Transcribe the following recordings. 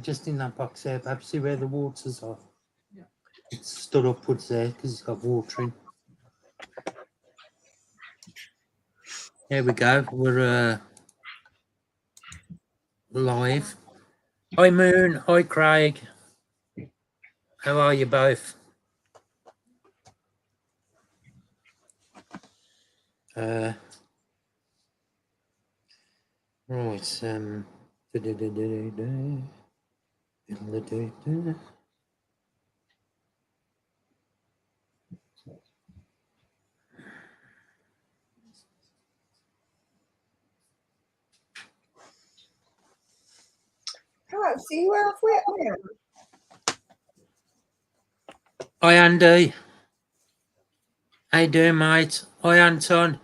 Just in that box there, perhaps see where the waters are. Yeah. It's stood upwards there because it's got water in. There we go. We're live. Hi Moon. Hi Craig. How are you both? Right. Can't see you halfway. Hi Andy. How you doing, mate? Hi Anton.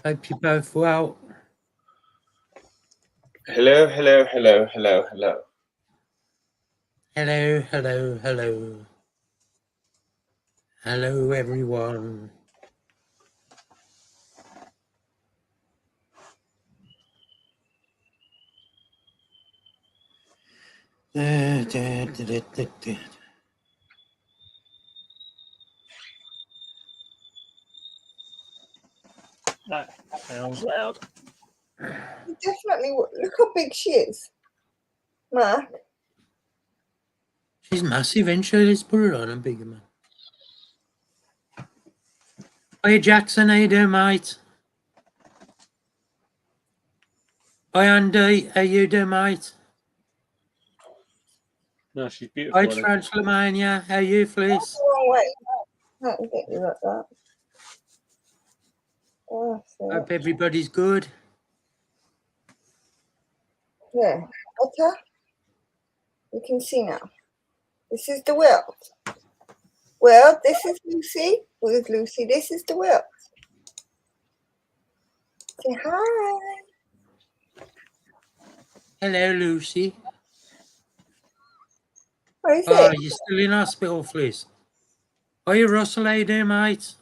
Hope you're both well. Hello, hello, hello, hello, hello. Hello, hello, hello. Hello, everyone. That sounds loud. Definitely. Look how big she is, Mark. She's massive, ain't she? Let's put her on a bigger man. Hiya, Jackson. How you doing, mate? Hi, Andy. How you doing, mate? No, she's beautiful. Hi, Transylvania. How you, Fliss? Oh, wait. I can't get you like that. Oh, Hope everybody's good. yeah. Okay. You can see now. This is the world. Well, this is Lucy. Where's Lucy? This is the world. Say hi. Hello, Lucy. What is Oh, it? you're still in hospital, Fliss. Hiya, Russell. How you doing, mate?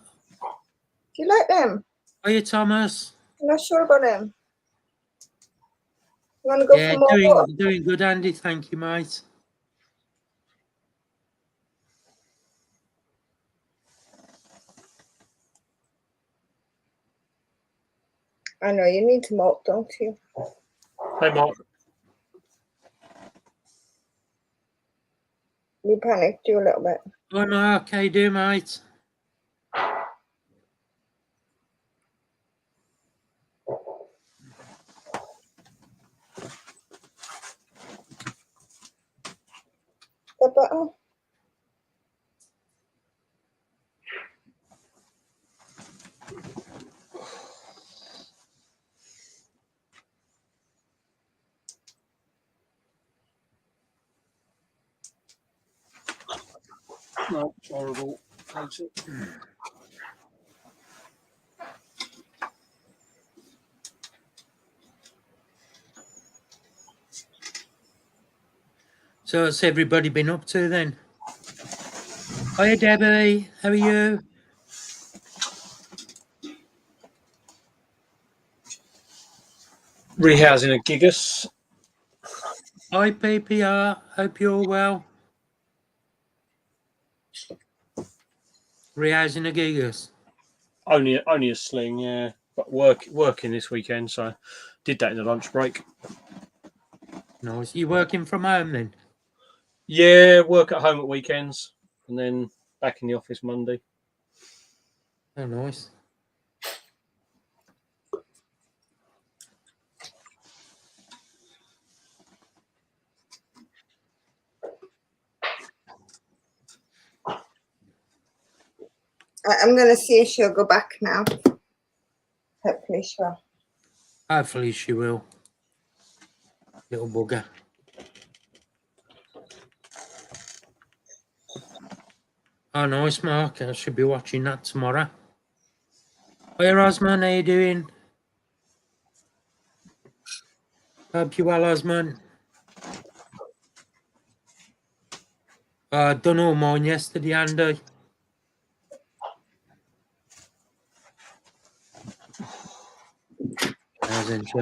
Do you like them? Hiya, Thomas. I'm not sure about them. You want to go for more? Doing good, Andy. Thank you, mate. I know you need to mop, don't you? Hey, Mark. You panicked you a little bit. Hi, Mark. How you doing, mate? The button. No, it's horrible. Hate it. So what's everybody been up to then? Hiya, Debbie. How are you? Rehousing a gigas. Hi, PPR. Hope you're well. Rehousing a gigas. Only a sling, yeah. But working this weekend, so did that in the lunch break. Nice. You working from home then? Yeah, work at home at weekends, and then back in the office Monday. Oh, nice. I'm going to see if she'll go back now. Hopefully she will. Hopefully she will. Little bugger. Oh, nice, Mark. I should be watching that tomorrow. Hey, Osman, how you doing? Hope you well, Osman. Done all mine yesterday, Andy. Hasn't she?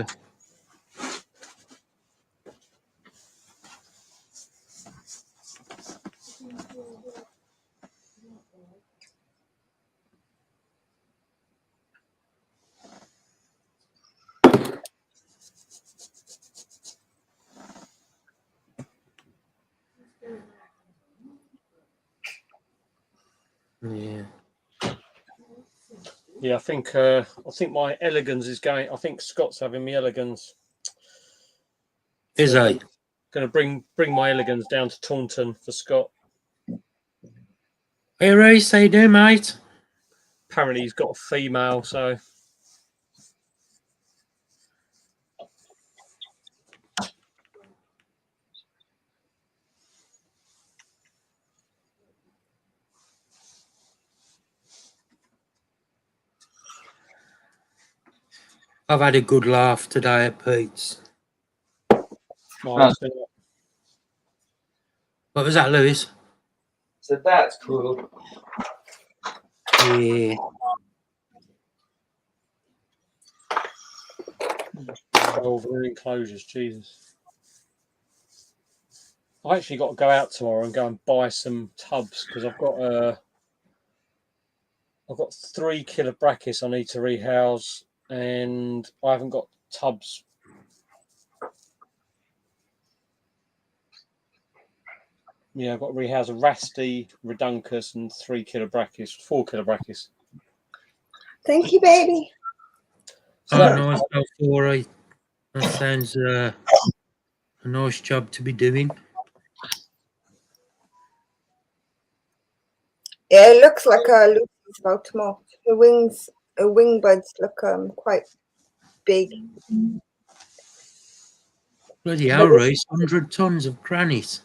Yeah. Yeah, I think my elegans is going. I think Scott's having me elegans. Is So he? going to bring my elegans down to Taunton for Scott. Hey, Reese, how you doing, mate? Apparently, he's got a female, so. I've had a good laugh today at Pete's. Well, What was that, Lewis? So that's cool. Yeah. Over enclosures, Jesus. I actually got to go out tomorrow and go and buy some tubs because I've got 3 kilo brachis I need to rehouse, and I haven't got tubs. Yeah, I've got to rehouse a Rasty, Reduncus, and 3 kilo brachis, 4 kilo brachis. Thank you, baby. So Nice, Alfori. That sounds a nice job to be doing. Yeah, it looks like Lucy's about to molt. Her wing buds look quite big. Bloody hell, Reese, 100 tons of granite.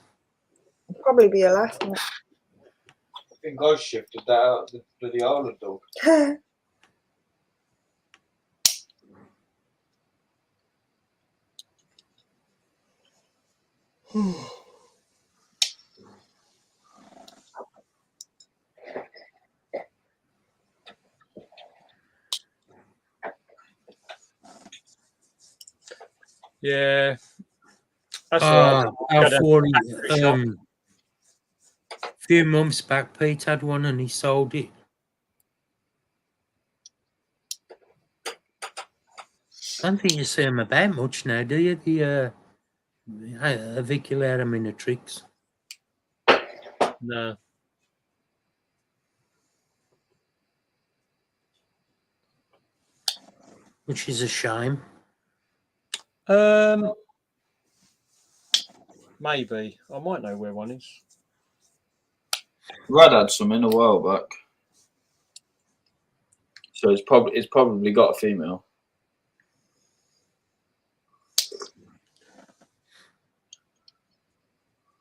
Probably be a last one. I think I shifted that out of the bloody island dog. yeah, that's all right. Alfori, a few months back, Pete had one and he sold it. I don't think you see them about much now, do you? The aviculata minatrix. No. Which is a shame. Maybe I might know where one is. Rad had some in a while back, so it's probably got a female.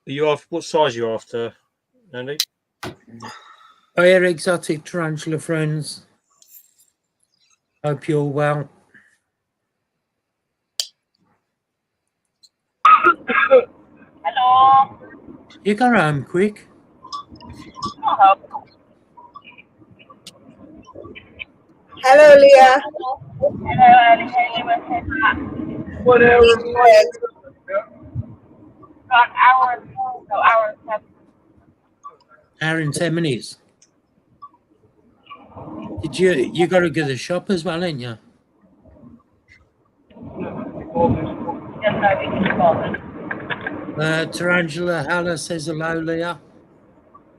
Are you off? What size are you after, Andy? Oh, yeah, exotic tarantula friends. Hope you're well. Hello. You got home quick. Hello, Leah. Hello, Ellie. Hey, Lewis. What About hour and 7. Hour and 10 minutes. Did you got to go to the shop as well, ain't you? Just no, we can call it. Tarantula Halla says hello, Leah.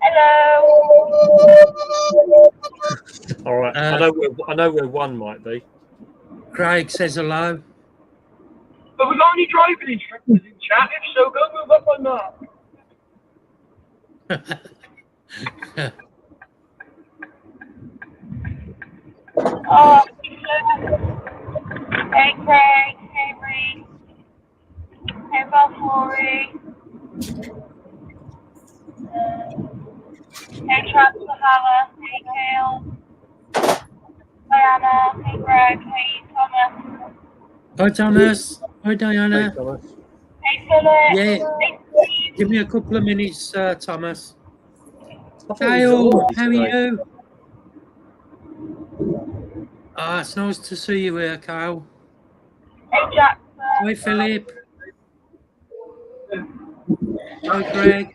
Hello. All right, I know where one might be. Craig says hello. But we got any driving instructors in chat? If so, go move up on that. Oh, hey, Craig. Hey, Reed. Hey, Valfori. Hey, Travis Hala. Hey, Kale. Diana. Hey, Greg. Hey, Thomas. Hi, Thomas. Hi, Diana. Hey, Thomas. Hey, Philip. Yeah. Hey, Steve. Give me a couple of minutes, Thomas. I thought he was Kyle, at how are today. you? It's nice to see you here, Kyle. Hey, Jackson. Hi, Philip. Hi, Greg.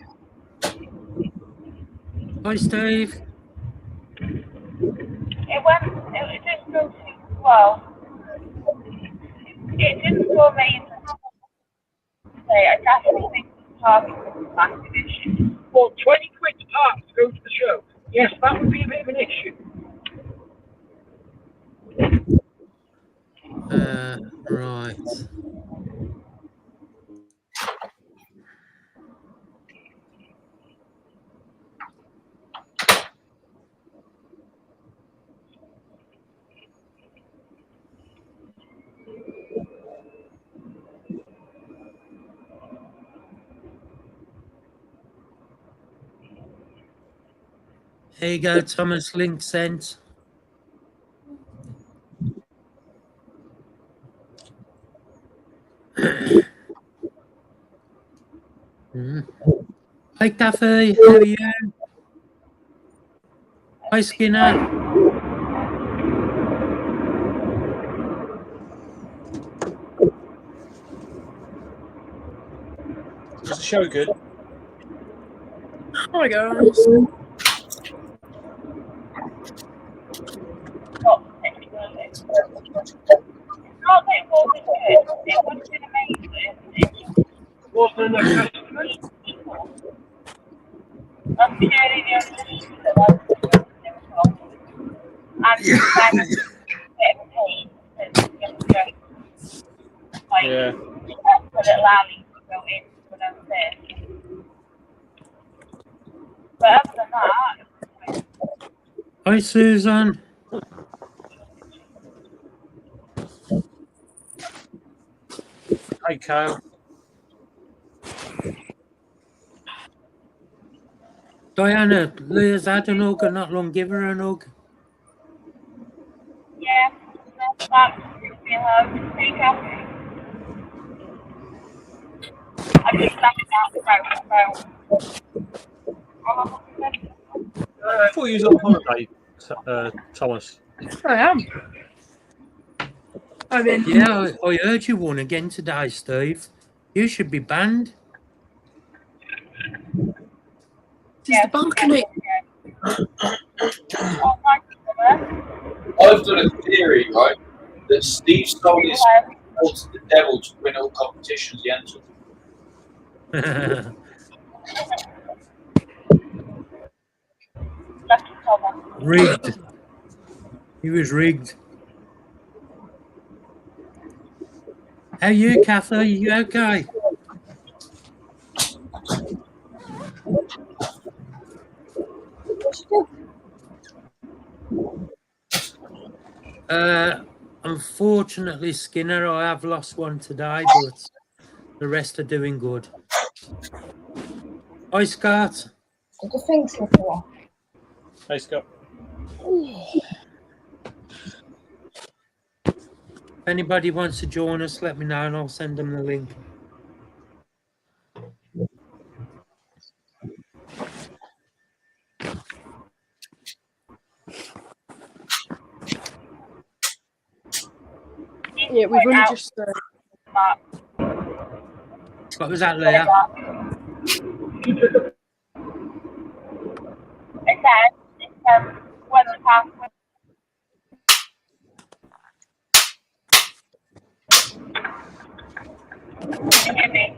Hi, Steve. It didn't go too well. It didn't go amazing. I definitely think the target was a massive issue. Well, 20 quid to park to go to the show. Yes, that would be a bit of an issue. Right. Here you go, Thomas. Link sent. Hi, Kathy. How are you? Hi, Skinner. Was the show good? Hi guys. Not that it wasn't good. It would have been amazing if Wasn't enough customers. I'm purely the only issue that I was and Yeah. then a bit of a pain because it's just like Yeah. a little alley to go in for them there. But other than that, Hi, Susan. Hey, Kyle. Diana, Leah's had an hug and not long. Give her an hug. yeah, that's really hard. Take out. I just started out about I thought you was on holiday, Thomas. I am. I mean, Yeah, I heard you won again today, Steve. You should be banned. this is the balcony. I've got a theory, right, that Steve stole his call to the devil to win all competitions he entered. Rigged. He was rigged. How are you, Kathy? You okay? Unfortunately, Skinner, I have lost one today, but the rest are doing good. Hi, Scott. I just think so. Hey, Scott. If anybody wants to join us, let me know and I'll send them the link. Yeah, we've only just. What was that, Leah? Again, when the password. Can you hear me?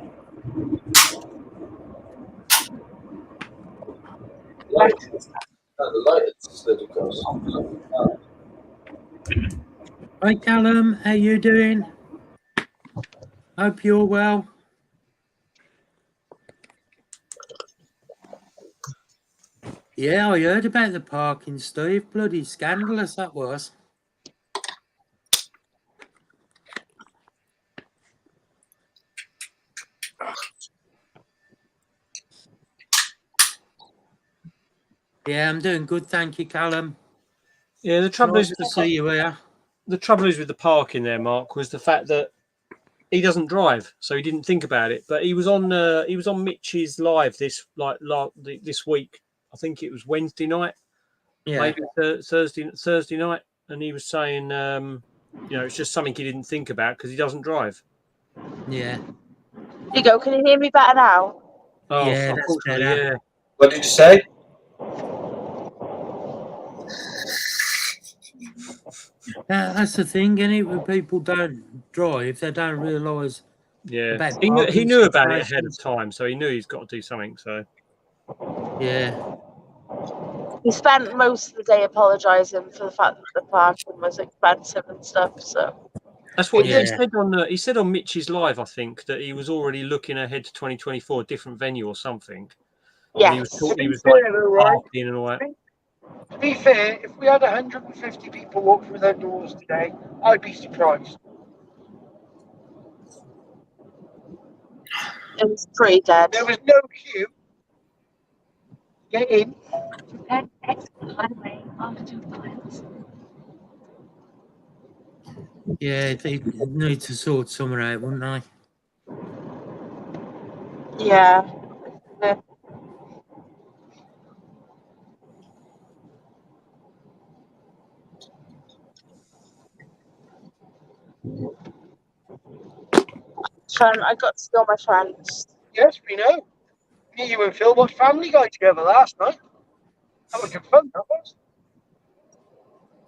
The light is slid across. Hi, Callum. How you doing? Hope you're well. Yeah, I heard about the parking, Steve. Bloody scandalous that was. Yeah, I'm doing good, thank you, Callum. Yeah, the trouble Nice is to see you here. the trouble is with the parking there, Mark, was the fact that he doesn't drive, so he didn't think about it. But he was on Mitch's live this week. I think it was Wednesday night, Yeah, maybe Thursday night, and he was saying, it's just something he didn't think about because he doesn't drive. yeah. There you go. Can you hear me better now? Oh, Yeah, that's unfortunately, better. yeah. What did you say? That's the thing, isn't it? When people don't drive, they don't realise. Yeah, About he parking knew about it ahead of situations. time, so he knew he's got to do something. So Yeah. He spent most of the day apologising for the fact that the parking was expensive and stuff. So That's what Yeah. he said on. He said on Mitch's live, I think, that he was already looking ahead to 2024, a different venue or something. And he was yes, talking, he was fair, like though, right? parking and all that. To be fair, if we had 150 people walk through their doors today, I'd be surprised. it was pretty dead. There was no queue. Get in. Then exit the highway after 2 miles. Yeah, they need to sort something out, wouldn't they? Yeah. I got to steal my friends. Yes, we know. Me, you and Phil watched Family Guy together last night. That was good fun, that was.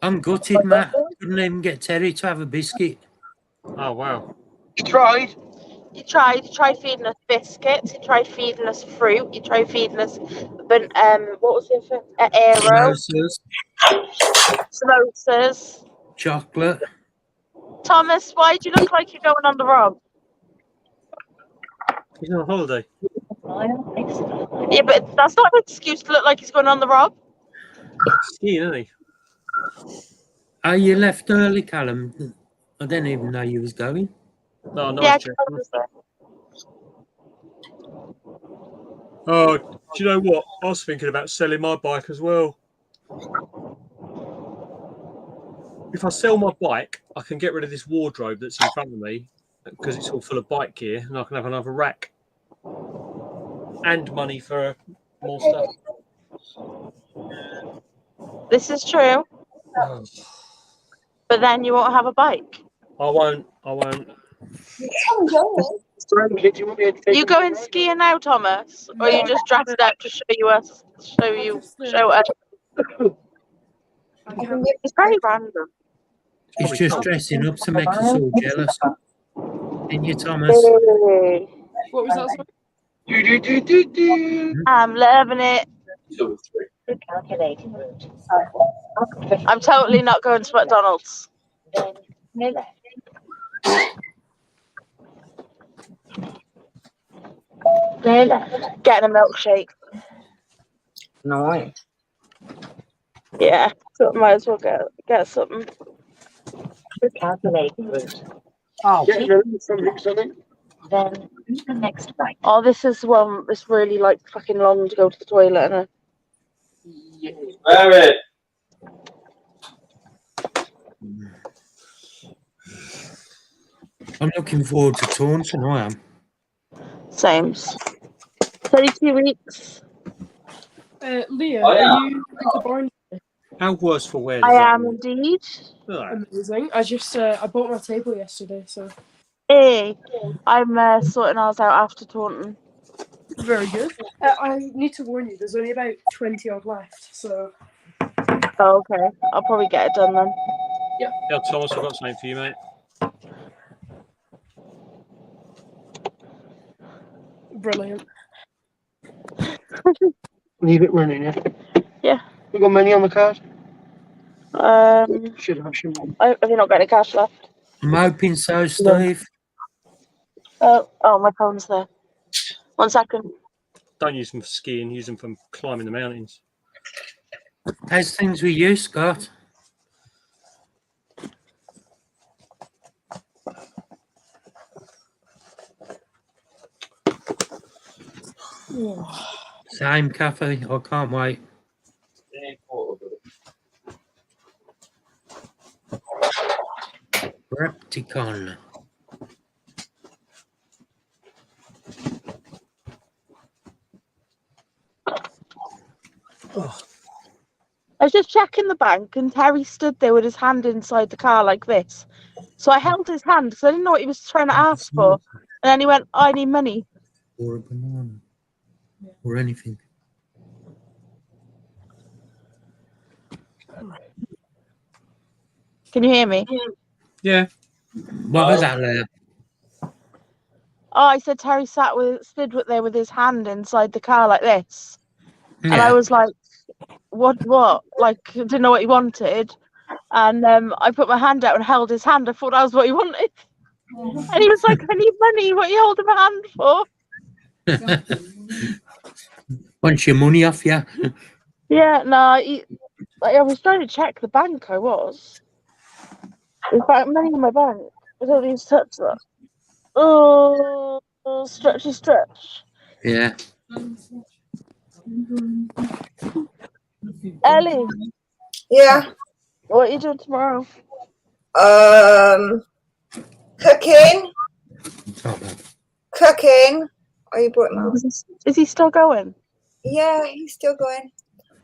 I'm gutted, Matt. Couldn't even get Terry to have a biscuit. Oh wow! He tried. He tried feeding us biscuits. He tried feeding us fruit. He tried feeding us, but what was the other? Aero, Samosas, samosas. chocolate. Thomas, why do you look like you're going on the rob? He's on holiday. Yeah, but that's not an excuse to look like he's going on the rob. Skiing, isn't he? Oh, you left early, Callum. I didn't even know you was going. Oh, nice, Yeah, Jack. Oh, do you know what? I was thinking about selling my bike as well. If I sell my bike, I can get rid of this wardrobe that's in front of me because it's all full of bike gear, and I can have another rack and money for more stuff. This is true, but then you won't have a bike. I won't. You going skiing now, Thomas, or you just dressed up to show us? It's very random. He's just dressing up to make us all jealous. Ain't you, Thomas? What was that? I'm loving it. Calculating route. I'm totally not going to McDonald's. Then no left. No left. Getting a milkshake. No. Yeah, so might as well get something. Calculating route. Oh, something. Then the next right. Oh, this is one. It's really like fucking long to go to the toilet, and Mary. I'm looking forward to Taunton, I am. Sames. 32 weeks. Leah, Oh, yeah. are you going to Barney? How worse for wear? I am indeed. Amazing. I just I bought my table yesterday, so Hey, I'm sorting ours out after Taunton. very good. I need to warn you, there's only about 20 odd left, so Oh, okay. I'll probably get it done then. Yeah, Thomas, I've got something for you, mate. brilliant. Leave it running, yeah? Yeah. We got money on the card? Have you not got any cash left? I'm hoping so, Steve. Oh, my phone's there. 1 second. Don't use them for skiing. Use them for climbing the mountains. How's things with you, Scott? Same, Cafe. I can't wait. Reptile. I was just checking the bank, and Terry stood there with his hand inside the car like this. So I held his hand because I didn't know what he was trying to ask for. And then he went, I need money. Or a banana. Or anything. Can you hear me? Yeah. What was that, Leah? Oh, I said Terry stood there with his hand inside the car like this. And Yeah. I was like, what? Like, didn't know what he wanted. And I put my hand out and held his hand. I thought that was what he wanted. And he was like, I need money. What are you holding my hand for? Wants your money off you. Yeah, no, I was trying to check the bank. I was. There's money in my bank. I don't need to touch that. Oh, stretchy stretch. Yeah. Ellie, Yeah. what are you doing tomorrow? Cooking. Cooking. Oh, you brought him out. Is he still going? Yeah, he's still going.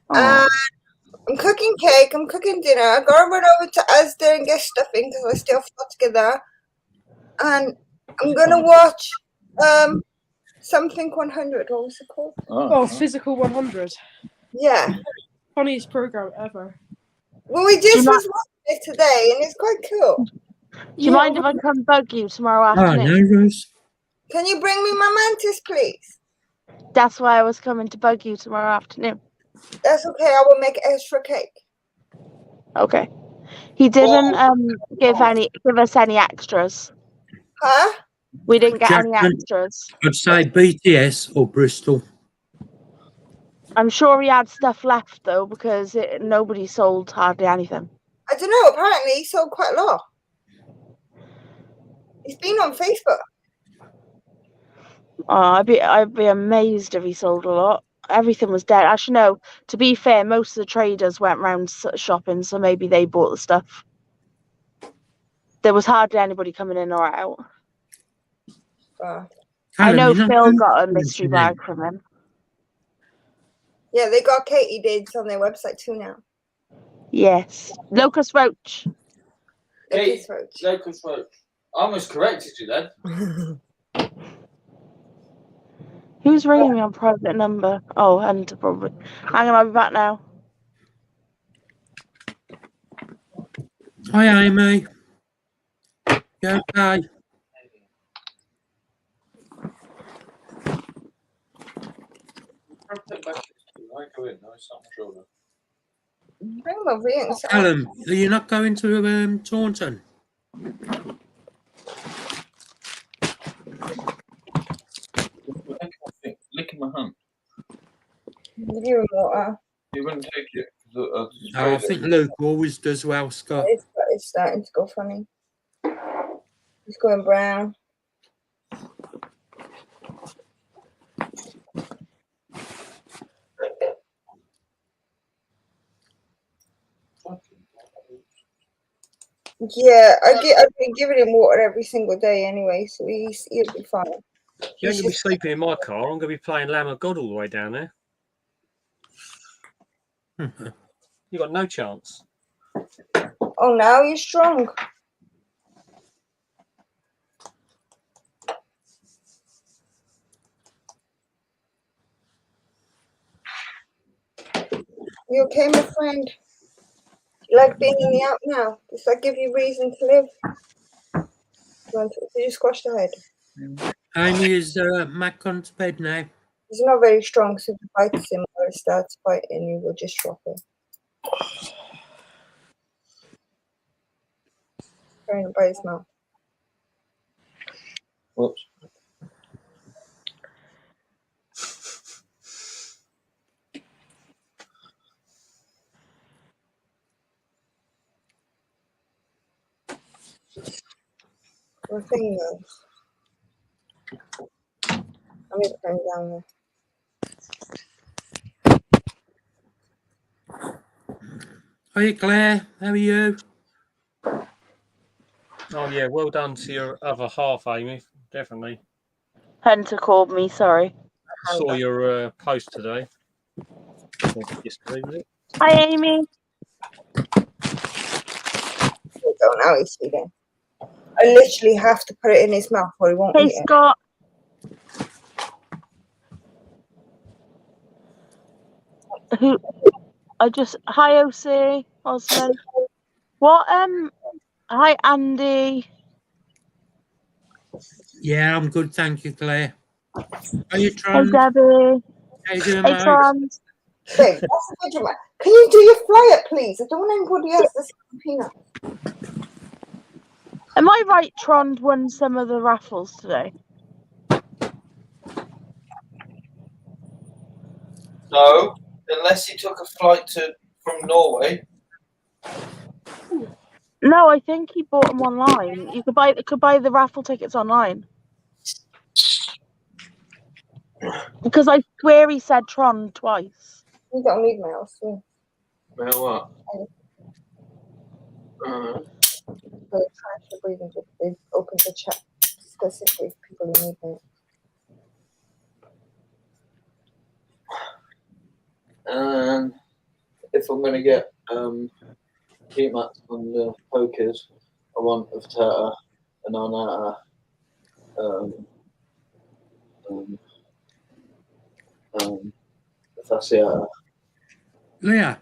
Oh. I'm cooking cake. I'm cooking dinner. I gotta run over to Asda and get stuffing because I still have to get that. And I'm gonna watch something 100. What was it called? Oh, Physical 100. Yeah. Funniest program ever. Well, we just was watching it today, and it's quite cool. Do you mind if I come bug you tomorrow Oh, afternoon? no, Rose. Can you bring me my mantis, please? That's why I was coming to bug you tomorrow afternoon. That's okay. I will make extra cake. Okay. He didn't give us any extras. Huh? We didn't get any Jackson, extras. I'd say BTS or Bristol. I'm sure he had stuff left though because nobody sold hardly anything. I don't know. Apparently, he sold quite a lot. He's been on Facebook. Oh, I'd be amazed if he sold a lot. Everything was dead. Actually, no. To be fair, most of the traders went round shopping, so maybe they bought the stuff. There was hardly anybody coming in or out. I know Phil got a mystery bag from him. Yeah, they got Katie Dids on their website too now. Yes. Locust Roach. Locust Roach. I almost corrected you then. Who's ringing me on private number? Oh, Hunter probably. Hang on, I'll be back now. Hi, Amy. You okay? Bring him over here. Callum, are you not going to Taunton? Licking my hand. Give you water. He wouldn't take it. I think Luke always does well, Scott. It's starting to go funny. It's going brown. Yeah, I've been giving him water every single day anyway, so he'll be fine. You ain't gonna be sleeping in my car. I'm gonna be playing Lamb of God all the way down there. You got no chance. Oh, now you're strong. You okay, my friend? You like being in the app now? Does that give you reason to live? Did you squash the head? Amy, is Mac gone to bed now? He's not very strong, so if you bite him or he starts biting, you will just drop him. Trying to bite his mouth. Whoops. What thing though? I'm going to turn down there. Hiya, Claire. How are you? Oh yeah, well done to your other half, Amy. Definitely. Hunter called me, sorry. Saw your post today. Yesterday, was it? Hi, Amy. Oh, now he's eating. I literally have to put it in his mouth or he won't Hey, eat it. Scott. Hi, OC. Also. What, hi, Andy. Yeah, I'm good, thank you, Claire. How you Hey, trying? Debbie. How you doing, Hey, mate? Trans. Babe, that's a good one. Can you do your flyer, please? I don't want anybody else to see peanut. Am I right? Tron won some of the raffles today. No, unless he took a flight from Norway. No, I think he bought them online. You could buy the raffle tickets online. Because I swear he said Tron twice. You don't need mail, so. Well, what? But try to breathe into they open the chat specifically for people who need it. And if I'm going to get heat mats on the pokers, I want a potato, an anata, a fasciata. Leah,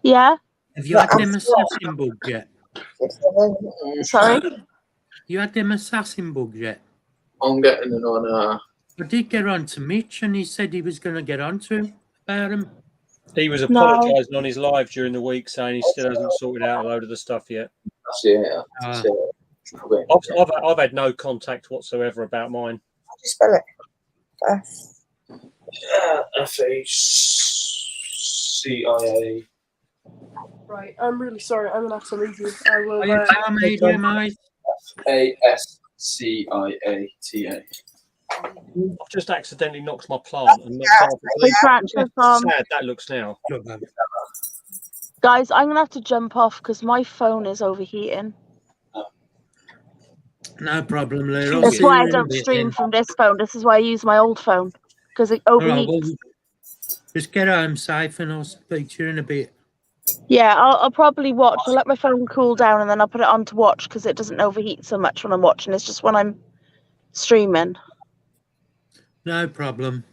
Yeah? have you had them assassin bugs yet? Sorry? You had them assassin bugs yet? I'm getting an anata. I did get on to Mitch and he said he was going to get on to him about him. He was No. apologising on his live during the week, saying he still hasn't sorted out a load of the stuff yet. Fasciata. I've had no contact whatsoever about mine. How do you spell it? FACIA. Right, I'm really sorry. I'm gonna have to leave you. I will. Are you medium, mate? FASCIATA. I've just accidentally knocked my plant and knocked half the Big transfer from... sad that looks now. Look, man. Guys, I'm going to have to jump off because my phone is overheating. No problem, Leah. I'll That's see why you I in a don't bit stream then. from this phone. This is why I use my old phone. Because it All right, overheats. well, just get home safe and I'll speak to you in a bit. Yeah, I'll probably watch. I'll let my phone cool down and then I'll put it on to watch because it doesn't overheat so much when I'm watching. It's just when I'm streaming. No problem.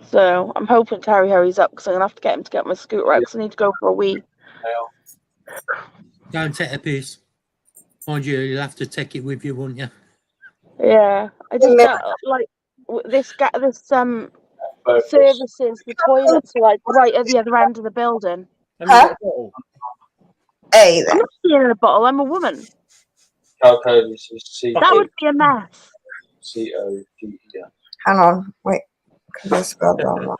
So I'm hoping Terry hurries up because I'm going to have to get him to get my scooter out because I need to go for a wee. Don't take a piss. Mind you, you'll have to take it with you, won't you? Yeah, I just got like this services the toilets are like right at the other end of the building. Huh? Hey I'm there. not seeing in a bottle. I'm a woman. Calcode is C That would be a mess. CODER. Hang on, wait. Because I spelled wrong.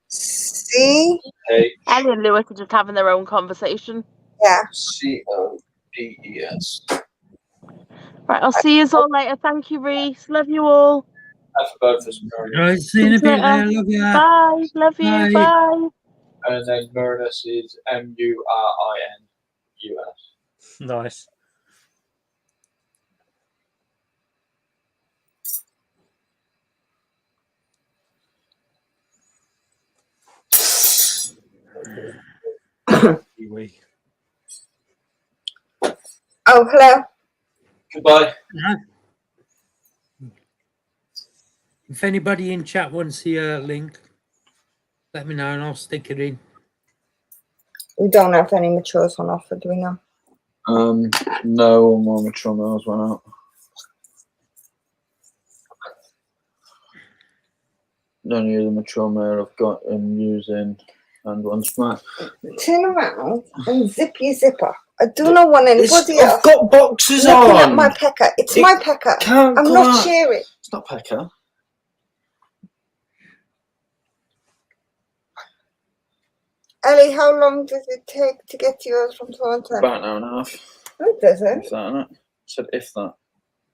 C. H Ellie and Lewis are just having their own conversation. Yeah. CODES. Right, I'll see you all later. Thank you, Reese. Love you all. That's both us, Marinus. Right, see you in a See you bit, later. Leah. Love you. Bye. Love you. Bye. Bye. And then Marinus is MURINUS. Nice. Kiwi. Oh, hello. Goodbye. If anybody in chat wants the link, let me know and I'll stick it in. We don't have any matures on offer, do we know? No, all my mature males went out. The only other mature male I've got in using and one smart. Turn around and zip your zipper. I do not want anybody else. I've got boxes looking on. at my pecker. It's my pecker. Can't I'm go not out. sharing. It's not pecker. Ellie, how long does it take to get yours from Toronto? About an hour and a half. No, it doesn't. If that, innit? I said if that.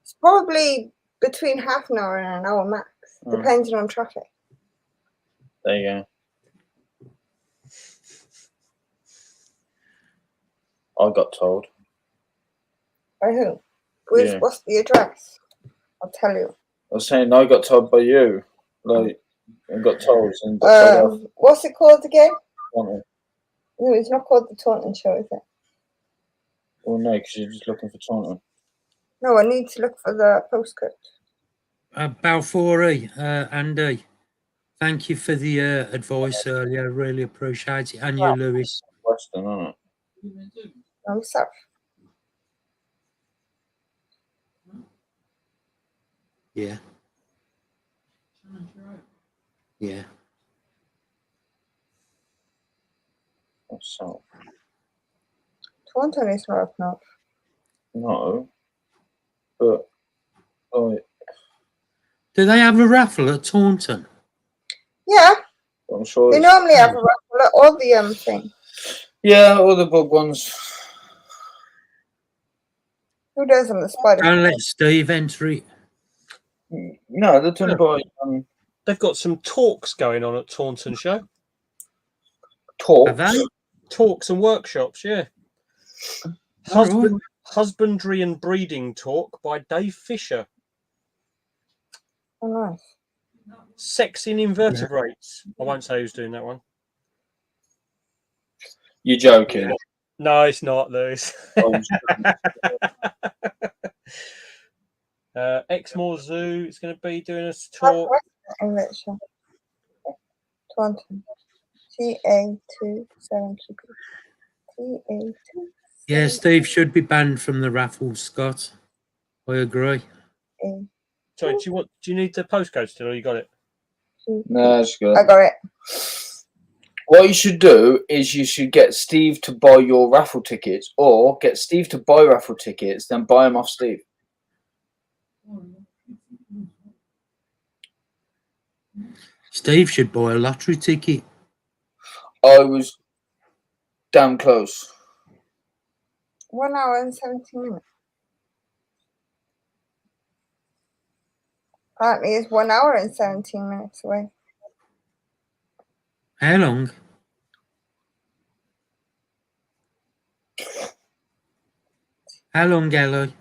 It's probably between half an hour and an hour max, depending on traffic. There you go. I got told. By who? What's the address? I'll tell you. I was saying I got told by you. Like, I got told and got told off. What's it called again? Taunton. No, it's not called the Taunton Show, is it? Well, no, because you're just looking for Taunton. No, I need to look for the postcode. Balfour, Andy, thank you for the advice earlier. I really appreciate it. And you, Lewis. Western, isn't it? I'm sorry. Yeah. Yeah. So Taunton is not up north. no, but like Do they have a raffle at Taunton? Yeah, I'm sure. they normally have a raffle at all the thing. Yeah, all the big ones. Who does on the spider? Don't let Steve enter it. No, they're done Yeah. by They've got some talks going on at Taunton Show. Talks. Have they? Talks and workshops, yeah. All right. Husbandry and breeding talk by Dave Fisher. Oh, nice. Sex in invertebrates. I won't say who's doing that one. You're joking. No, it's not, Lewis. Exmoor Zoo is going to be doing a talk. In Richmond. Taunton. TA27QP. TA2. Yeah, Steve should be banned from the raffle, Scott. I agree. Sorry, do you need the postcode still, or you got it? No, that's good. I got it. What you should do is you should get Steve to buy your raffle tickets, or get Steve to buy raffle tickets, then buy them off Steve. Steve should buy a lottery ticket. I was damn close. 1 hour and 17 minutes. Apparently it's 1 hour and 17 minutes away. How long? How long, Ellie?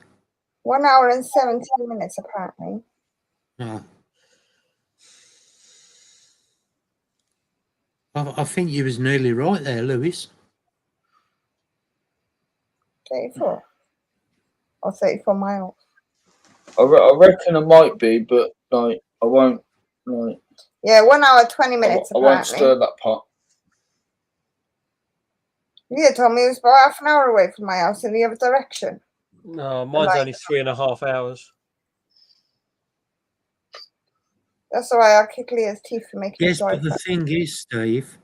1 hour and 17 minutes, apparently. Oh. I think you was nearly right there, Lewis. 34. Or 34 miles. I reckon I might be, but like I won't. Like Yeah, 1 hour, 20 minutes, I won't apparently. stir that pot. You told me it was about half an hour away from my house in the other direction. No, mine's only 3.5 hours. That's why I'll kick Leah's teeth for making Yes, it drive but the back. thing is, Steve,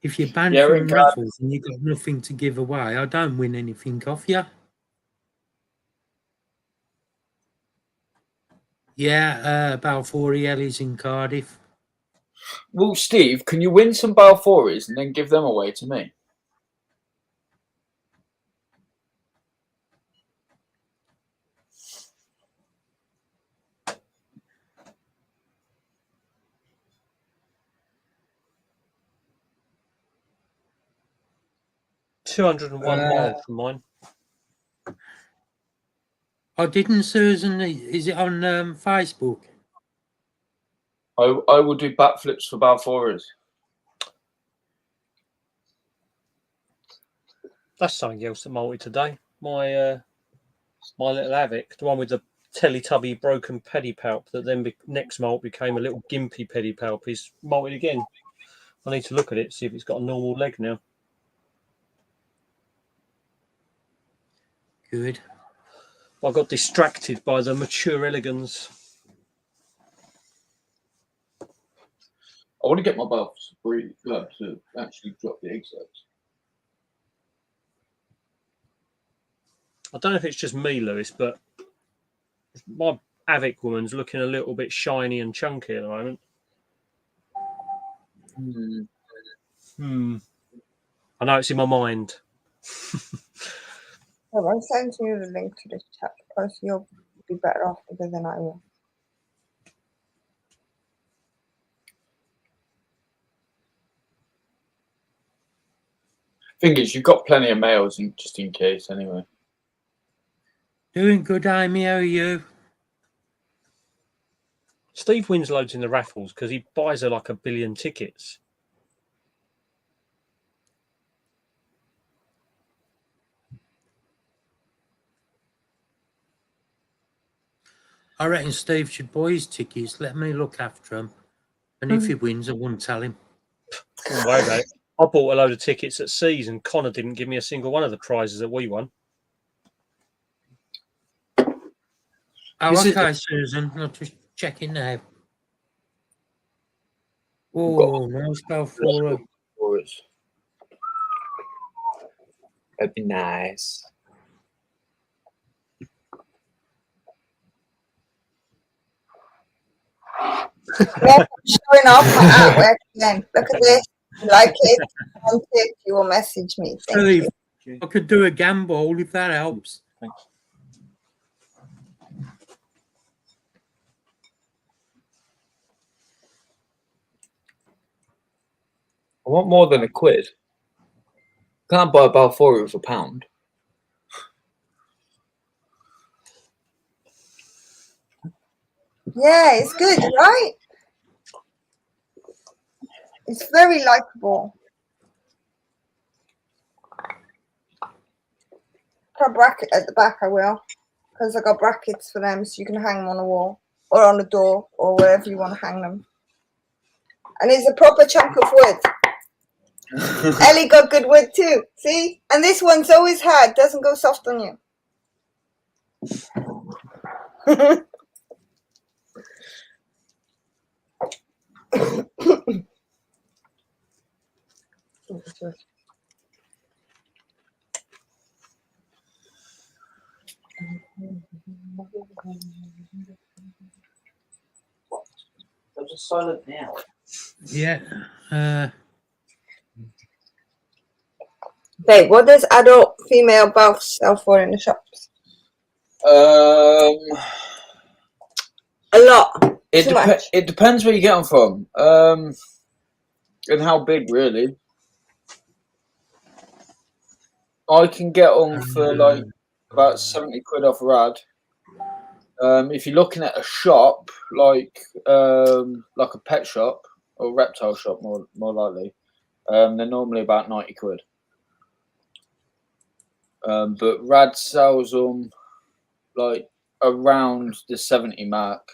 if you're banned Yeah, from we raffles and you've got nothing to give away, I don't win anything off you. Yeah, Balfour Ellie's in Cardiff. Well, Steve, can you win some Balfouries and then give them away to me? $201 miles from mine. Oh, didn't Susan? Is it on Facebook? I will do backflips for Balfouries. That's something else that molted today. My my little Avic, the one with the Teletubby broken pedipalp that then next molt became a little gimpy pedipalp, is molted again. I need to look at it, see if it's got a normal leg now. Good. I got distracted by the mature elegans. I want to get my Balfouries to actually drop the eggs out. I don't know if it's just me, Lewis, but my Avic woman's looking a little bit shiny and chunky at the moment. I know it's in my mind. Well, I'm sending you the link to this chat because you'll be better off with it than I will. Thing is, you've got plenty of males just in case, anyway. Doing good, Amy. How are you? Steve wins loads in the raffles because he buys her like 1 billion tickets. I reckon Steve should buy his tickets. Let me look after him. And if he wins, I won't tell him. Don't worry about it. I bought a load of tickets at Seas and Connor didn't give me a single one of the prizes that we won. Oh, Is it- okay, Susan. I'm just checking now. Oh, nice Balfour. Balfouries. That'd be nice. Yeah, I'm showing off my artwork again. Look at this. You like it? Want it? You will message me. Thank Steve, you. I could do a gamble if that helps. Thanks. I want more than £1. Can't buy a Balfour with £1. Yeah, it's good, right? It's very likable. Put a bracket at the back, I will. Because I got brackets for them so you can hang them on a wall or on a door or wherever you want to hang them. And it's a proper chunk of wood. Ellie got good wood too. See? And this one's always hard. Doesn't go soft on you. I'm just silent now. Yeah. Babe, what does adult female Balf sell for in the shops? A lot. It depends where you get them from. And how big, really. I can get them for like about 70 quid off Rad. If you're looking at a shop like a pet shop or reptile shop, more likely, they're normally about 90 quid. But Rad sells them like around the 70 mark.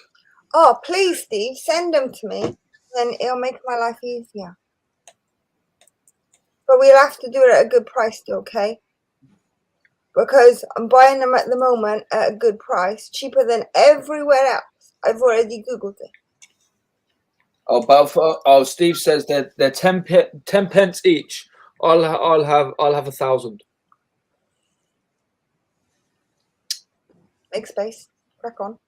Oh, please, Steve, send them to me. Then it'll make my life easier. But we'll have to do it at a good price, still, okay? Because I'm buying them at the moment at a good price, cheaper than everywhere else. I've already Googled it. Oh, Steve says they're 10 pence each. I'll have 1,000. Make space. Crack on.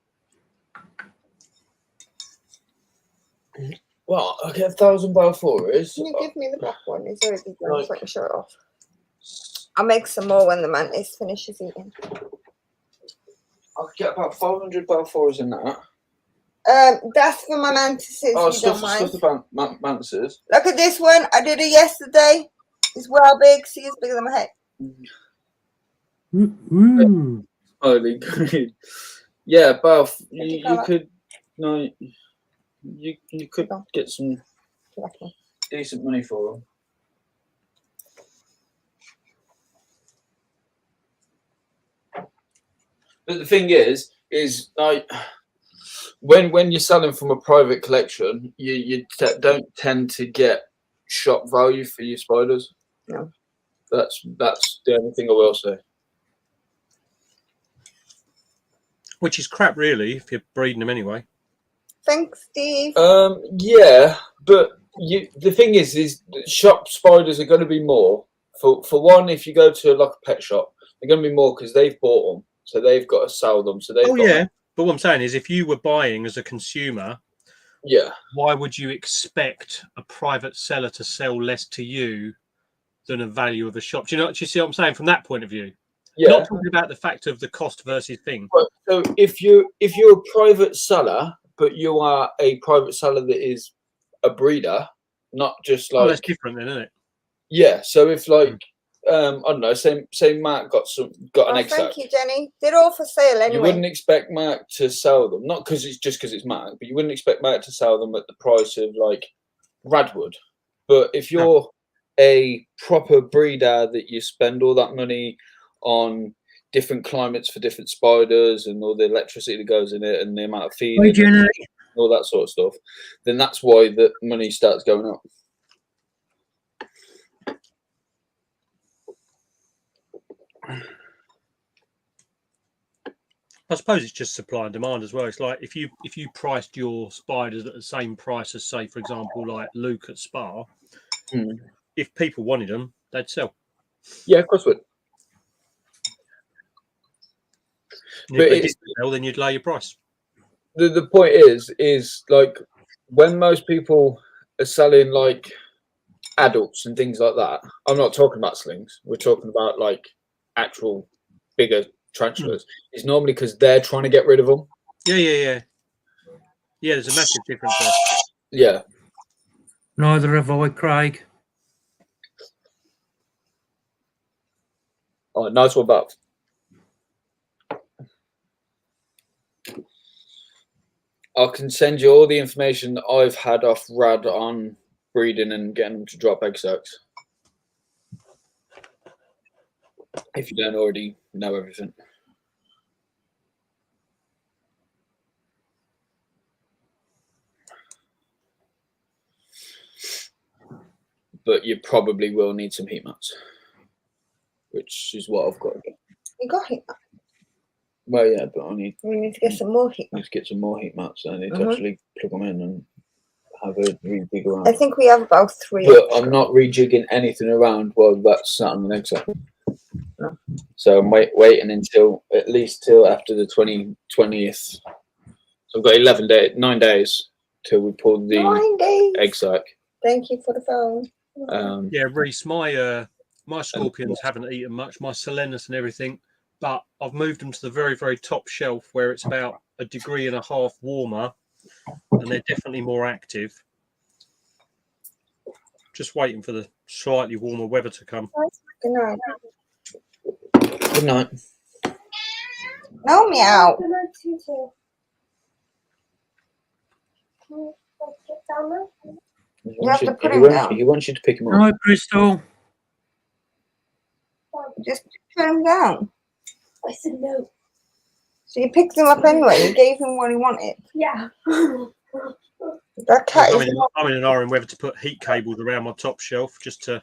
Well, I get 1,000 Balfours. Can you give me the black one? It's already done, so I can show it off. I'll make some more when the mantis finishes eating. I could get about 500 Balfours in that. That's for my mantises. Oh, if you don't mind. stuff about mantises. Look at this one. I did it yesterday. It's well big. See, it's bigger than my head. Holy green. Yeah, Balf, you could you could get some decent money for them. But the thing is like when you're selling from a private collection, you don't tend to get shop value for your spiders. No. That's the only thing I will say. Which is crap, really, if you're breeding them anyway. Thanks, Steve. Yeah, but the thing is shop spiders are going to be more. For one, if you go to like a pet shop, they're going to be more because they've bought them, so they've got to sell them. So they've But what I'm saying is, if you were buying as a consumer, why would you expect a private seller to sell less to you than a value of a shop? Do you see what I'm saying from that point of view? Yeah. Not talking about the fact of the cost versus thing. Right, so if you're a private seller, but you are a private seller that is a breeder, not just like that's different then, isn't it? Yeah. So if like I don't know, say Mark got an egg sac. Thank you, Jenny. They're all for sale anyway. You wouldn't expect Mark to sell them, not because it's Mark, but you wouldn't expect Mark to sell them at the price of like Radwood. But if you're a proper breeder that you spend all that money on different climates for different spiders and all the electricity that goes in it and the amount of feed and all that sort of stuff, then that's why the money starts going up. I suppose it's just supply and demand as well. It's like if you priced your spiders at the same price as, say, for example, like Luke at Spa, if people wanted them, they'd sell. Yeah, of course would. And But if they it's, didn't sell, then you'd lower your price. the point is like when most people are selling like adults and things like that. I'm not talking about slings. We're talking about like actual bigger tarantulas. It's normally because they're trying to get rid of them. Yeah. There's a massive difference there. Yeah. Neither have I, Craig. Oh, nice one, Bob. I can send you all the information that I've had off Rad on breeding and getting them to drop egg sacs. If you don't already know everything. But you probably will need some heat mats, which is what I've got. You got heat mats? Well, yeah, but I need We need to get some more heat mats. to get some more heat mats. I need to actually plug them in and have a rejig around. I think we have about 3. But I'm not rejigging anything around while that's sat on the egg sac. No. So I'm waiting until at least till after the 20th. So I've got 9 days till we pull the 9 days. egg sac. Thank you for the phone. Yeah, Reese, my scorpions haven't eaten much, my Solenis and everything, but I've moved them to the very, very top shelf where it's about 1.5 degrees warmer, and they're definitely more active. Just waiting for the slightly warmer weather to come. Good night. Good night. No meow. Good night, you too. Can you get down there? You have to put him down. He wants you to pick him up. Hi, Bristol. Just put him down. I said no. So you picked him up anyway. You gave him what he wanted. Yeah. That cat I'm is in an iron whether to put heat cables around my top shelf just to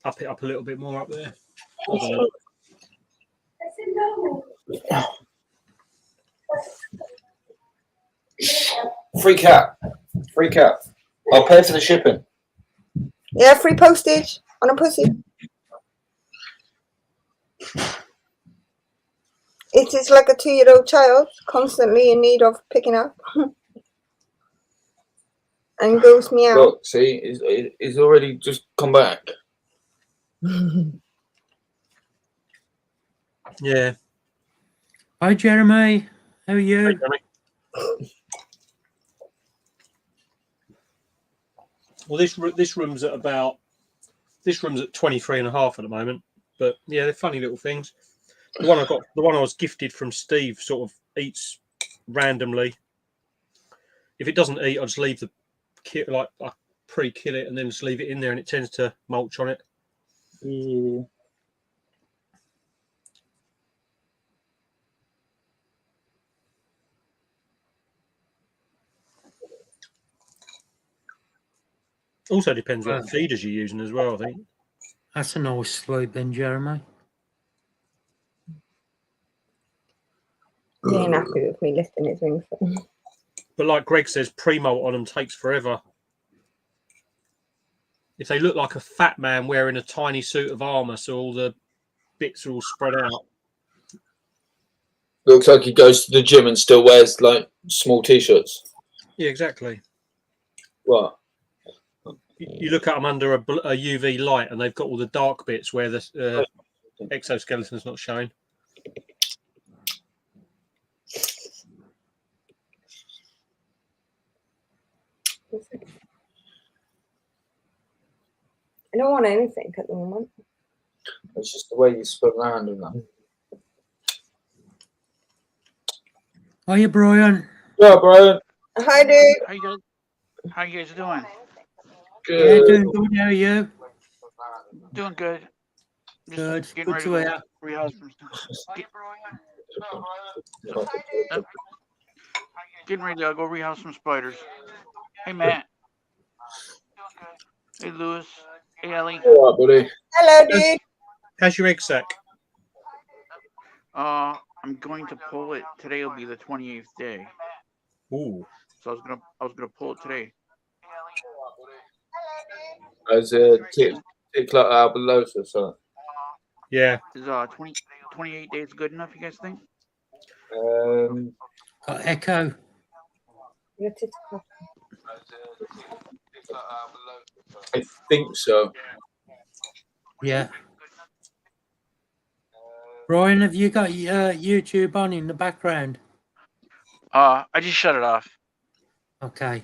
up it up a little bit more up there. I don't know. I said no. Free cat. Free cat. I'll pay for the shipping. Yeah, free postage on a pussy. It is like a 2-year-old child, constantly in need of picking up. And goes meow. Look, see, he's already just come back. Yeah. Hi, Jeremy. How are you? Hey, Jeremy. Well, this room's at 23.5 at the moment, but yeah, they're funny little things. The one I was gifted from Steve, sort of eats randomly. If it doesn't eat, I just leave the kit, like I pre-kill it and then just leave it in there, and it tends to mulch on it. Yeah. Also depends what feeders you're using as well, I think. That's a nice sleep then, Jeremy. He ain't happy with me lifting his wings. But like Greg says, pre-molt on them takes forever. If they look like a fat man wearing a tiny suit of armour, so all the bits are all spread out. Looks like he goes to the gym and still wears like small t-shirts. Yeah, exactly. What? You look at them under a UV light, and they've got all the dark bits where the exoskeleton's not showing. I don't want anything at the moment. It's just the way you spin around and that. Hiya, Brian. Yeah, Brian. Hi, dude. How you guys doing? Yeah, Good. doing good. How are you? Doing good. Just Good. getting Good ready to to hear. rehouse from getting ready to go rehouse some spiders. Hey Matt. Hey Lewis. Hey Ellie. All right, buddy. Hello, dude. How's your egg sac? I'm going to pull it. Today will be the 28th day. Ooh. So I was gonna pull it today. As a tick like albulosis, so. Yeah. Is 28 days good enough, you guys think? Got Echo. I think so. Yeah. Ryan, have you got YouTube on in the background? I just shut it off Okay.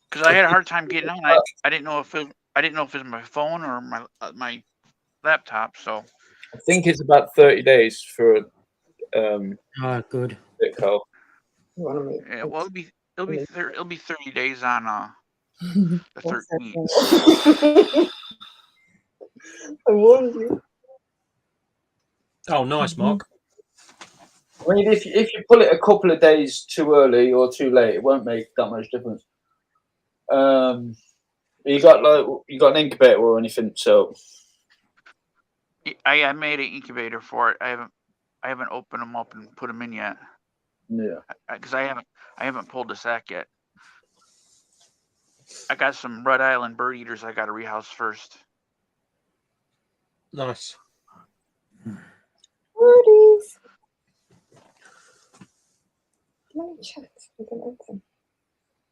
because I had a hard time getting on. I didn't know if it was my phone or my laptop. So I think it's about 30 days for Oh, good. Bitco. yeah, well, it'll be 30 days on the 13th. I warned you. Oh, nice, Mark. I mean, if you pull it a couple of days too early or too late, it won't make that much difference. You got an incubator or anything? So I made an incubator for it. I haven't opened them up and put them in yet. yeah. Because I haven't pulled the sack yet. I got some Red Island bird eaters I got to rehouse first. Nice. Birdies. Let me check if we can open.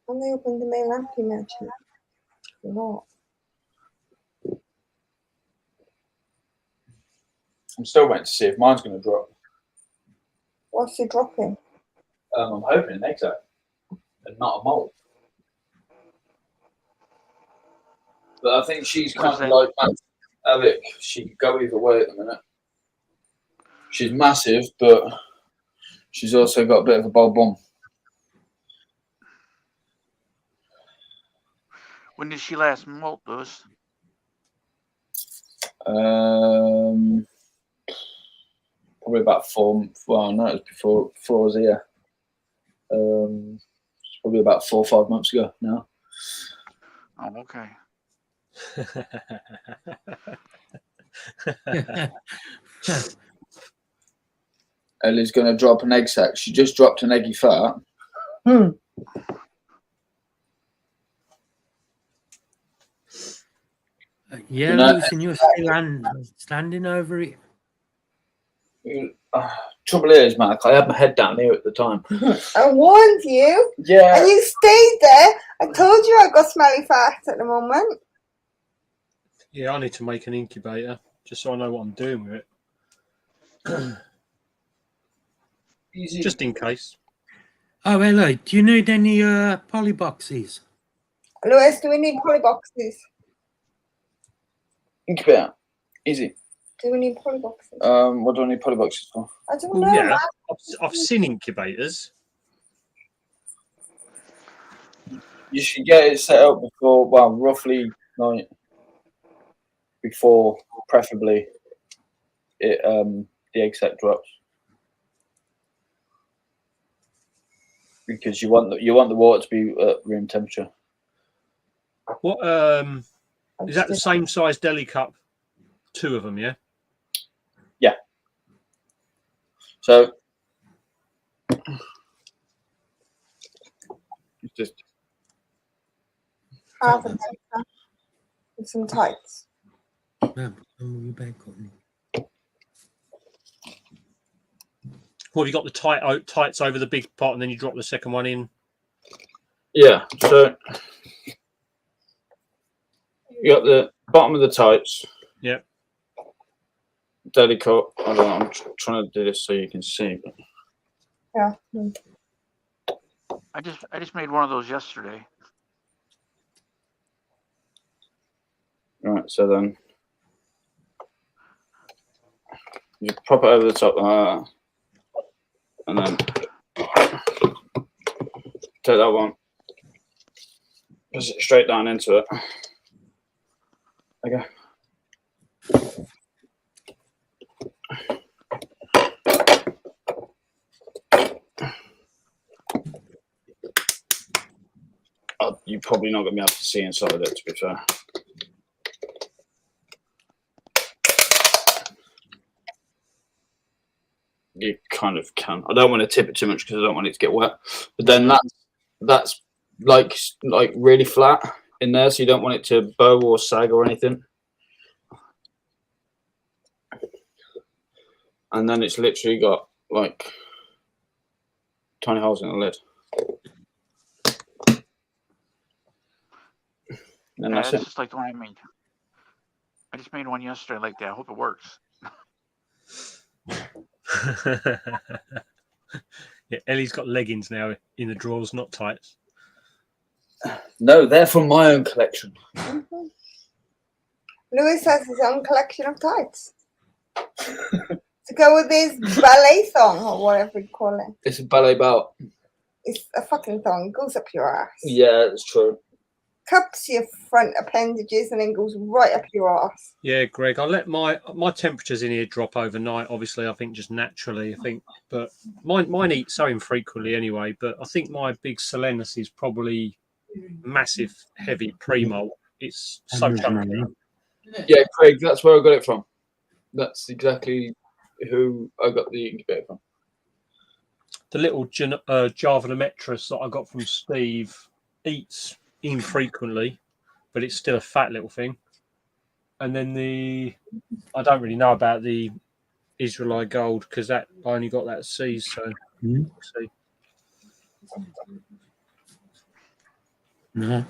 Can they open the mail app you mentioned? No. I'm still waiting to see if mine's going to drop. What's he dropping? I'm hoping an exo and not a mole. But I think she's kind of like Alec. She could go either way at the minute. She's massive, but she's also got a bit of a bold bum. When did she last molt those? Probably about 4. Well, no, it was before I was here. It's probably about 4 or 5 months ago now. Oh, okay. Ellie's going to drop an egg sack. She just dropped an eggy fart. Yeah, You know, Lewis, and you're still standing over it. Trouble is, Mark, I had my head down here at the time. I warned you. Yeah. And you stayed there. I told you I got smelly farts at the moment. Yeah, I need to make an incubator just so I know what I'm doing with it. Easy. Just in case. Oh, hello. Do you need any polyboxes? Lewis, do we need polyboxes? Incubator. Easy. Do we need polyboxes? What do I need polyboxes for? I don't Well, know. yeah, I've seen incubators. You should get it set up before, well, roughly like before, preferably, it the egg sac drops, because you want the water to be at room temperature. What is that? The same size deli cup? 2 of them, yeah. Yeah. So it's just Half an acre with some tights. No, I'm your bag cotton. Well, have you got the tights over the big pot, and then you drop the second one in? yeah. So you got the bottom of the tights. Yeah. Deli cut. I don't know, I'm trying to do this so you can see. But Yeah. I just made one of those yesterday. right. So then you pop it over the top like that, and then take that one, press it straight down into it. Okay. Oh, you're probably not going to be able to see inside it, to be fair. You kind of can. I don't want to tip it too much because I don't want it to get wet. But then that's like really flat in there, so you don't want it to bow or sag or anything. and then it's literally got like tiny holes in the lid. And That's that's it. just like the one I made. I just made one yesterday like that. I hope it works. Yeah, Ellie's got leggings now in the drawers, not tights. No, they're from my own collection. Lewis has his own collection of tights. To go with his ballet thong or whatever you call it. It's a ballet belt. It's a fucking thong. It goes up your ass. Yeah, it's true. Cups your front appendages and then goes right up your ass. Yeah, Greg, I let my temperatures in here drop overnight. Obviously, I think just naturally. I think, but mine eat so infrequently anyway. But I think my big Solenis is probably massive, heavy pre-molt. It's so chunky. Yeah, Craig, that's where I got it from. That's exactly who I got the incubator from. The little Javanometris that I got from Steve eats infrequently, but it's still a fat little thing. And then I don't really know about the Israelite Gold because that I only got that at seas, so we'll see. No.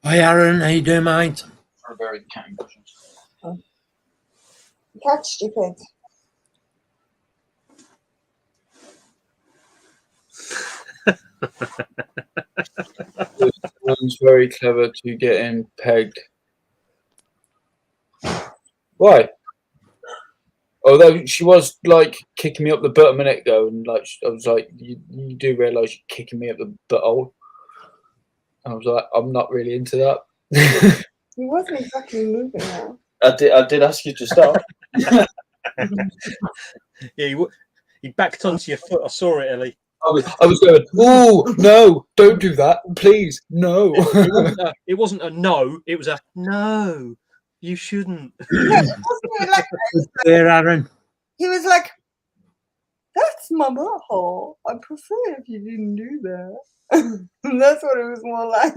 Hi Aaron, how you doing, mate? Very cat questions. Cat stupid. One's very clever to get in pegged. Why? Although she was like kicking me up the butt a minute ago, and like I was like, you do realise you're kicking me up the butthole? I was like, I'm not really into that. He wasn't exactly moving now. I did ask you to stop. Yeah, he backed onto your foot. I saw it, Ellie. I was going, oh no, don't do that, please, no. It wasn't a no. It was a no. You shouldn't. Yeah, like, There, Aaron. he was like, "That's my butthole. I prefer if you didn't do that." That's what it was more like.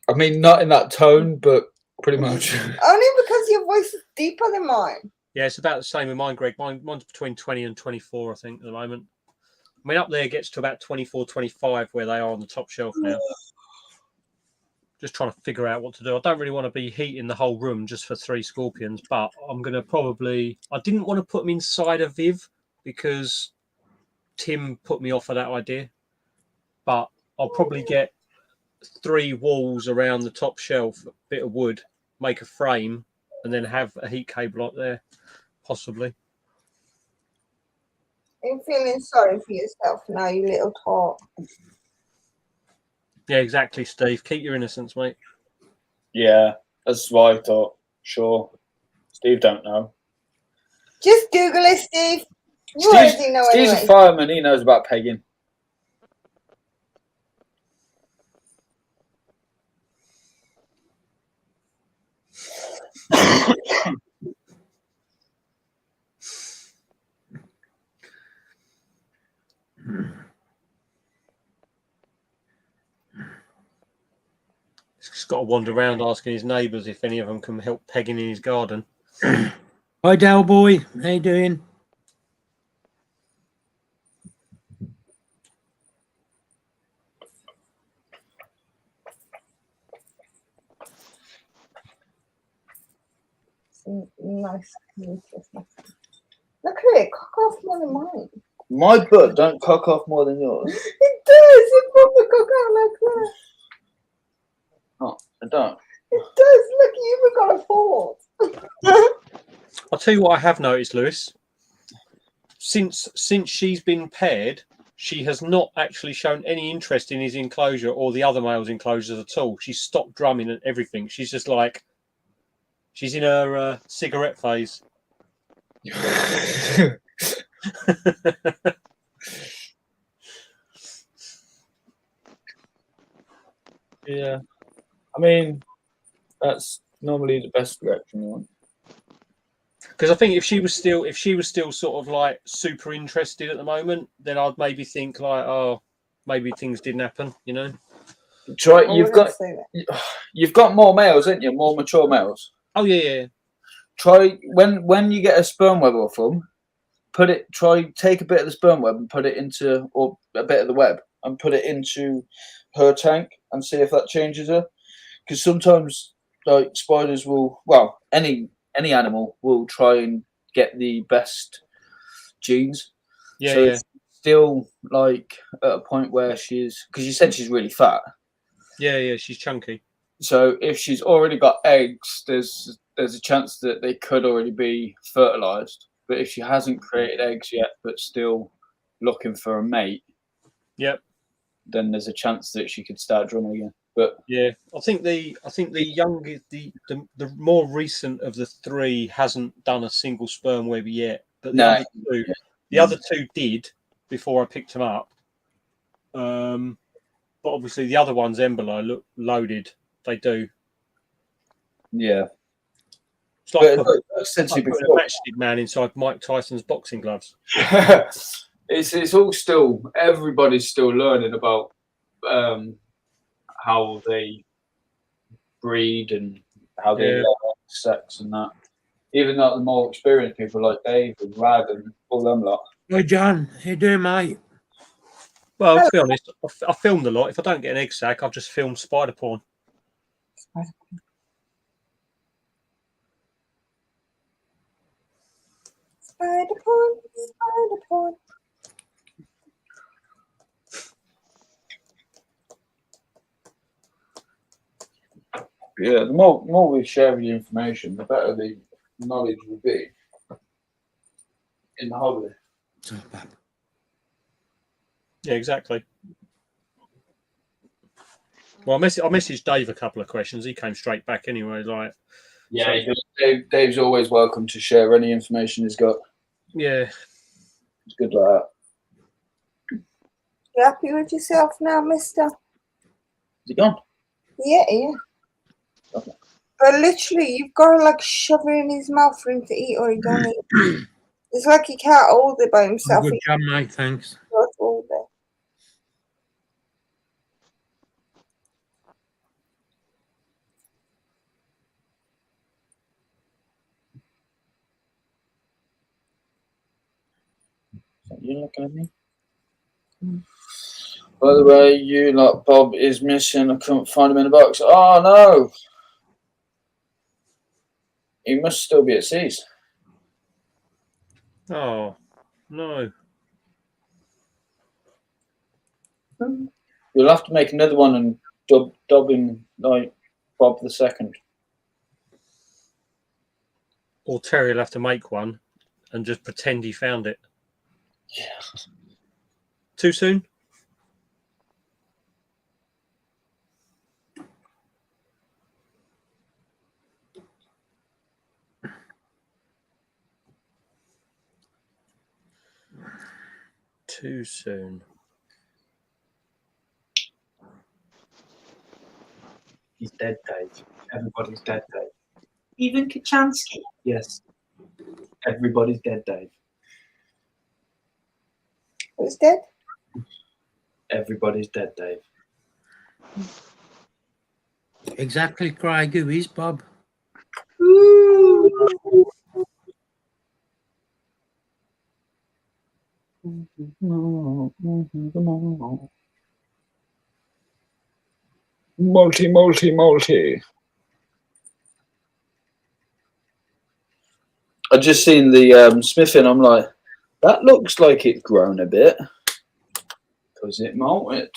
I mean, not in that tone, but pretty much. Only because your voice is deeper than mine. Yeah, it's about the same with mine, Greg. Mine's between 20 and 24, I think, at the moment. I mean, up there gets to about 24, 25 where they are on the top shelf now. Just trying to figure out what to do. I don't really want to be heating the whole room just for 3 scorpions, but I'm going to probably... I didn't want to put them inside a Viv because Tim put me off of that idea. But I'll probably get 3 walls around the top shelf, a bit of wood, make a frame, and then have a heat cable up there, possibly. I'm feeling sorry for yourself now, you little tot. Yeah, exactly, Steve. Keep your innocence, mate. Yeah, that's what I thought. Sure. Steve don't know. Just Google it, Steve. You already know Steve's anyway. a fireman. He knows about pegging. He's got to wander around asking his neighbours if any of them can help pegging in his garden. Hi, Dale boy. How you doing? Nice. Look at it. Cock off more than mine. My butt don't cock off more than yours. It does. It probably cock out like that. Oh, I don't. It does. Look, you even got a fault. I'll tell you what I have noticed, Lewis. Since she's been paired, she has not actually shown any interest in his enclosure or the other male's enclosures at all. She's stopped drumming and everything. She's just like, she's in her cigarette phase. Yeah. I mean, that's normally the best reaction you want. Because I think if she was still sort of like super interested at the moment, then I'd maybe think like, oh, maybe things didn't happen, you know. Try. I wouldn't say that. You've got more males, haven't you? More mature males. Oh yeah. Try when you get a sperm web off them. Take a bit of the sperm web and put it into, or a bit of the web and put it into her tank and see if that changes her. Because sometimes, like spiders will, well, any animal will try and get the best genes. Yeah, so yeah. it's still like at a point where because you said she's really fat. Yeah, she's chunky. So if she's already got eggs, there's a chance that they could already be fertilized. But if she hasn't created eggs yet, but still looking for a mate, yep, then there's a chance that she could start drumming again. But yeah, I think the youngest, the more recent of the three hasn't done a single sperm web yet. But the other two did before I picked them up. But obviously the other ones, Emberlo, look loaded. They do. Yeah. It's like essentially putting a matchstick man inside Mike Tyson's boxing gloves. It's all still, everybody's still learning about how they breed and how they have sex and that. Even like the more experienced people like Dave and Rad and all them lot. Hey John, how you doing, mate? Well, to be honest, I filmed a lot. If I don't get an egg sac, I've just filmed spider porn. Spider porn. Yeah, the more we share the information, the better the knowledge will be in the hobby. Yeah, exactly. Well, I messaged Dave a couple of questions. He came straight back anyway. Like, yeah, so Dave's always welcome to share any information he's got. Yeah, it's good like that. You happy with yourself now, Mister? Is he gone? Yeah. Okay. But literally, you've got to like shove it in his mouth for him to eat, or he don't eat. It's like he can't hold it by himself. Good job, mate. Thanks. Hold it. You looking at me? By the way, Bob is missing. I couldn't find him in the box. Oh no! He must still be at seas. Oh no! You'll have to make another one and dub him like Bob the Second. Or Terry will have to make one and just pretend he found it. Yeah. Too soon? Too soon. He's dead, Dave. Everybody's dead, Dave. Even Kachansky. Yes. Everybody's dead, Dave. Who's dead? Everybody's dead, Dave. Exactly, Craig. Who is Bob? Multi. I just seen the smithing. I'm like, that looks like it's grown a bit because it molted.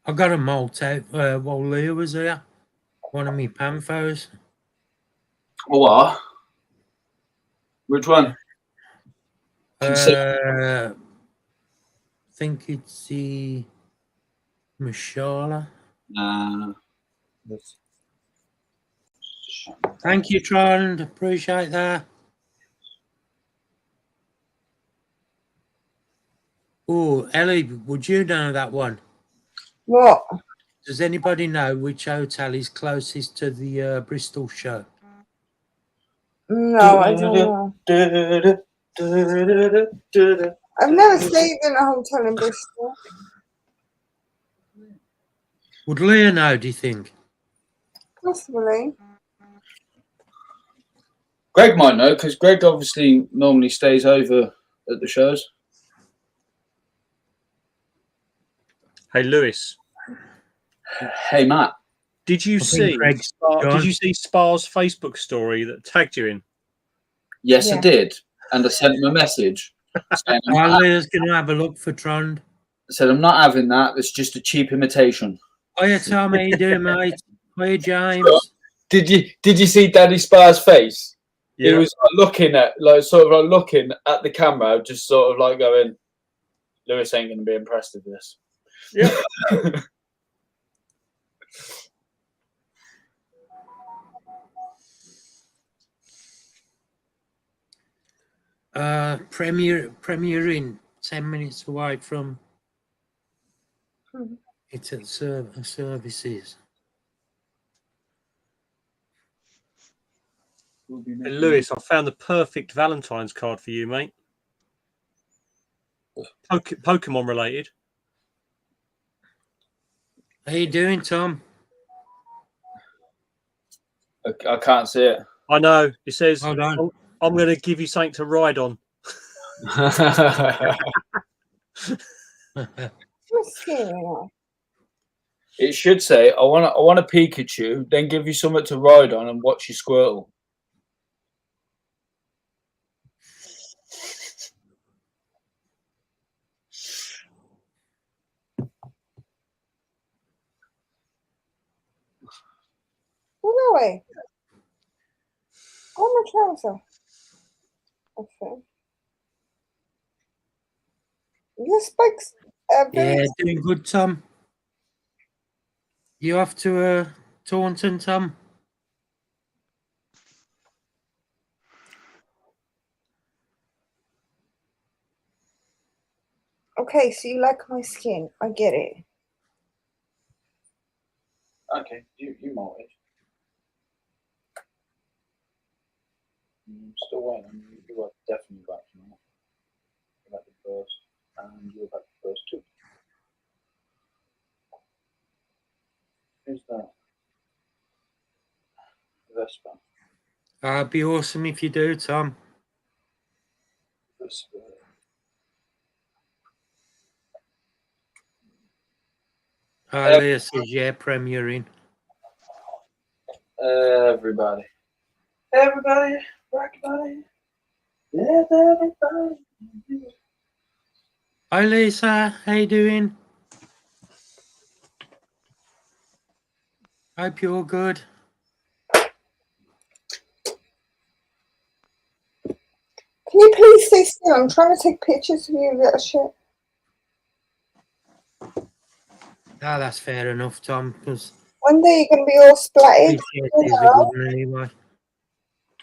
I got a molt out while Leah was here. One of me panthers. What? Which one? I think it's the Mashallah. Thank you, Trond. Appreciate that. Oh, Ellie, would you know that one? What? Does anybody know which hotel is closest to the Bristol show? No, I don't know. I've never stayed in a hotel in Bristol. Would Leah know, do you think? Possibly. Greg might know because Greg obviously normally stays over at the shows. Hey, Lewis, Hey, Matt. did you I think see Greg's Did gone. you see Spar's Facebook story that tagged you in? Yes, I Yeah. did. And I sent him a message saying, Leah's going to have a look for Trond. I'm not having that. It's just a cheap imitation. Hiya, Tom. How you doing, mate? Hiya, James. Did you see Daddy Spar's face? Yeah. He was looking at looking at the camera, just sort of like going, Lewis ain't going to be impressed with this. Yeah. Premiering 10 minutes away from it's at services. Hey, Lewis, I found the perfect Valentine's card for you, mate. Pokemon related. How you doing, Tom? I can't see it. I know. It says, Hold on. I'm going to give you something to ride on. What's scary now? It should say, I want a Pikachu, then give you something to ride on and watch you Squirtle. Where are we? Oh, my trouser. Okay. Your spikes are very... Yeah, doing good, Tom. You off to Taunton, Tom? Okay, so you like my skin. I get it. Okay, you might. I'm still waiting on you. You are definitely back now. You're back the first, and you're back the first too. Who's that? Webster. It'd be awesome if you do, Tom. Webster. Leah says, yeah, premiering. Everybody. Everybody. Yeah, everybody. Hi, Lisa. How you doing? Hope you're all good. Can you please stay still? I'm trying to take pictures of you, little shit. Ah, that's fair enough, Tom, because One day you're going to be all splatted. anyway.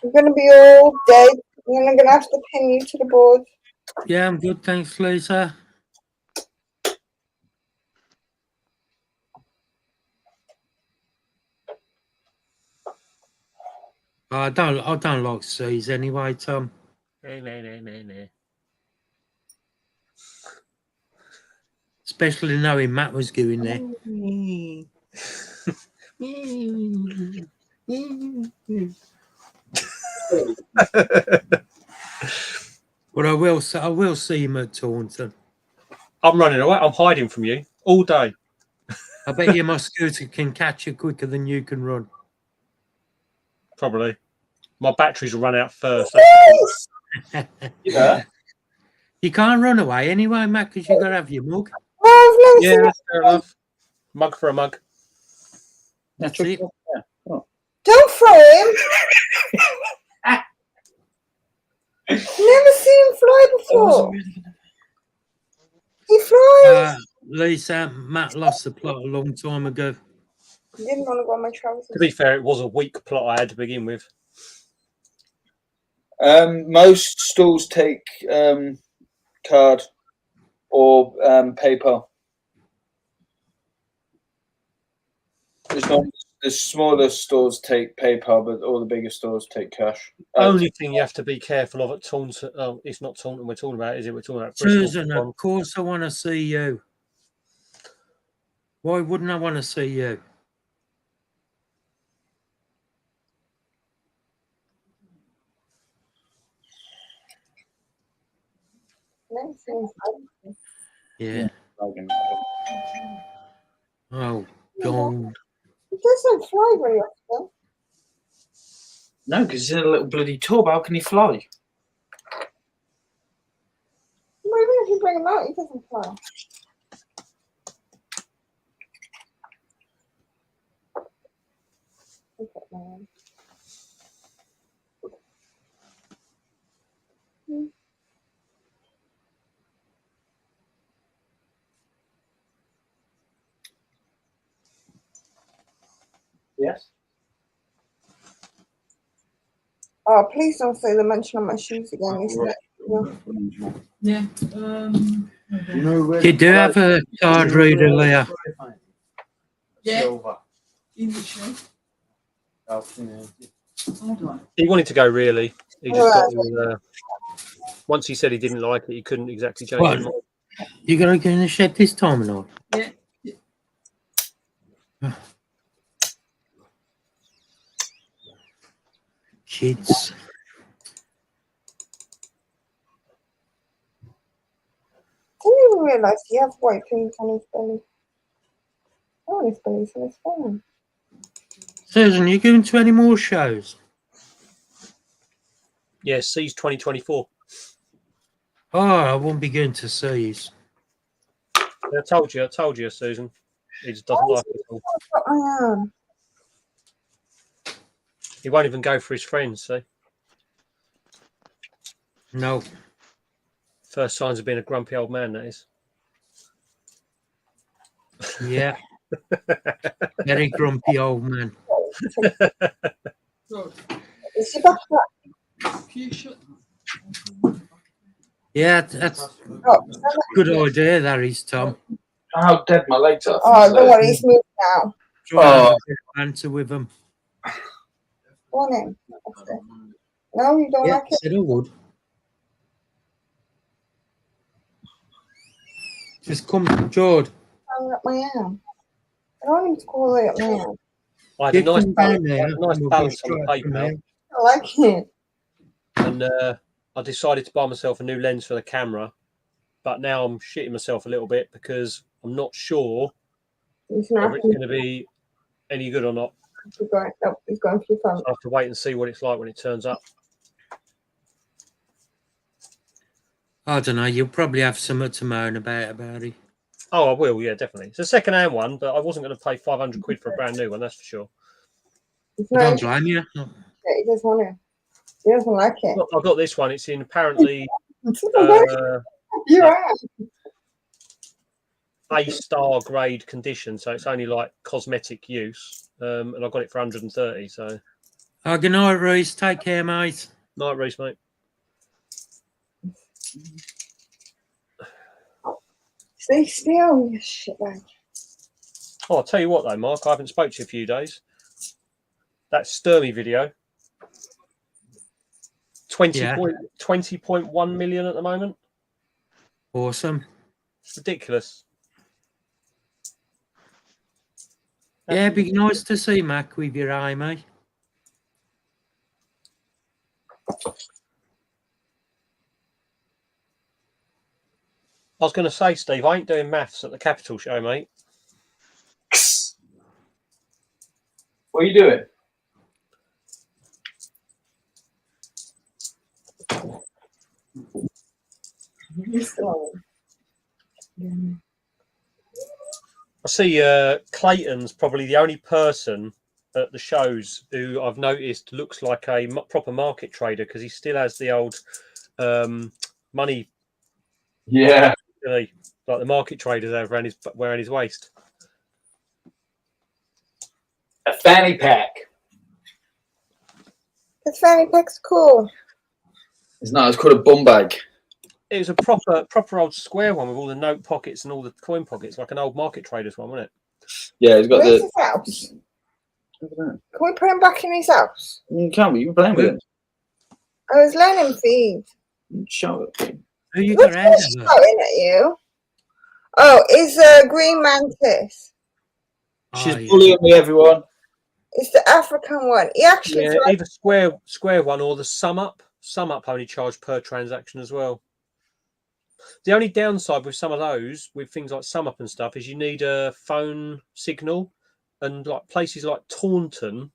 You're going to be all dead. And then I'm going to have to pin you to the board. Yeah, I'm good, thanks, Lisa. I don't like seas anyway, Tom. No. Especially knowing Matt was going there. But I will see him at Taunton. I'm running away. I'm hiding from you all day. I bet you my scooter can catch you quicker than you can run. Probably. My batteries will run out first. Yeah. You can't run away anyway, Matt, because you've got to have your mug. Oh, I've never Yeah, seen that's fair enough. Mug for a mug. That's it. Yeah. Oh. Don't throw him. Never seen him fly before. He flies. Lisa, Matt lost the plot a long time ago. I didn't want to go on my trousers. To be fair, it was a weak plot I had to begin with. Most stalls take card or PayPal. The smaller stores take PayPal, but all the bigger stores take cash. Only thing you have to be careful of at Taunton. Oh, it's not Taunton we're talking about, is it? We're talking about Bristol. Susan, of course I want to see you. Why wouldn't I want to see you? Yeah. Oh, God. It doesn't fly very often. No, because he's in a little bloody tub. How can he fly? Maybe if you bring him out, he doesn't fly. Look at man. Yes. Oh, please don't say the mention of my shoes again. Yeah. You do have a card reader, Leah. Yeah. In the show. Hold on. He wanted to go, really. He just got once he said he didn't like it, he couldn't exactly change What? his mind. You got to go in the shed this time or not? Yeah. Kids. I didn't even realise he has white things on his belly. Oh, on his belly, so it's fine. Susan, you going to any more shows? Yeah, C's 2024. Oh, I won't be going to C's. I told you, Susan. He just doesn't like it at all. I am. He won't even go for his friends, see? No. First signs of being a grumpy old man, that is. Yeah. Very grumpy old man. Is she back? Yeah, that's a good idea, that is, Tom. How dead my legs are. Oh, don't worry, he's moved now. Try answer with them. Go on in. No, you don't Yeah, like I it? said I would. Just come, George. I'm up my arm. I don't want him to go all the way up my arm. I had a You nice come balance, down there, nice we'll go balance on the straight from paper, there. I like it. and I decided to buy myself a new lens for the camera. But now I'm shitting myself a little bit because I'm not sure He's whether not. it's going to be any good or not. He's going, no, he's going for your phone. So I have to wait and see what it's like when it turns up. I don't know, you'll probably have something to moan about it. Oh, I will, yeah, definitely. It's a second-hand one, but I wasn't going to pay 500 quid for a brand new one, that's for sure. He's I not don't blame you. interested. He doesn't want to. He doesn't like it. I've got this one. It's in apparently You're right. A-star grade condition, so it's only like cosmetic use. And I got it for 130. So, Oh, good night, Reese. Take care, mate. night, Reese, mate. Stay still, you shitbag. Oh, I'll tell you what, though, Mark. I haven't spoke to you a few days. That Sturmy video, 20.1 million at the moment. Awesome. It's ridiculous. Yeah, it'd be nice to see Mac with your eye, mate. I was going to say, Steve, I ain't doing maths at the Capital show, mate. What are you doing? I see Clayton's probably the only person at the shows who I've noticed looks like a proper market trader because he still has the old money. Yeah. Like the market traders over wearing his waist. A fanny pack. His fanny pack's cool. It's not. It's called a bum bag. It was a proper old square one with all the note pockets and all the coin pockets, like an old market trader's one, wasn't it? Yeah, he's got Where's his house? Can we put him back in his house? You can't be. You're playing with him. I was letting him feed. Shut up. Who you What's got out shouting at you? Oh, it's a green mantis. She's yeah. bullying me, everyone. It's the African one. He actually Yeah, tried. either square one or the sum up. Sum up only charge per transaction as well. The only downside with some of those, with things like sum up and stuff, is you need a phone signal, and like places like Taunton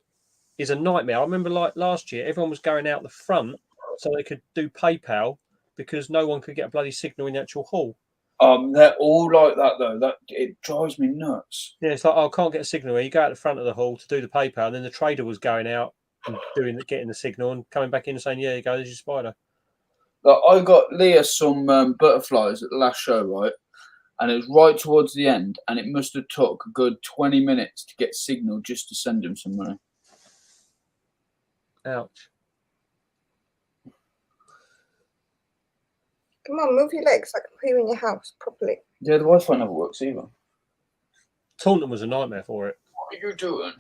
is a nightmare. I remember like last year, everyone was going out the front so they could do PayPal because no one could get a bloody signal in the actual hall. They're all like that though. That it drives me nuts. Yeah, it's like, oh, I can't get a signal here. You go out the front of the hall to do the PayPal, and then the trader was going out and getting the signal and coming back in and saying, "Yeah, you go, there's your spider." Like I got Leah some butterflies at the last show, right? And it was right towards the end, and it must have took a good 20 minutes to get signal just to send him some money. Ouch. Come on, move your legs so I can put you in your house properly. Yeah, the Wi-Fi never works either. Taunton was a nightmare for it. What are you doing?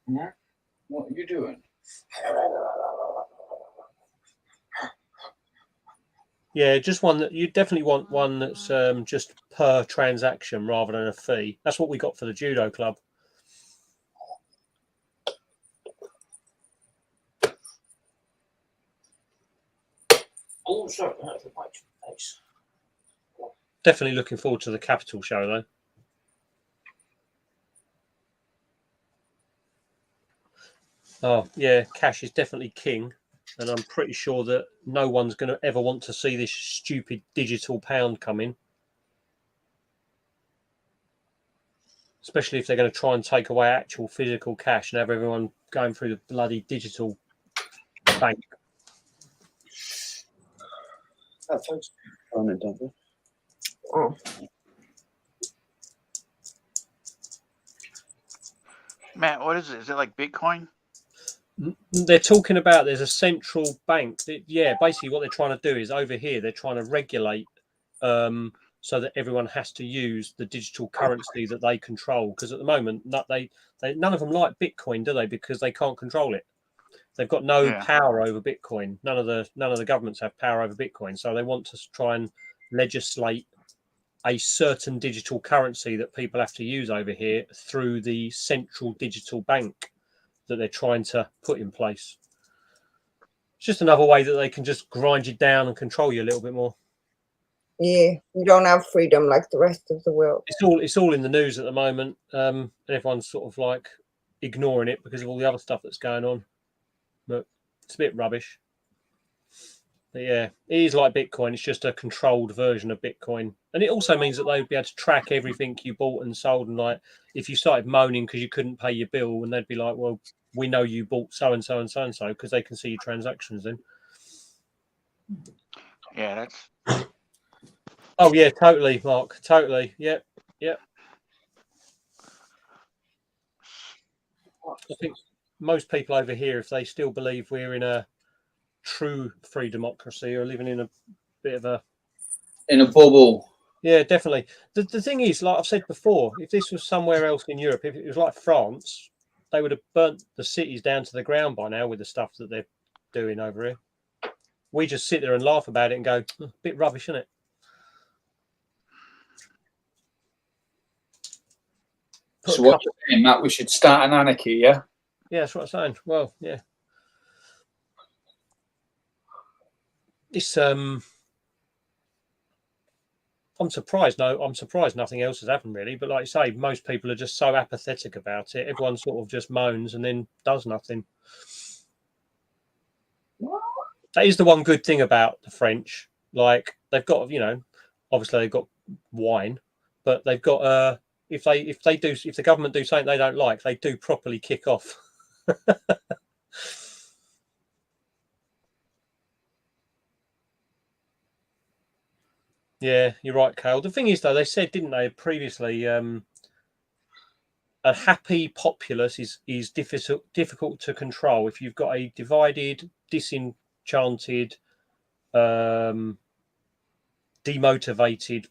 Yeah? What are you doing? Yeah, just one that you definitely want one that's just per transaction rather than a fee. That's what we got for the judo club. Oh, sorry, that's a white face. Definitely looking forward to the Capital show though. Oh yeah, cash is definitely king, and I'm pretty sure that no one's going to ever want to see this stupid digital pound come in. Especially if they're going to try and take away actual physical cash and have everyone going through the bloody digital bank. Oh, thanks. Oh. Matt, what is it? Is it like Bitcoin? They're talking about there's a central bank. Yeah, basically what they're trying to do is over here they're trying to regulate so that everyone has to use the digital currency that they control. Because at the moment, none of them like Bitcoin, do they? Because they can't control it. They've got no power over Bitcoin. None of the governments have power over Bitcoin. So they want to try and legislate a certain digital currency that people have to use over here through the central digital bank that they're trying to put in place. It's just another way that they can just grind you down and control you a little bit more. Yeah, you don't have freedom like the rest of the world. It's all in the news at the moment, and everyone's sort of like ignoring it because of all the other stuff that's going on. But it's a bit rubbish. But yeah, it is like Bitcoin. It's just a controlled version of Bitcoin. And it also means that they'd be able to track everything you bought and sold. And like, if you started moaning because you couldn't pay your bill, and they'd be like, well, we know you bought so-and-so and so-and-so because they can see your transactions then. Yeah, that's... Oh, yeah, totally, Mark. Totally. Yep. Yep. I think most people over here, if they still believe we're in a true free democracy, are living in a bit of a... In a bubble. Yeah, definitely. The thing is, like I've said before, if this was somewhere else in Europe, if it was like France, they would have burnt the cities down to the ground by now with the stuff that they're doing over here. We just sit there and laugh about it and go, oh, a bit rubbish, isn't it? So what you're saying, Matt, we should start an anarchy, yeah? Yeah, that's what I'm saying. Well, yeah. It's I'm surprised. No, I'm surprised nothing else has happened really. But like you say, most people are just so apathetic about it. Everyone sort of just moans and then does nothing. That is the one good thing about the French. Like they've got, obviously they've got wine, but they've got if the government do something they don't like, they do properly kick off. Yeah, you're right, Cale. The thing is, though, they said, didn't they, previously, a happy populace is difficult to control. If you've got a divided, disenchanted, demotivated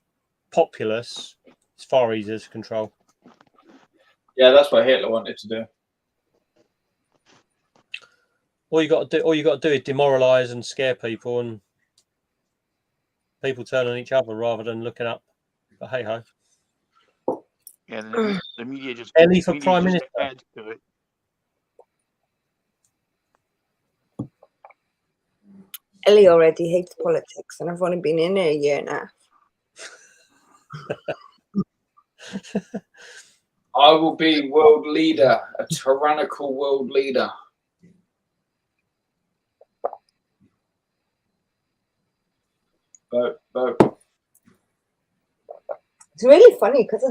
populace, it's far easier to control. Yeah, that's what Hitler wanted to do. All you got to do is demoralise and scare people, and people turn on each other rather than looking up. But hey ho. Yeah, The media just Ellie for media Prime just Minister. adds to it. Ellie already hates politics, and I've only been in it a year and a half. I will be world leader, a tyrannical world leader. Vote. It's really funny because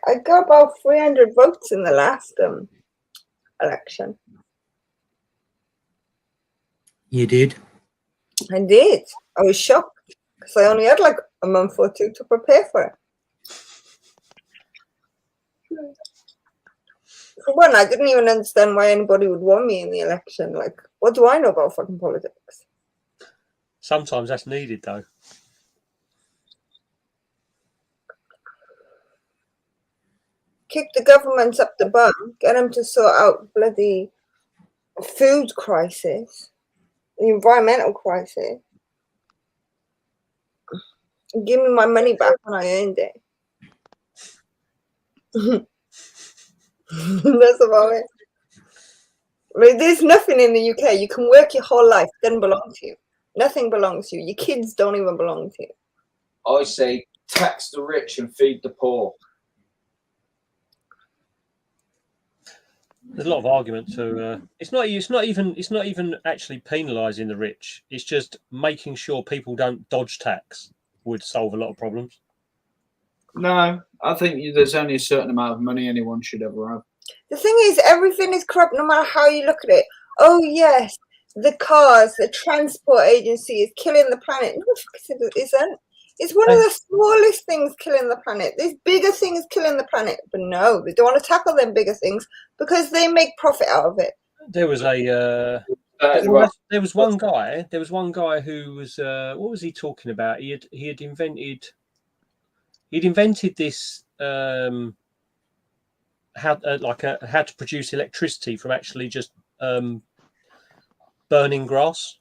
I got about 300 votes in the last election. You did? I did. I was shocked because I only had like a month or two to prepare for it. For one, I didn't even understand why anybody would want me in the election. Like, what do I know about fucking politics? Sometimes that's needed, though. Kick the governments up the bum, get them to sort out bloody food crisis, the environmental crisis. Give me my money back when I earned it. That's about it. Like, there's nothing in the UK. You can work your whole life, it doesn't belong to you. Nothing belongs to you. Your kids don't even belong to you. I say tax the rich and feed the poor. There's a lot of argument to. It's not even actually penalising the rich. It's just making sure people don't dodge tax would solve a lot of problems. No, I think there's only a certain amount of money anyone should ever have. The thing is, everything is corrupt no matter how you look at it. Oh, yes, the cars, the transport agency is killing the planet. No, it isn't. It's one of the smallest things killing the planet. There's bigger things killing the planet. But no, they don't want to tackle them bigger things because they make profit out of it. There was there was one guy who was what was he talking about? He had invented this how to produce electricity from actually just burning grass,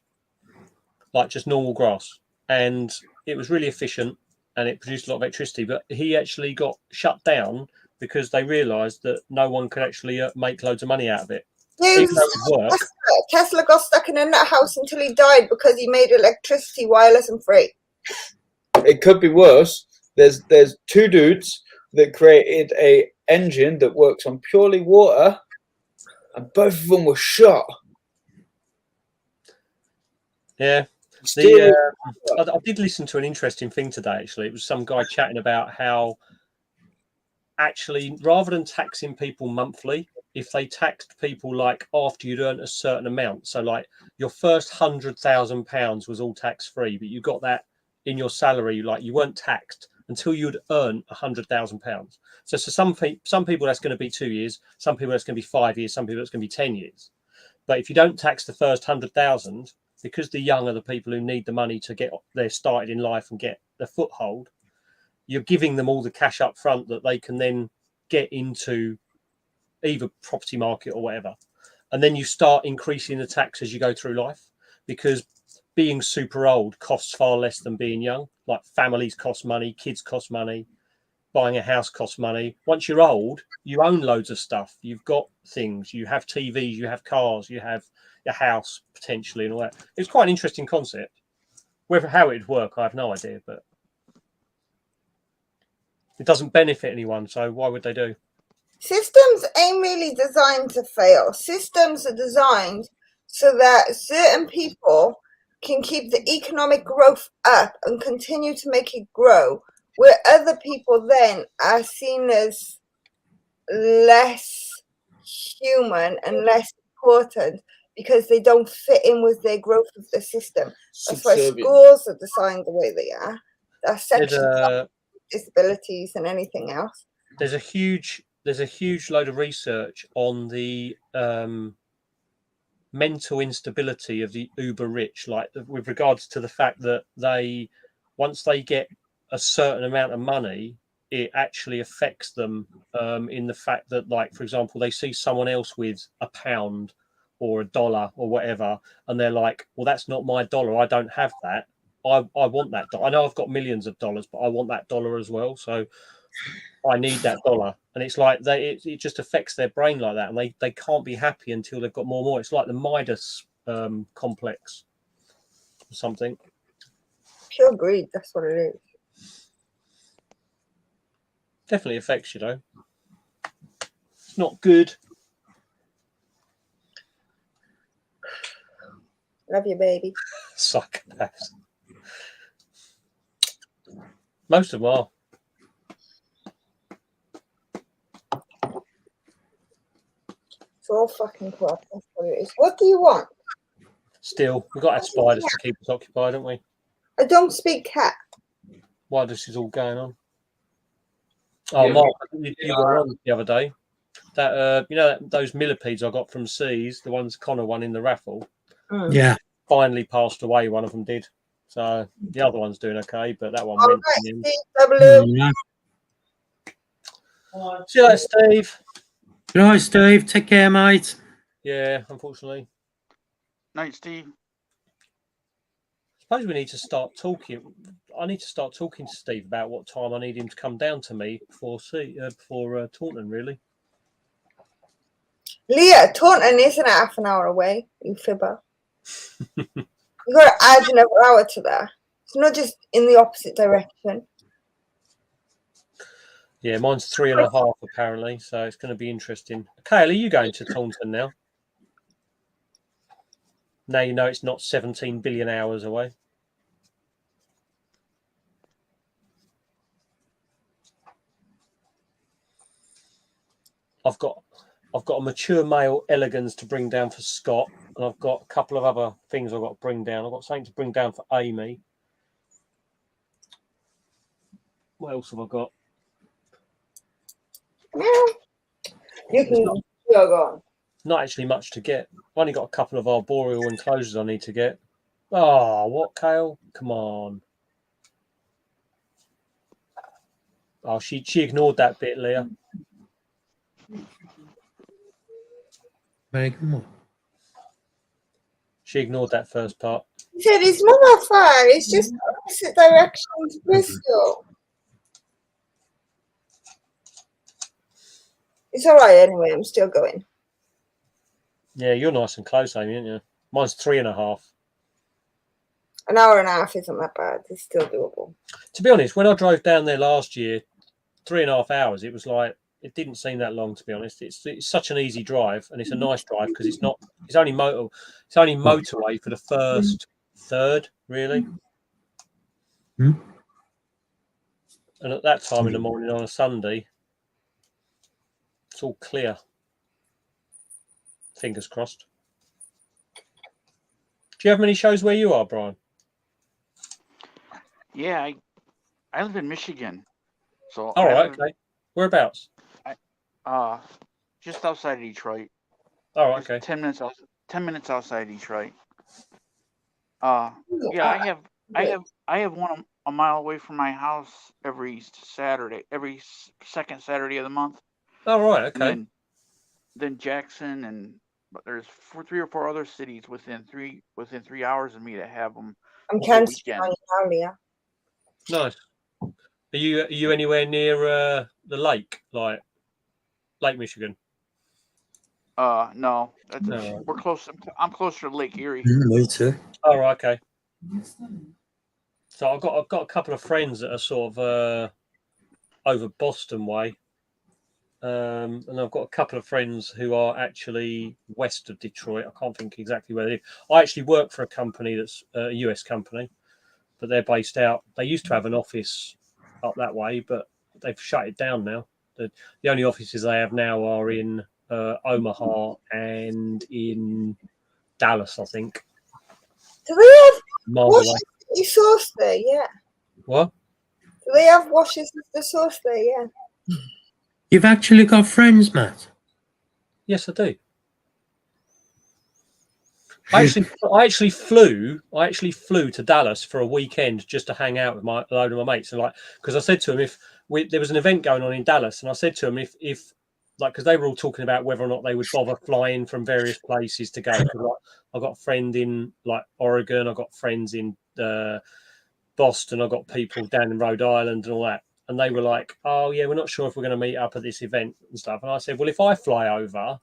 like just normal grass, and it was really efficient and it produced a lot of electricity. But he actually got shut down because they realised that no one could actually make loads of money out of it. Even though it would work. Tesla got stuck in a nut house until he died because he made electricity wireless and free. It could be worse. There's two dudes that created a engine that works on purely water, and both of them were shot. Yeah. I did listen to an interesting thing today, actually. It was some guy chatting about how actually, rather than taxing people monthly, if they taxed people like after you'd earned a certain amount, so like your first £100,000 was all tax-free, but you got that in your salary, like you weren't taxed until you'd earn £100,000. So some people that's going to be 2 years, some people that's going to be 5 years, some people that's going to be 10 years. But if you don't tax the first 100,000, because the young are the people who need the money to get their started in life and get the foothold, you're giving them all the cash up front that they can then get into either property market or whatever. And then you start increasing the tax as you go through life, because being super old costs far less than being young. Like families cost money, kids cost money, buying a house costs money. Once you're old, you own loads of stuff. You've got things, you have TVs, you have cars, you have your house potentially and all that. It's quite an interesting concept. How it would work, I have no idea, but it doesn't benefit anyone, so why would they do? Systems ain't really designed to fail. Systems are designed so that certain people can keep the economic growth up and continue to make it grow, where other people then are seen as less human and less important because they don't fit in with their growth of the system. That's why schools are designed the way they are. There are sections of disabilities and anything else. There's a huge load of research on the mental instability of the uber rich, like with regards to the fact that once they get a certain amount of money, it actually affects them in the fact that, like, for example, they see someone else with £1 or $1 or whatever, and they're like, well, that's not my dollar, I don't have that, I want that dollar. I know I've got millions of dollars, but I want that dollar as well. So I need that dollar. And it's like it just affects their brain like that. And they can't be happy until they've got more and more. It's like the Midas complex or something. Pure greed, that's what it is. Definitely affects you, though. It's not good. Love you, baby. Psychopaths. Most of them are. It's all fucking crap. That's what it is. What do you want? Still, we've got our spiders to keep us occupied, haven't we? I don't speak cat. While this is all going on. Oh, Yeah. Mark, you were on the other day. That those millipedes I got from Seas, the ones Connor won in the raffle. Yeah. Finally passed away. One of them did. So the other one's doing okay, but that one All went. right, In the Steve W. See you later, Steve. Good night, Steve. Take care, mate. Yeah, unfortunately. Night, Steve. I suppose we need to start talking. I need to start talking to Steve about what time I need him to come down to me before Taunton, really. Leah, Taunton isn't half an hour away, you fibber. You got to add another hour to that. It's not just in the opposite direction. Yeah, mine's 3.5 apparently, so it's going to be interesting. Kale, are you going to Taunton now? Now you know it's not 17 billion hours away. I've got a mature male elegans to bring down for Scott, and I've got a couple of other things I've got to bring down. I've got something to bring down for Amy. What else have I got? You can go on. Not actually much to get. I've only got a couple of arboreal enclosures I need to get. Oh, what, Kale? Come on. Oh, she ignored that bit, Leah. Very good. She ignored that first part. He said it's not that far. It's just opposite direction to Bristol. It's all right anyway. I'm still going. Yeah, you're nice and close, Amy, aren't you? Mine's 3.5. An hour and a half isn't that bad. It's still doable. To be honest, when I drove down there last year, 3.5 hours, it was like, it didn't seem that long, to be honest. It's such an easy drive, and it's a nice drive because it's only motorway for the first third, really. Hmm? And at that time in the morning on a Sunday, it's all clear. Fingers crossed. Do you have many shows where you are, Brian? Yeah, I live in Michigan, so All right, okay. Whereabouts? Just outside of Detroit. All right, okay. 10 minutes outside Detroit. Yeah, I have one a mile away from my house every Saturday, every second Saturday of the month. All right, okay. And then Jackson but there's 3 or 4 other cities within 3 hours of me that have them. I'm canceling on Italia. Nice. Are you anywhere near the lake, like Lake Michigan? No, we're close. I'm closer to Lake Erie. Me too. Oh, right, okay. So I've got a couple of friends that are sort of over Boston way, and I've got a couple of friends who are actually west of Detroit. I can't think exactly where they live. I actually work for a company that's a US company, but they're based out. They used to have an office up that way, but they've shut it down now. The only offices they have now are in Omaha and in Dallas, I think. Do they have Miles away. the sauce there? Yeah. What? Do they have washes with the sauce there? Yeah. You've actually got friends, Matt? Yes, I do. I actually flew to Dallas for a weekend just to hang out with a load of my mates, and because I said to them there was an event going on in Dallas, and I said to them if because they were all talking about whether or not they would bother flying from various places to go. I've got a friend in Oregon, I've got friends in Boston, I've got people down in Rhode Island and all that. and they were like, "Oh yeah, we're not sure if we're going to meet up at this event and stuff." And I said, "Well, if I fly over,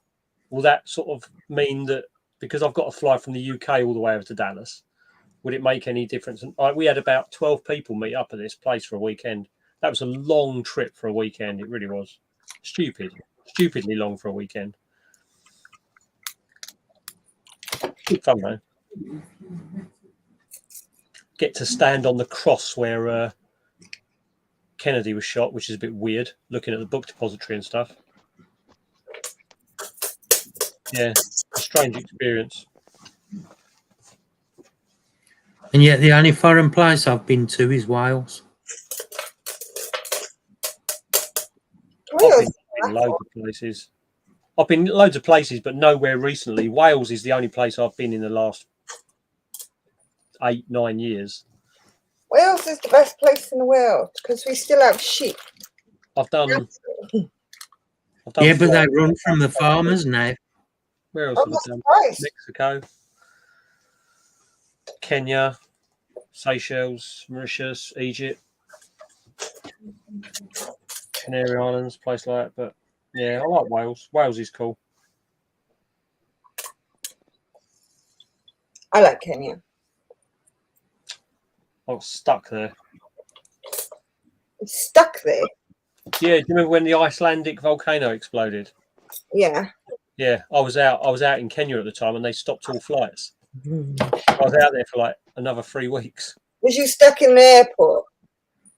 will that sort of mean that because I've got to fly from the UK all the way over to Dallas, would it make any difference?" And we had about 12 people meet up at this place for a weekend. That was a long trip for a weekend. It really was stupidly long for a weekend. Good fun though. Get to stand on the cross where Kennedy was shot, which is a bit weird, looking at the book depository and stuff. Yeah, a strange experience. And yet the only foreign place I've been to is Wales. I've been loads of places. I've been loads of places, but nowhere recently. Wales is the only place I've been in the last 8-9 years. Wales is the best place in the world because we still have sheep. I've done Yeah, but they run from the farmers now. Where else have I done? Mexico, Kenya, Seychelles, Mauritius, Egypt, Canary Islands, place like that. But yeah, I like Wales. Wales is cool. I like Kenya. I was stuck there. It's stuck there. Yeah, do you remember when the Icelandic volcano exploded? Yeah. Yeah, I was out in Kenya at the time, and they stopped all flights. I was out there for like another 3 weeks. Was you stuck in the airport?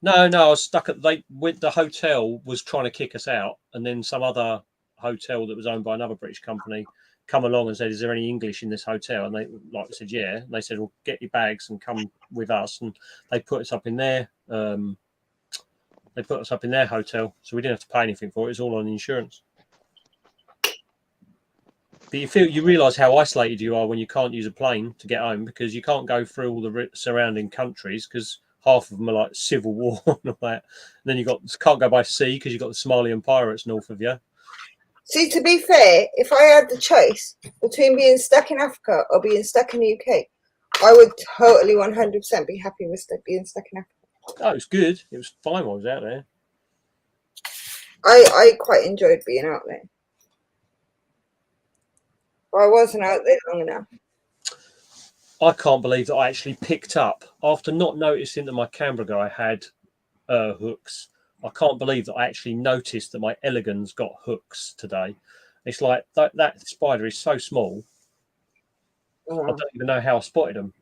No, I was stuck at the hotel was trying to kick us out, and then some other hotel that was owned by another British company come along and said, "Is there any English in this hotel?" And they said, "Yeah." And they said, "Well, get your bags and come with us." And they put us up in their hotel, so we didn't have to pay anything for it. It was all on insurance. But you realise how isolated you are when you can't use a plane to get home because you can't go through all the surrounding countries because half of them are like civil war and all that. And then can't go by sea because you've got the Somalian pirates north of you. See, to be fair, if I had the choice between being stuck in Africa or being stuck in the UK, I would totally 100% be happy with being stuck in Africa. Oh, it was good. It was fine while I was out there. I quite enjoyed being out there. But I wasn't out there long enough. I can't believe that I actually picked up, after not noticing that my Canberra guy had hooks, I can't believe that I actually noticed that my Elegans got hooks today. It's like that spider is so small. I don't even know how I spotted them.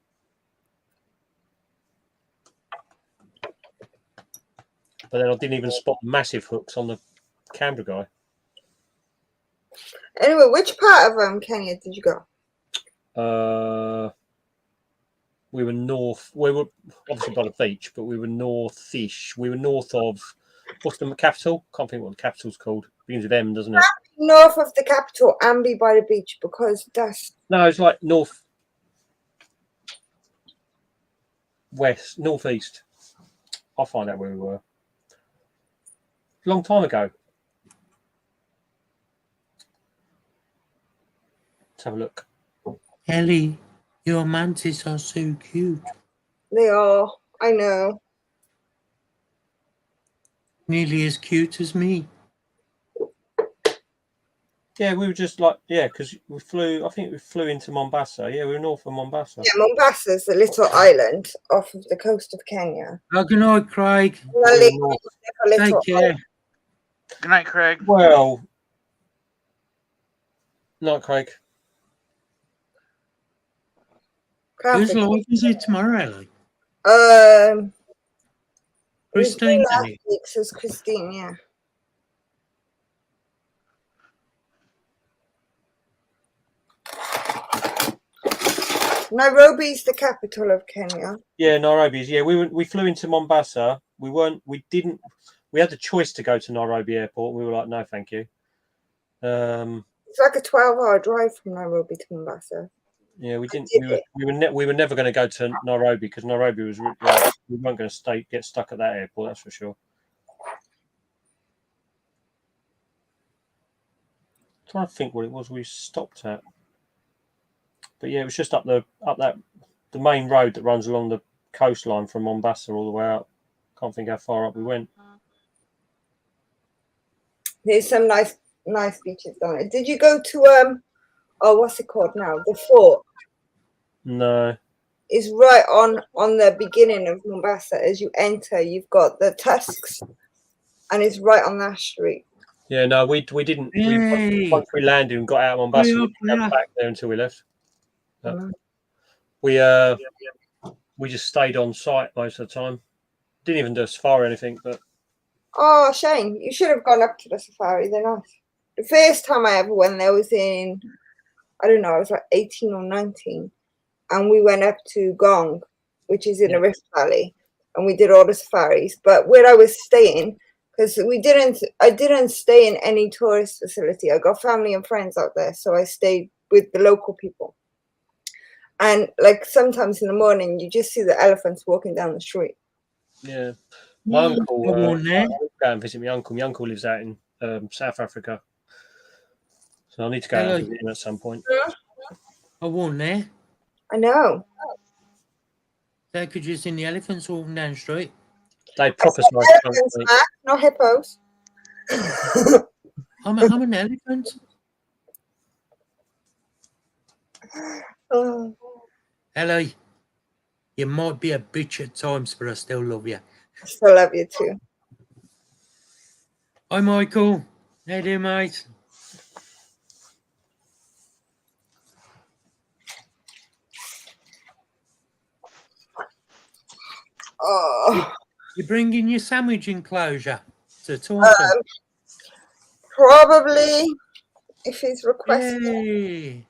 But then I didn't even spot massive hooks on the Canberra guy. Anyway, which part of Kenya did you go? We were north. We were obviously by the beach, but we were north-ish. We were north of what's the capital? Can't think what the capital's called. Begins with M, doesn't it? North of the capital and be by the beach because that's it's like north, west, northeast. I'll find out where we were. Long time ago. Let's have a look. Ellie, your mantis are so cute. They are. I know. Nearly as cute as me. Yeah, we were just like, because we flew, I think we flew into Mombasa. Yeah, we were north of Mombasa. Yeah, Mombasa's a little island off of the coast of Kenya. Oh, good night, Craig. Take care. Good night, Craig. Well, night, Craig. Whose live is it tomorrow, Ellie? Christine. Last week's was Christine, yeah. Nairobi's the capital of Kenya. Yeah, Nairobi's. Yeah, we flew into Mombasa. We had the choice to go to Nairobi airport. We were like, no, thank you. It's like a 12-hour drive from Nairobi to Mombasa. Yeah, we didn't. We were never going to go to Nairobi because Nairobi was we weren't going to get stuck at that airport. That's for sure. I'm trying to think what it was we stopped at. But yeah, it was just up the main road that runs along the coastline from Mombasa all the way up. Can't think how far up we went. There's some nice beaches down there. Did you go to what's it called now? The fort No. is right on the beginning of Mombasa. As you enter, you've got the Tusks, and it's right on that street. Yeah, no, we didn't. Once we landed and got out of Mombasa, we didn't go back there until we left. We just stayed on site most of the time. Didn't even do a safari or anything, but. Oh, shame. You should have gone up to the safari. They're nice. The first time I ever went there was in, I don't know, I was like 18 or 19. And we went up to Gong, which is in the Rift Valley. And we did all the safaris. But where I was staying, because I didn't stay in any tourist facility. I got family and friends out there. So I stayed with the local people. And like sometimes in the morning, you just see the elephants walking down the street. Yeah. My uncle, go and visit my uncle. My uncle lives out in South Africa. So I need to go out and visit him at some point. I wasn't there. I know. They could just see the elephants walking down the street. They proper elephants, Matt, not hippos. I'm an elephant. Oh. Ellie, you might be a bitch at times, but I still love you. I still love you too. Hi, Michael. How you doing, mate? Oh. You bringing your sandwich enclosure to Taunton? Probably, if he's requested. Yay.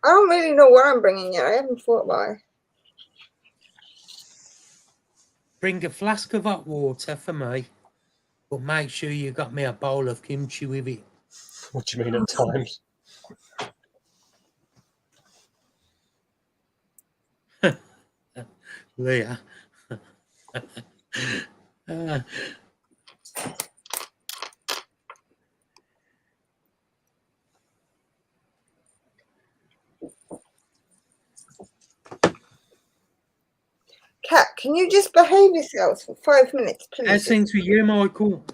I don't really know what I'm bringing yet. I haven't thought about it. Bring a flask of hot water for me, but make sure you got me a bowl of kimchi with it. What do you mean at times? Leah. Cat, can you just behave yourselves for 5 minutes, please? How's things with you, Michael?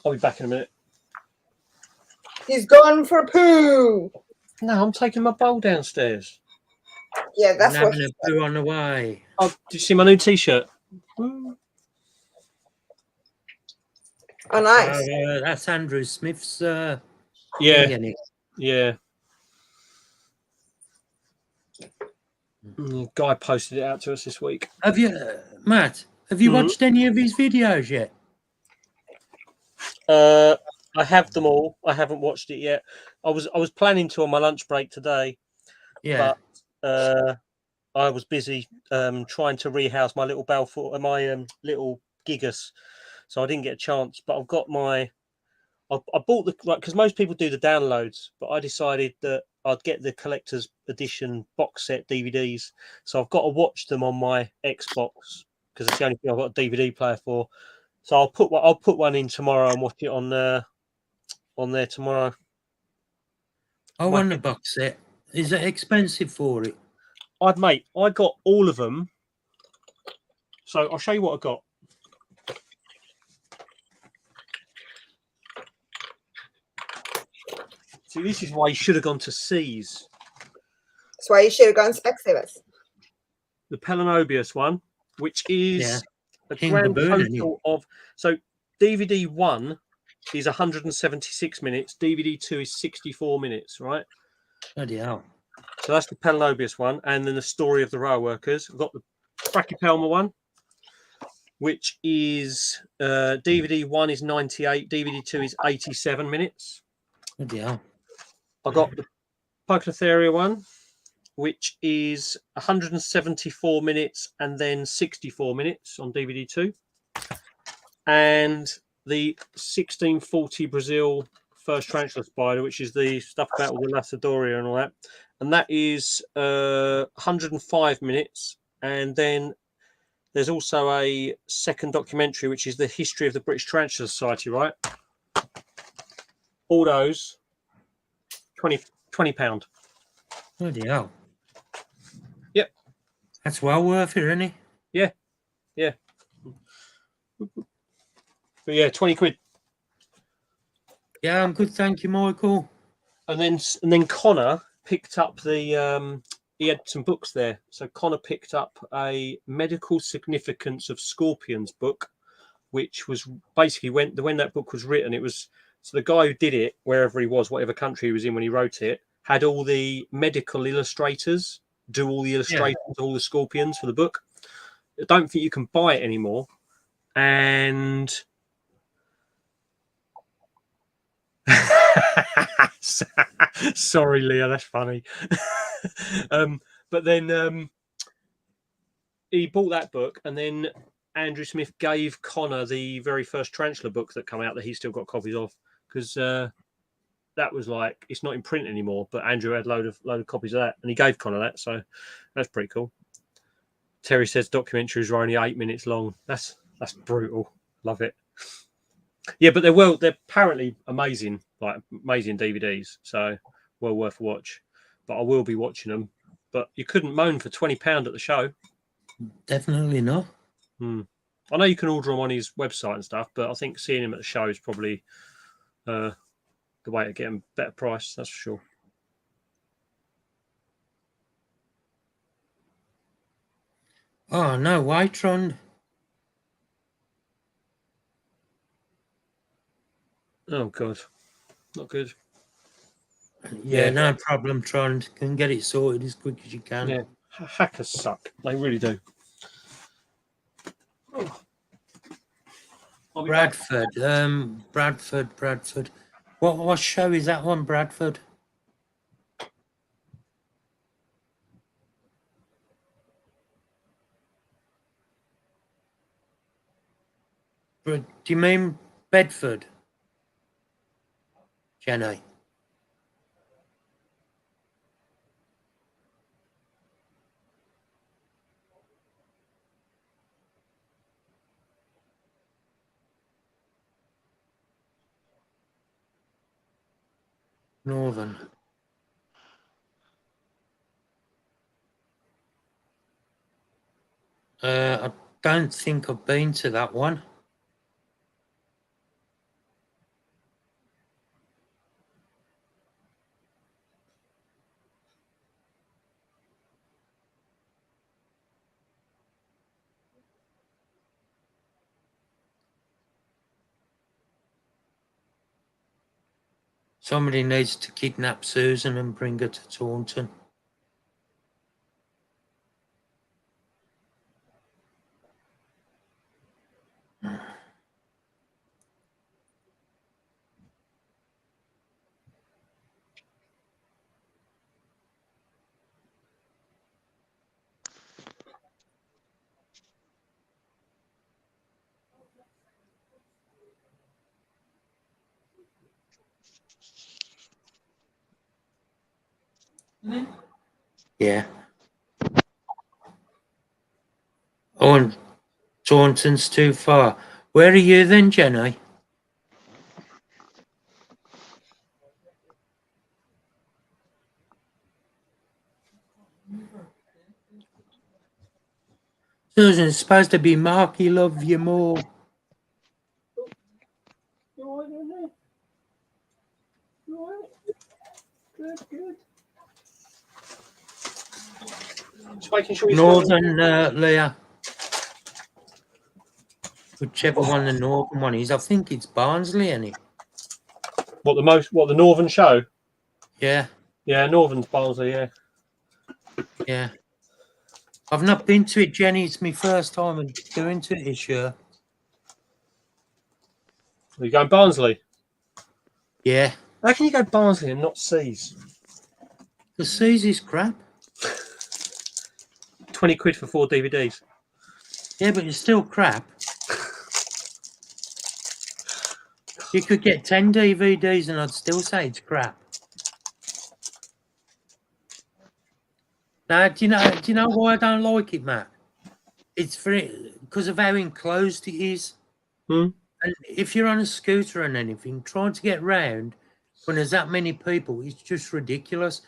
I'll be back in a minute. He's gone for a poo. No, I'm taking my bowl downstairs. Yeah, that's I'm what. having a poo on the way. Oh, did you see my new T-shirt? Oh, nice. That's Andrew Smith's. Yeah, thing, yeah. Guy posted it out to us this week. Have you, Matt? Have you watched any of his videos yet? I have them all. I haven't watched it yet. I was planning to on my lunch break today. Yeah. But I was busy trying to rehouse my little Balfour, my little Gigas, so I didn't get a chance. But I've got my. I bought the because most people do the downloads, but I decided that I'd get the collector's edition box set DVDs. So I've got to watch them on my Xbox because it's the only thing I've got a DVD player for. So I'll put one in tomorrow and watch it on there tomorrow. I want a box set. Is it expensive for it? I got all of them. So I'll show you what I got. See, this is why you should have gone to C's. That's why you should have gone Specsavers. The Pelanobius one, which is a King grand Baboon, total of. So DVD 1 is 176 minutes. DVD 2 is 64 minutes, right? Bloody hell. So that's the Pelanobius one. And then the Story of the Rail Workers. I've got the Brachypelma one, which is DVD 1 is 98. DVD 2 is 87 minutes. Bloody hell. I got the Poikilotheria one, which is 174 minutes and then 64 minutes on DVD 2. And the 1640 Brazil first tarantula spider, which is the stuff about all the Lacedoria and all that. And that is 105 minutes. And then there's also a second documentary, which is the history of the British Tarantula Society, right? All those, £20. Bloody hell. Yep. That's well worth it, isn't it? Yeah. Yeah. But yeah, 20 quid. Yeah, I'm good, thank you, Michael. And then Connor picked up the he had some books there. So Connor picked up a medical significance of scorpions book, which was basically when that book was written, it was so the guy who did it, wherever he was, whatever country he was in when he wrote it, had all the medical illustrators do all the illustrations of all the scorpions for the book. I don't think you can buy it anymore. And sorry, Leah, that's funny. But then he bought that book, and then Andrew Smith gave Connor the very first Tarantula book that came out that he's still got copies of, because that was like, it's not in print anymore, but Andrew had load of copies of that, and he gave Connor that, so that's pretty cool. Terry says documentaries are only 8 minutes long. That's brutal. Love it. Yeah, but they're apparently amazing, like amazing DVDs, so well worth a watch. But I will be watching them. But you couldn't moan for £20 at the show. Definitely not. I know you can order them on his website and stuff, but I think seeing him at the show is probably the way to get him a better price. That's for sure. Oh no, Whitron. Oh god, not good. Yeah, no problem, Tron. Can get it sorted as quick as you can. Yeah, hackers suck. They really do. Bradford. Bradford. What show is that one, Bradford? Do you mean Bedford? Jenny. Northern. I don't think I've been to that one. Somebody needs to kidnap Susan and bring her to Taunton. Yeah. Oh, and Taunton's too far. Where are you then, Jenny? Susan, it's supposed to be Marky love you more. Good. Just making sure Northern, Leah. Whichever one the northern one is. I think it's Barnsley, isn't it? What the Northern show? Yeah. Yeah, Northern's Barnsley, yeah. Yeah. I've not been to it, Jenny. It's my first time going to it this year. Are you going Barnsley? Yeah. How can you go Barnsley and not Seas? The Seas is crap. 20 quid for 4 DVDs. Yeah, but it's still crap. You could get 10 DVDs and I'd still say it's crap. Now, do you know why I don't like it, Matt? It's because of how enclosed it is. And if you're on a scooter and anything, trying to get round when there's that many people, it's just ridiculous.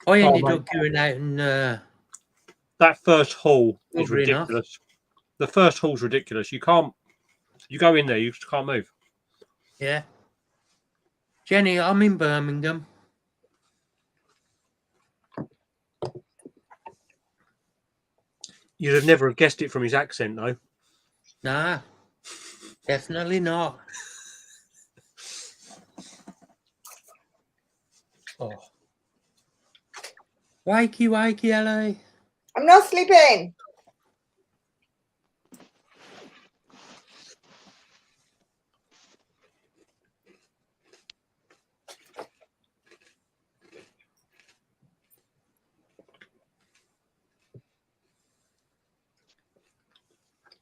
I ended up going out and that first hall is Oddly enough. ridiculous. The first hall's ridiculous. You can't You go in there, you just can't move. Yeah. Jenny, I'm in Birmingham. You'd have never have guessed it from his accent, though. Nah, definitely not. Oh. Wakey, wakey, Ellie. I'm not sleeping.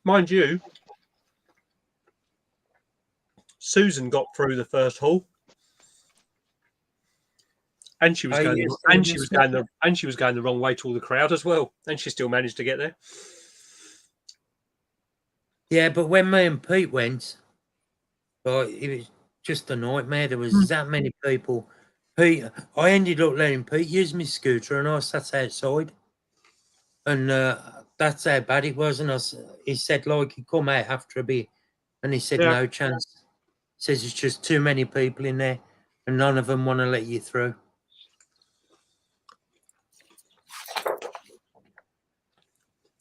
Mind you, Susan got through the first hall, and she was going, and she was going the wrong way to all the crowd as well, and she still managed to get there. Yeah, but when me and Pete went, right, it was just a nightmare. There was that many people. Pete, I ended up letting Pete use my scooter, and I sat outside, and that's how bad it was. And he said, like, he'd come out after a bit, and he said, no chance. He says it's just too many people in there, and none of them want to let you through.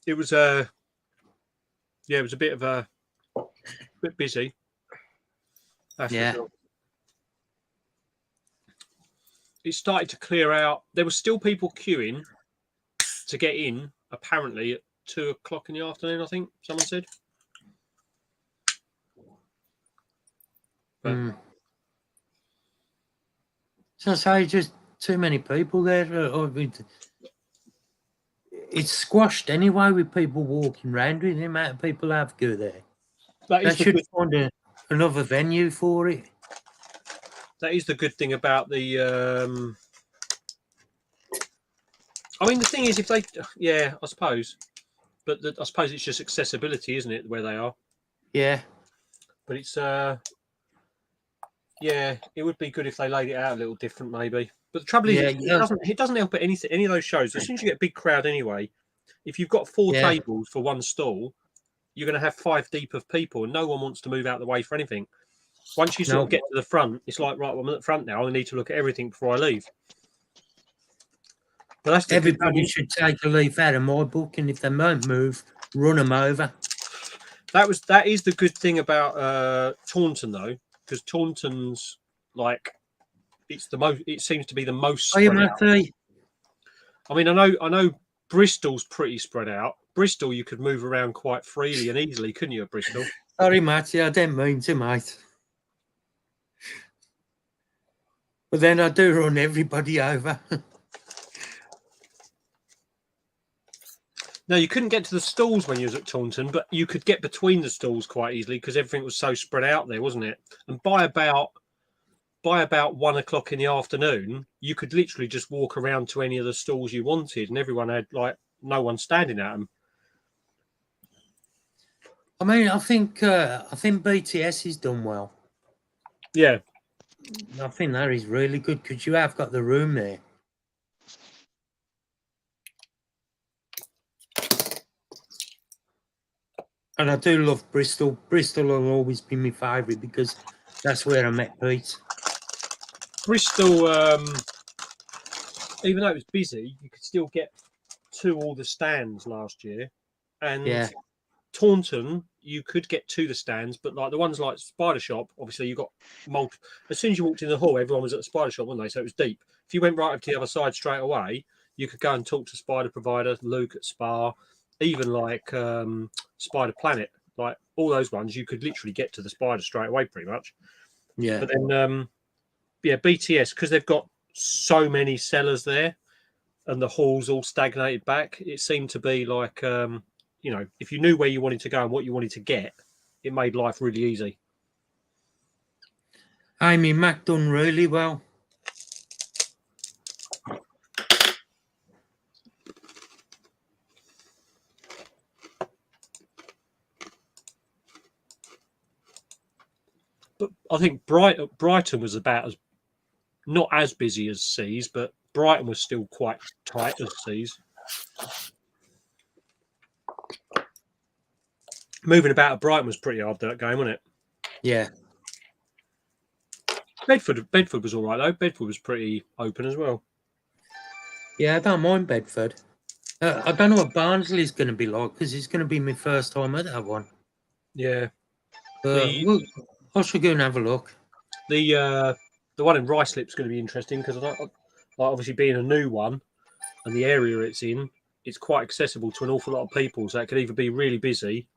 It was it was a bit busy. Yeah. Sure. It started to clear out. There were still people queuing to get in, apparently at 2 o'clock in the afternoon, I think someone said. But So I say, just too many people there. It's squashed anyway with people walking around with the amount of people have go there. They should find another venue for it. That is the good thing about the. I mean, the thing is, if they, I suppose, but I suppose it's just accessibility, isn't it, where they are? Yeah. But it's it would be good if they laid it out a little different, maybe. But the trouble is, it doesn't help at any of those shows. As soon as you get a big crowd, anyway, if you've got 4 tables for one stall, you're going to have 5 deep of people, and no one wants to move out of the way for anything. Once you sort of get to the front, it's like, right, well, I'm at the front now. I need to look at everything before I leave. But that's everybody should take a leaf out of my book, and if they won't move, run them over. That is the good thing about Taunton, though, because Taunton's like it's the most. It seems to be the most spread out. I mean, I know Bristol's pretty spread out. Bristol, you could move around quite freely and easily, couldn't you, at Bristol? Sorry, Matty, I didn't mean to, mate. But then I do run everybody over. No, you couldn't get to the stalls when you was at Taunton, but you could get between the stalls quite easily because everything was so spread out there, wasn't it? And by about 1 o'clock in the afternoon, you could literally just walk around to any of the stalls you wanted, and everyone had like no one standing at them. I mean, I think BTS has done well. Yeah, I think that is really good because you have got the room there. And I do love Bristol. Bristol will always be my favourite because that's where I met Pete. Bristol, even though it was busy, you could still get to all the stands last year. And Taunton, you could get to the stands, but like the ones like Spider Shop, obviously you got multiple. As soon as you walked in the hall, everyone was at the Spider Shop, weren't they? So it was deep. If you went right up to the other side straight away, you could go and talk to Spider Provider, Luke at Spa, even like Spider Planet, like all those ones. You could literally get to the Spider straight away, pretty much. Yeah. But then, BTS, because they've got so many sellers there, and the halls all stagnated back. It seemed to be like. If you knew where you wanted to go and what you wanted to get, it made life really easy. Amy Mac done really well. But I think Brighton was about not as busy as Seas, but Brighton was still quite tight as Seas. Moving about at Brighton was pretty hard that game, wasn't it? Yeah. Bedford was all right though. Bedford was pretty open as well. Yeah, I don't mind Bedford. I don't know what Barnsley's going to be like because it's going to be my first time at that one. Yeah. I should go and have a look. The one in Ruislip's going to be interesting because obviously being a new one and the area it's in, it's quite accessible to an awful lot of people. So it could either be really busy.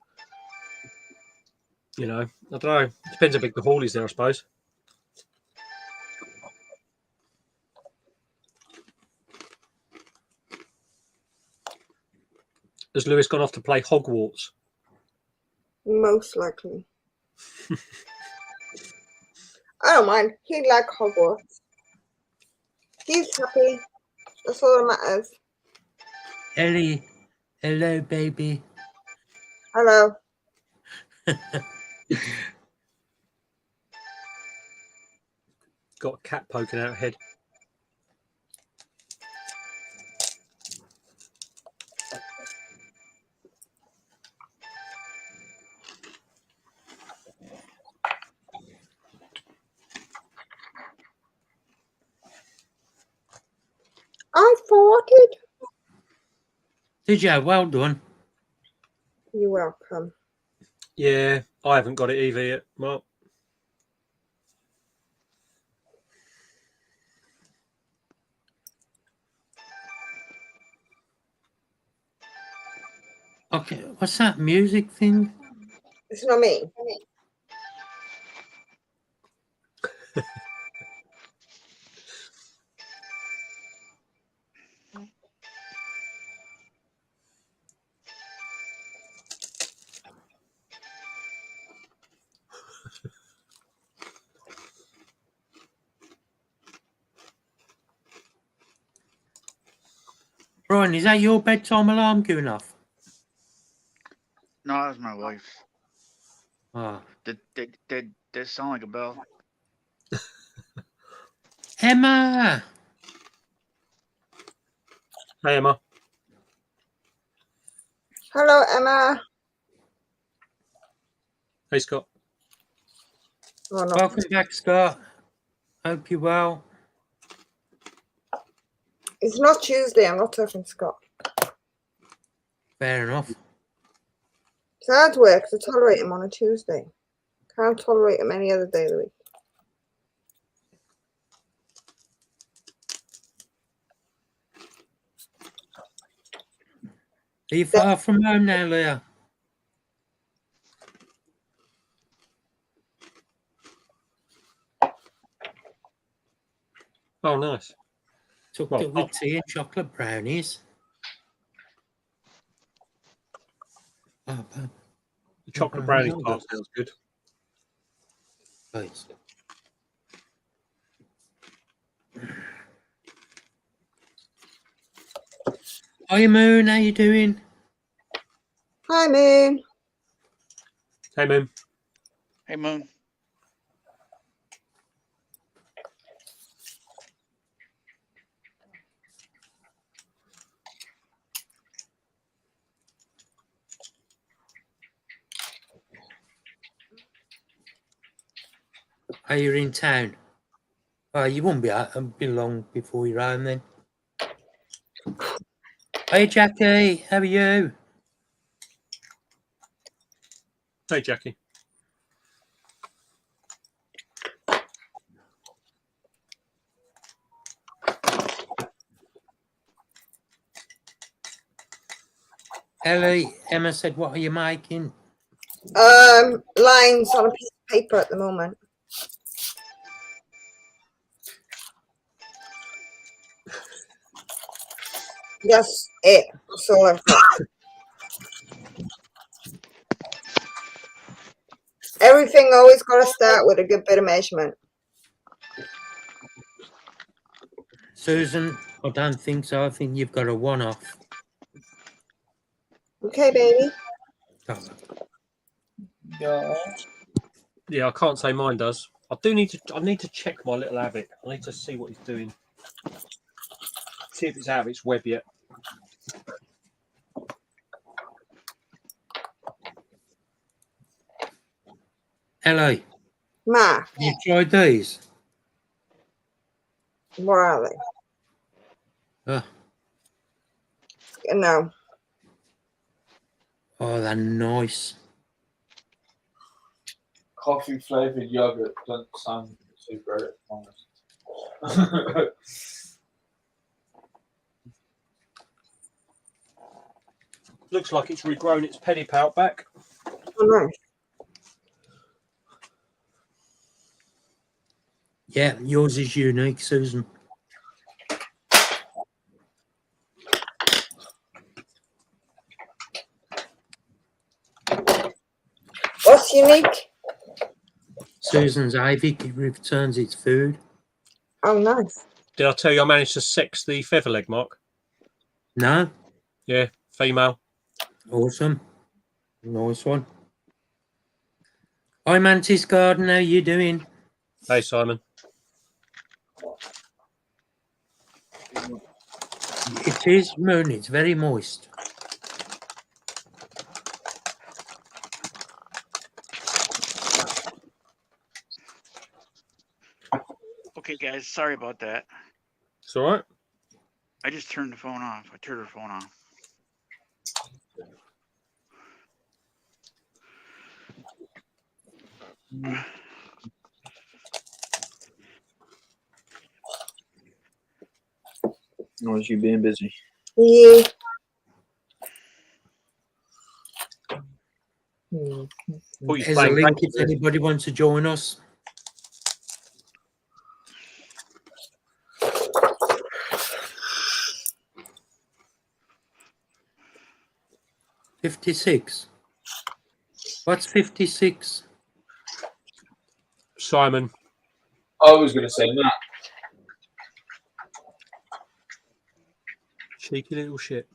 You know, I don't know. Depends how big the hall is there, I suppose. Has Lewis gone off to play Hogwarts? Most likely. I don't mind. He like Hogwarts. He's happy. That's all that matters. Ellie, hello, baby. Hello. Got a cat poking out head. I farted. Did you? Well done. You're welcome. Yeah, I haven't got it either yet, Mark. Okay, what's that music thing? It's not me. Brian, is that your bedtime alarm going off? No, that was my wife's. Ah. Did sound like a bell? Emma! Hey, Emma. Hello, Emma. Hey, Scott. Oh, no. Welcome back, Scott. Hope you're well. It's not Tuesday. I'm not talking to Scott. Fair enough. It's hard work to tolerate him on a Tuesday. Can't tolerate him any other day of the week. Are you far from home now, Leah? Oh, nice. Took it with tea and chocolate brownies. The chocolate brownies part sounds good. Please. Hi, Moon. How you doing? Hi, Moon. Hey, Moon. Hey, Moon. Are you in town? Oh, you won't be long before you're home then. Hey, Jackie. How are you? Hey, Jackie. Ellie, Emma said, what are you making? Lines on a piece of paper at the moment. That's it. That's all I've got. Everything always got to start with a good bit of measurement. Susan, I don't think so. I think you've got a one-off. Okay, baby. Yeah, I can't say mine does. I need to check my little Avic. I need to see what he's doing. See if it's out of its web yet. Ellie, Ma, have you tried these? what are they? Oh, No. oh, they're nice. Coffee flavoured yogurt doesn't sound too great, to be honest. Looks like it's regrown its pedipalp back. Oh, nice. Yeah, yours is unique, Susan. What's unique? Susan's Avic, it returns its food. Oh, nice. Did I tell you I managed to sex the featherleg, Mark? No? Yeah, female. Awesome. Nice one. Hi, Mantis Garden. How you doing? Hey, Simon. It is, Moon. It's very moist. Okay, guys, sorry about that. It's all right. I just turned the phone off. I turned her phone off. Or was you being busy? Yeah. Thought you There's a playing link games, if anybody wants to join us. $56. What's 56? Simon. I was going to say that. Cheeky little shit.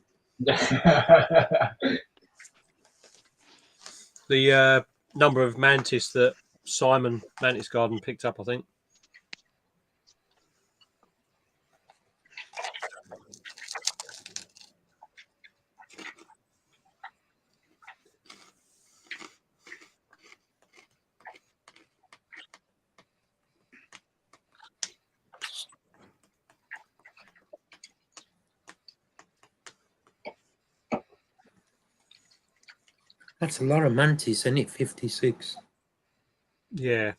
The number of mantis that Simon Mantis Garden picked up, I think. That's a lot of mantis, isn't it? 56. Yeah.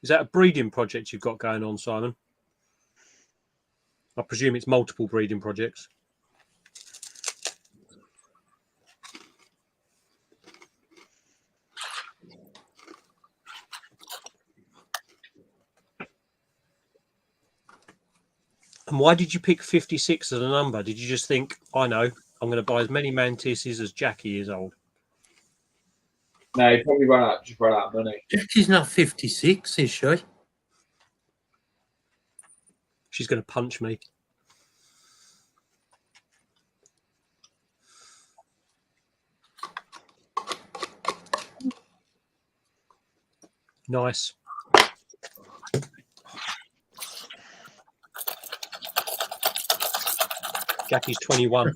Is that a breeding project you've got going on, Simon? I presume it's multiple breeding projects. And why did you pick 56 as a number? Did you just think, I know, I'm going to buy as many mantises as Jackie is old? No, you probably run out of money. Jackie's not 56, is she? She's going to punch me. Nice. Jackie's 21.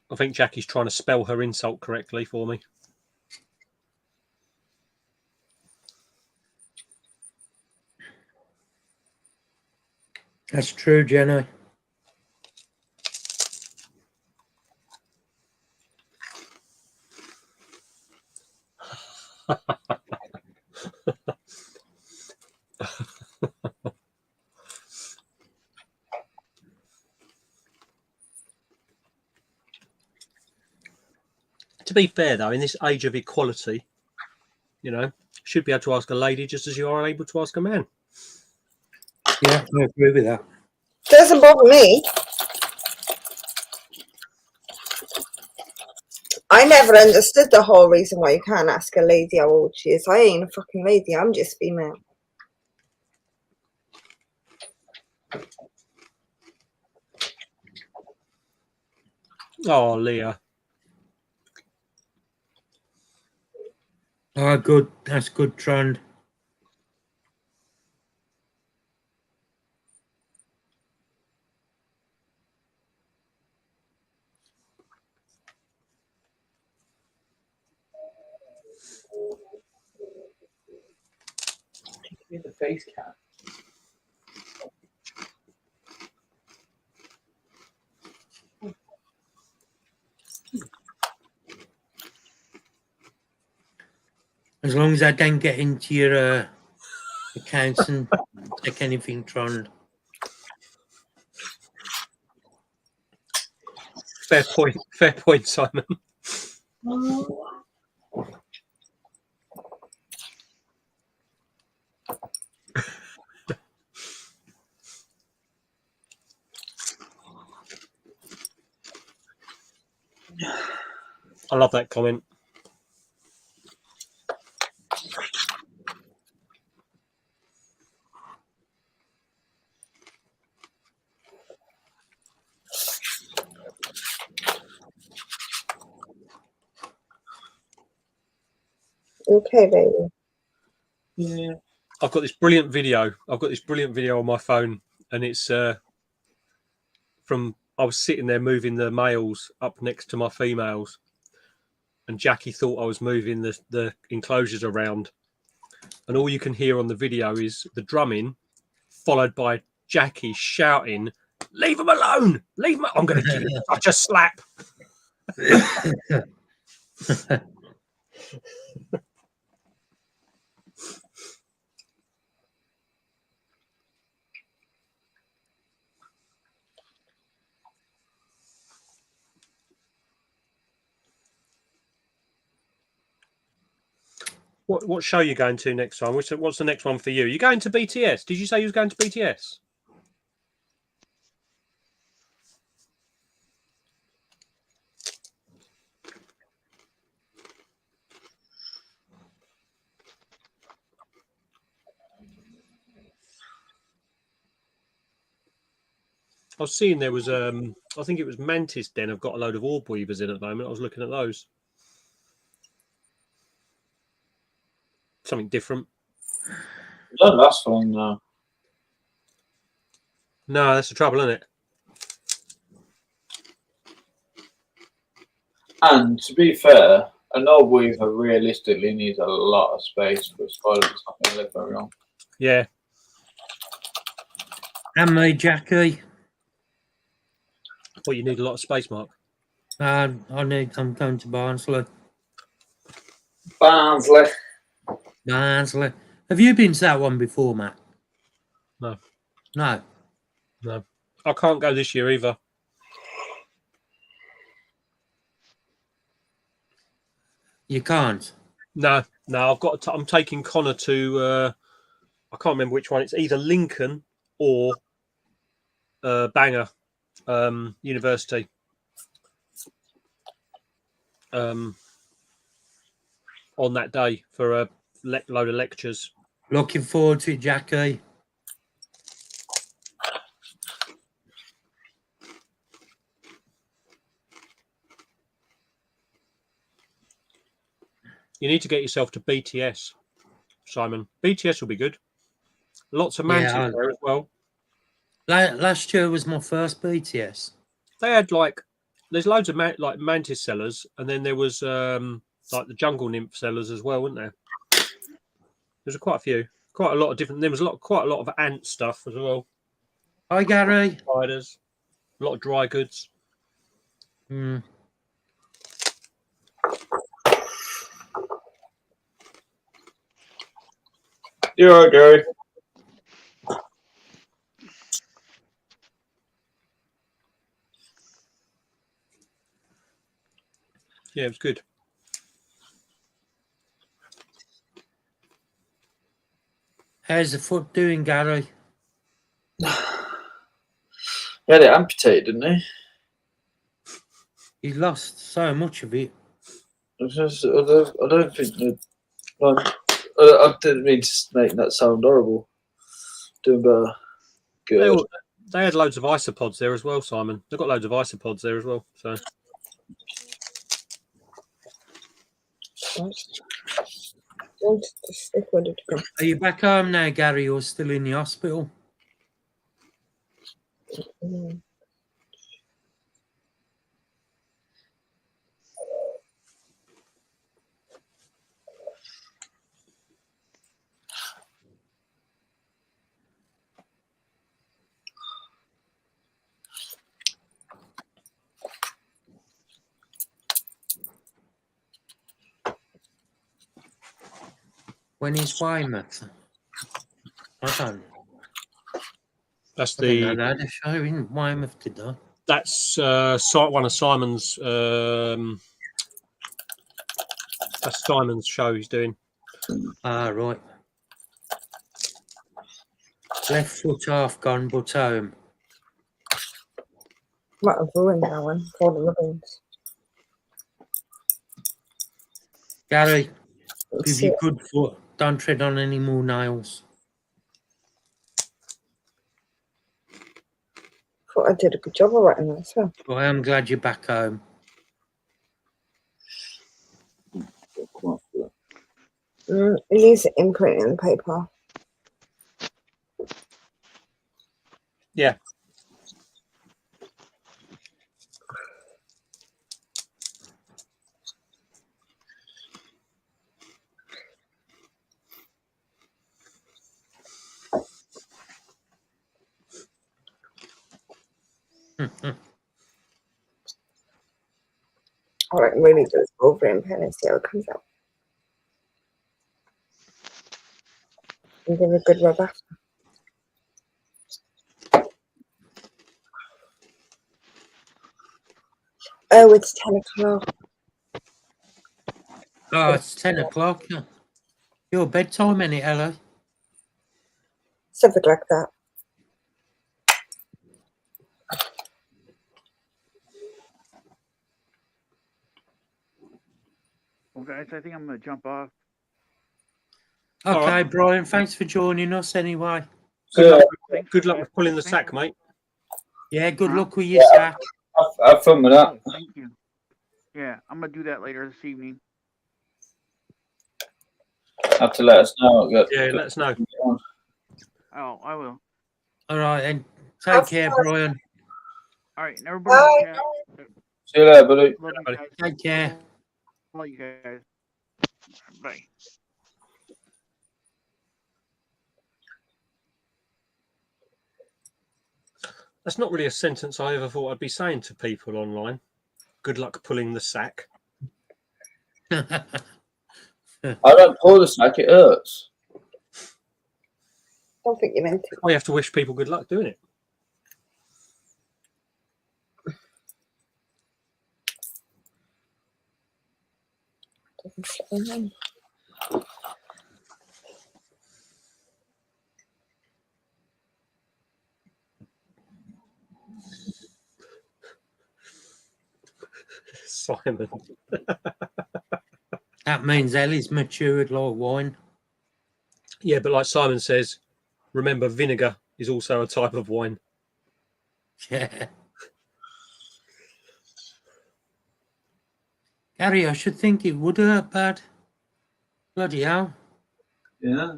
I think Jackie's trying to spell her insult correctly for me. That's true, Jenny. To be fair, though, in this age of equality, you know, should be able to ask a lady just as you are able to ask a man. Yeah, I agree with that. Doesn't bother me. I never understood the whole reason why you can't ask a lady how old she is. I ain't a fucking lady. I'm just female. Oh, Leah. Oh, good. That's good trend. face cam. As long as I don't get into your accounts and take anything from. Fair point, Simon. I love that comment. Okay, baby. Yeah. I've got this brilliant video. On my phone, and it's from I was sitting there moving the males up next to my females, and Jackie thought I was moving the enclosures around, and all you can hear on the video is the drumming, followed by Jackie shouting, "Leave him alone! Leave him! I'm going to give him such a slap." What show are you going to next time? What's the next one for you? You going to BTS? Did you say you was going to BTS? I was seeing there was I think it was Mantis Den. I've got a load of orb weavers in at the moment. I was looking at those. Something different. Don't last long now. No, that's the trouble, isn't it? And to be fair, an orb weaver realistically needs a lot of space for a spider that's not going to live very long. Yeah. And me, Jackie. Well, you need a lot of space, Mark. I'm going to Barnsley. Barnsley. Have you been to that one before, Matt? No. No. No. I can't go this year either. You can't? No. I'm taking Connor to I can't remember which one. It's either Lincoln or Bangor University. On that day for a load of lectures. Looking forward to it, Jackie. You need to get yourself to BTS, Simon. BTS will be good. Lots of Mantis there as well. Last year was my first BTS. They had there's loads of Mantis sellers, and then there was like the Jungle Nymph sellers as well, weren't there? There's quite a few, quite a lot of different. There was quite a lot of ant stuff as well. Hi, Gary. Spiders, a lot of dry goods. Hmm. You're all right, Gary. Yeah, it was good. How's the foot doing, Gary? He had it amputated, didn't he? He lost so much of it. I don't think. I didn't mean to make that sound horrible. Doing better. Good. They had loads of isopods there as well, Simon. They've got loads of isopods there as well. So. Are you back home now, Gary, or still in the hospital? When is Weymouth? I don't. That's I didn't know the. they had a show in Weymouth, did they? That's one of Simon's. That's Simon's show he's doing. Ah, right. Left foot half gone, but home. Might have ruined that one for the ribbons. Gary, with your good foot, don't tread on any more nails. Thought I did a good job of writing that as well. Well, I am glad you're back home. It needs imprint in the paper. Yeah. All right, really do this Wolverine pen and see how it comes out. And give it a good rub after. Oh, it's 10 o'clock. Oh, it's 10 o'clock. Your bedtime, ain't it, Ellie? Something like that. Well, guys, I think I'm going to jump off. Okay, right. Brian, thanks for joining us anyway. Good luck with pulling the sack, mate. Yeah, good luck with your sack. Have fun with that. Oh, thank you. Yeah, I'm going to do that later this evening. Have to let us know. Yeah, let us know. Oh, I will. All right, and take care, Brian. All right, and everybody. See you later, buddy. Love you guys. Take care. Love you guys. Bye. That's not really a sentence I ever thought I'd be saying to people online. Good luck pulling the sack. I don't pull the sack, it hurts. Don't think you meant to. I have to wish people good luck doing it. Simon. That means Ellie's matured like wine. Yeah, but like Simon says, remember vinegar is also a type of wine. Yeah. Gary, I should think it would hurt bad. Bloody hell. Yeah.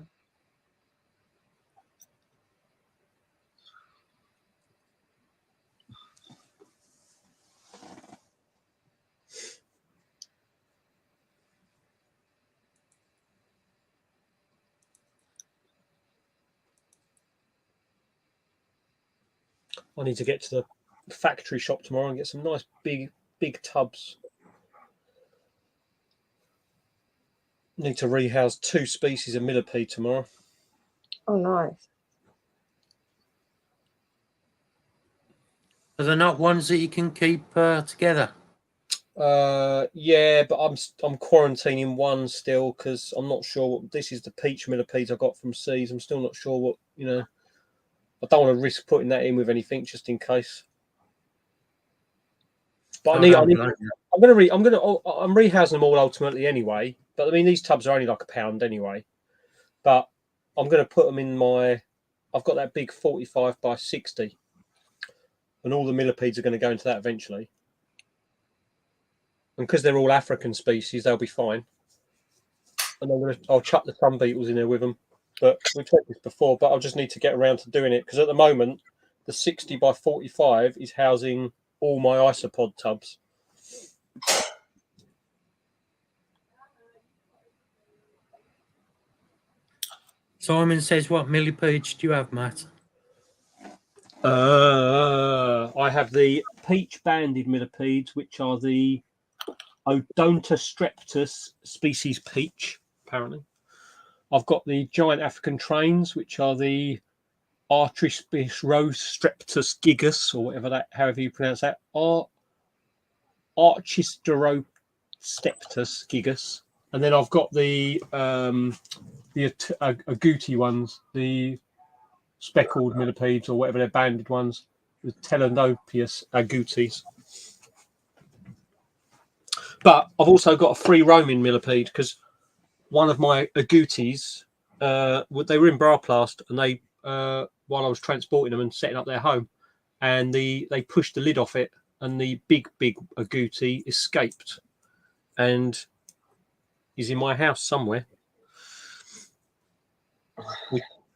I need to get to the factory shop tomorrow and get some nice big tubs. Need to rehouse 2 species of millipede tomorrow. Oh, nice. Are they not ones that you can keep together? Yeah, but I'm quarantining one still because I'm not sure what this is. The peach millipedes I got from Seas. I'm still not sure what, you know. I don't want to risk putting that in with anything just in case. But I'm rehousing them all ultimately anyway. But I mean, these tubs are only like £1 anyway. But I'm going to put them in my. I've got that big 45 by 60, and all the millipedes are going to go into that eventually. And because they're all African species, they'll be fine. And I'll chuck the sun beetles in there with them. But we've tried this before, but I'll just need to get around to doing it because at the moment, the 60 by 45 is housing all my isopod tubs. Simon says, what millipedes do you have, Matt? I have the peach banded millipedes, which are the Odontostreptus species peach, apparently. I've got the giant African trains, which are the Arachnids streptus gigas, or whatever that, however you pronounce that. Archisteropsteptus gigas. And then I've got the agouti ones, the speckled millipedes, or whatever they're banded ones, the Telenopius agoutis. But I've also got a free roaming millipede because one of my agoutis, they were in Braplast, and they while I was transporting them and setting up their home, and they pushed the lid off it, and the big agouti escaped, and he's in my house somewhere.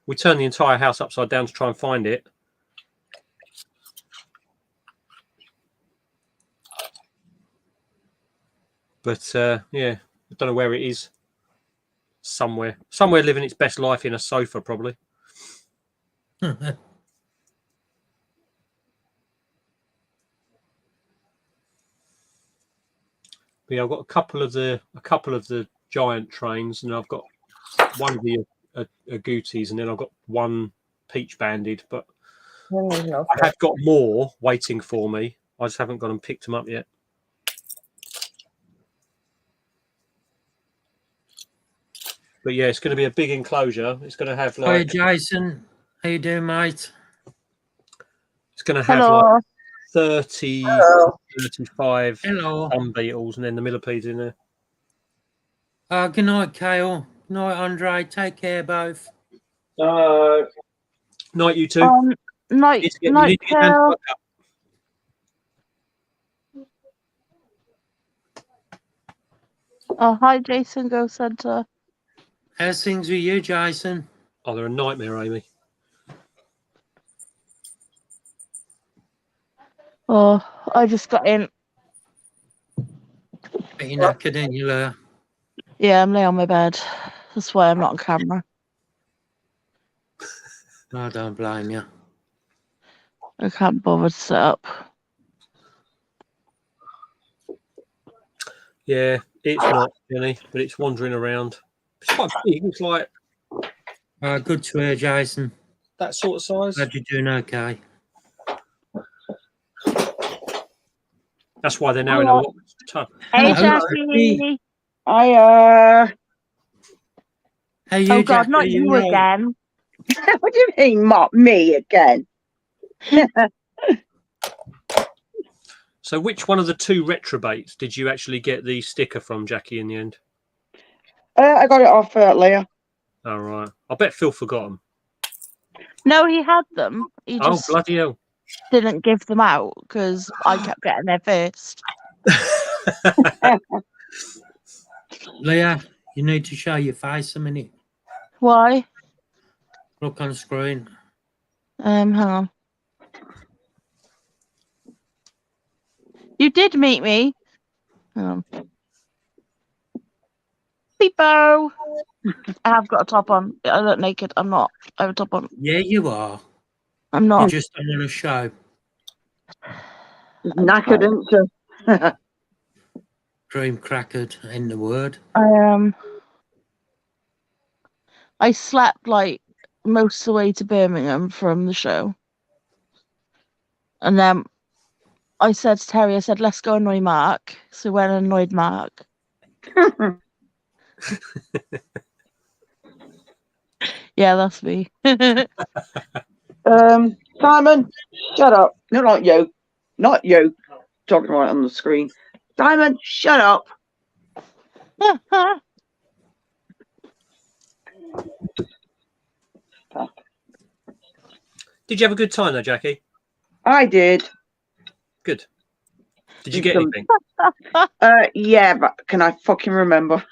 We turned the entire house upside down to try and find it. But yeah, I don't know where it is. Somewhere living its best life in a sofa, probably. But yeah, I've got a couple of the giant trains, and I've got one of the agoutis, and then I've got one peach banded. But I have got more waiting for me. I just haven't gone and picked them up yet. But yeah, it's going to be a big enclosure. It's going to have like. Hi, Jason. How you doing, mate? It's going to have like 30, 35 beetles, and then the millipedes in there. Good night, Kale. Good night, Andre. Take care, both. Night, you two. Night, Kale. Oh, hi, Jason, Go Centre. How's things with you, Jason? Oh, they're a nightmare, Amy. Oh, I just got in. Are you knackered in your lair? Yeah, I'm laying on my bed. That's why I'm not on camera. I don't blame you. I can't bother to sit up. Yeah, it's not, Jenny, but it's wandering around. It's quite big. It's like good to hear, Jason. That sort of size. Glad you're doing okay. That's why they're now in a lot tough. Hey, Jackie. Hiya. Hey, you, oh, God, Jackie, not you right? again. What do you mean, me again? So which one of the two retrobates did you actually get the sticker from, Jackie, in the end? I got it off Leah. All right. I bet Phil forgot them. No, he had them. He just bloody hell. didn't give them out because I kept getting there first. Leah, you need to show your face a minute. Why? Look on screen. Hang on. You did meet me. Hang on. Peepo. I have got a top on. I look naked. I'm not. I have a top on. Yeah, you are. I'm not. You just don't want to show. Knackered, isn't you? Dream crackered in the word. I slept like most of the way to Birmingham from the show. And then I said to Terry, I said, let's go annoy Mark. So we went and annoyed Mark. Yeah, that's me. Simon, shut up. No, not you. Not you. Talking right on the screen. Simon, shut up. Did you have a good time though, Jackie? I did. Good. Did you get anything? Yeah, but can I fucking remember?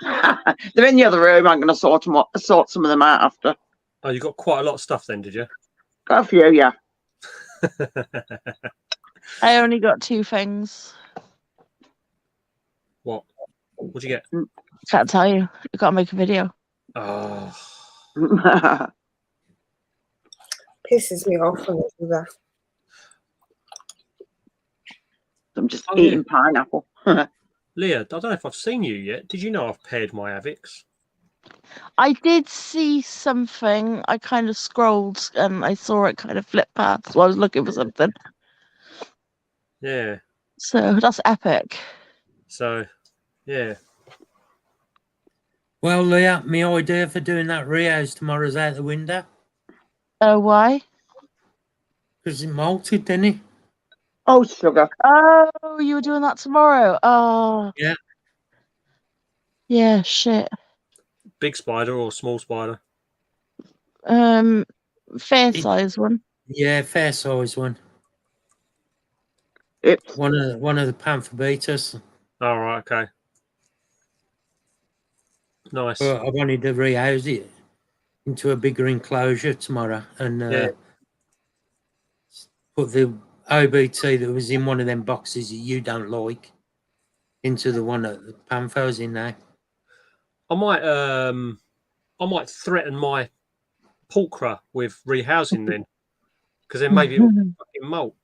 They're in the other room. I'm going to sort some of them out after. Oh, you got quite a lot of stuff then, did you? Got a few, yeah. I only got 2 things. What? What'd you get? Can't tell you. You got to make a video. Oh. Pisses me off when they do that. I'm just eating pineapple. Leah, I don't know if I've seen you yet. Did you know I've paired my Avix? I did see something. I kind of scrolled and I saw it kind of flip past. So I was looking for something. Yeah. So that's epic. So, yeah. Well, Leah, my idea for doing that rehouse tomorrow's out the window. Oh, why? Because it molted, didn't it? Oh, sugar. Oh, you were doing that tomorrow. Oh. Yeah. Yeah, shit. Big spider or small spider? Fair size one. Yeah, fair size one. It's one of the panther beaters. Oh, right, okay. Nice. But I wanted to rehouse it into a bigger enclosure tomorrow and put the OBT that was in one of them boxes that you don't like into the one that the panther's in now. I might threaten my pulchra with rehousing then, because then maybe it'll fucking molt.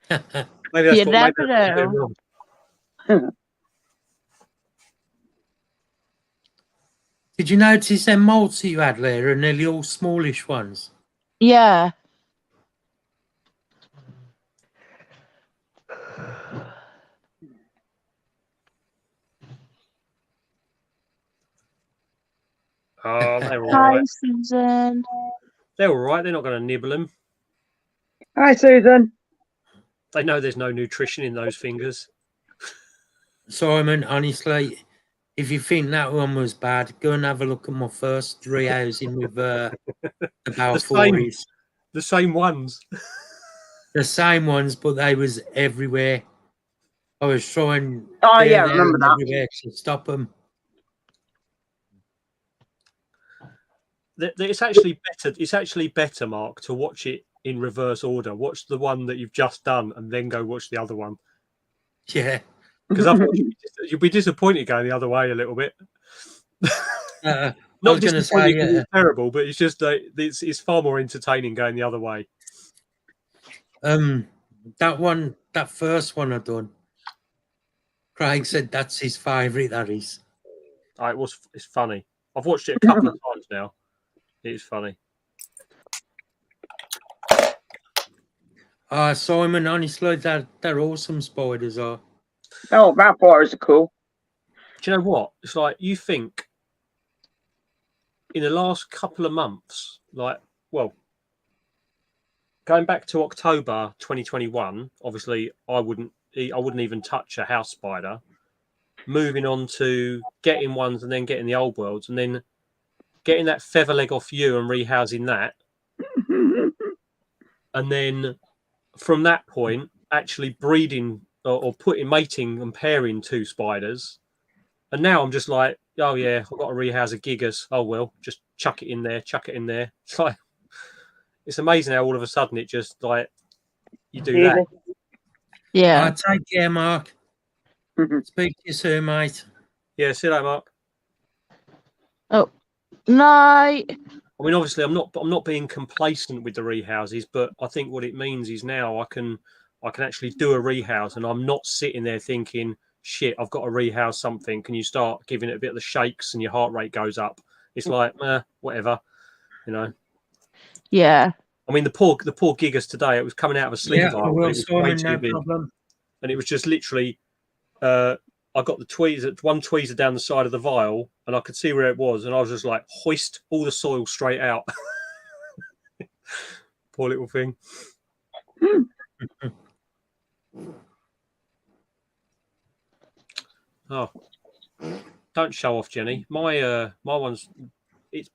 Maybe that's You what never maybe that's what I'm know. doing wrong. Did you notice them molts that you had there are nearly all smallish ones? Yeah. Oh, they're all Hi, right. Susan. They're all right. They're not going to nibble him. Hi, Susan. They know there's no nutrition in those fingers. Simon, honestly, if you think that one was bad, go and have a look at my first rehousing with the Balfouries. The same ones. The same ones, but they was everywhere. I was trying Oh, there, yeah, there, remember and that. everywhere to stop them. It's actually better. It's actually better, Mark, to watch it in reverse order. Watch the one that you've just done, and then go watch the other one. Yeah, because otherwise you'll be disappointed going the other way a little bit. Not disappointed because it's terrible, but it's just it's far more entertaining going the other way. That first one I done, Craig said that's his favourite. That is. It's funny. I've watched it a couple of times now. It is funny. Simon, honestly, they're awesome spiders are. Oh, vampires are cool. Do you know what? It's like you think in the last couple of months, going back to October 2021, obviously I wouldn't even touch a house spider. Moving on to getting ones and then getting the old worlds and then getting that feather leg off you and rehousing that. And then from that point, actually breeding or mating and pairing two spiders. And now I'm just like, oh yeah, I've got to rehouse a gigas. Oh well, just chuck it in there. It's like, it's amazing how all of a sudden it just like you do that. Yeah. Take care, Mark. Speak to you soon, mate. Yeah, see you later, Mark. Oh, night. I mean, obviously, I'm not being complacent with the rehouses, but I think what it means is now I can actually do a rehouse, and I'm not sitting there thinking, shit, I've got to rehouse something. Can you start giving it a bit of the shakes and your heart rate goes up? It's like, whatever, you know. Yeah. I mean, the poor gigas today. It was coming out of a sleep vial. Well, It was Simon, way too no big, problem. and it was just literally. I got the one tweezer down the side of the vial, and I could see where it was, and I was just like, hoist all the soil straight out. Poor little thing. Oh, don't show off, Jenny. My one's it's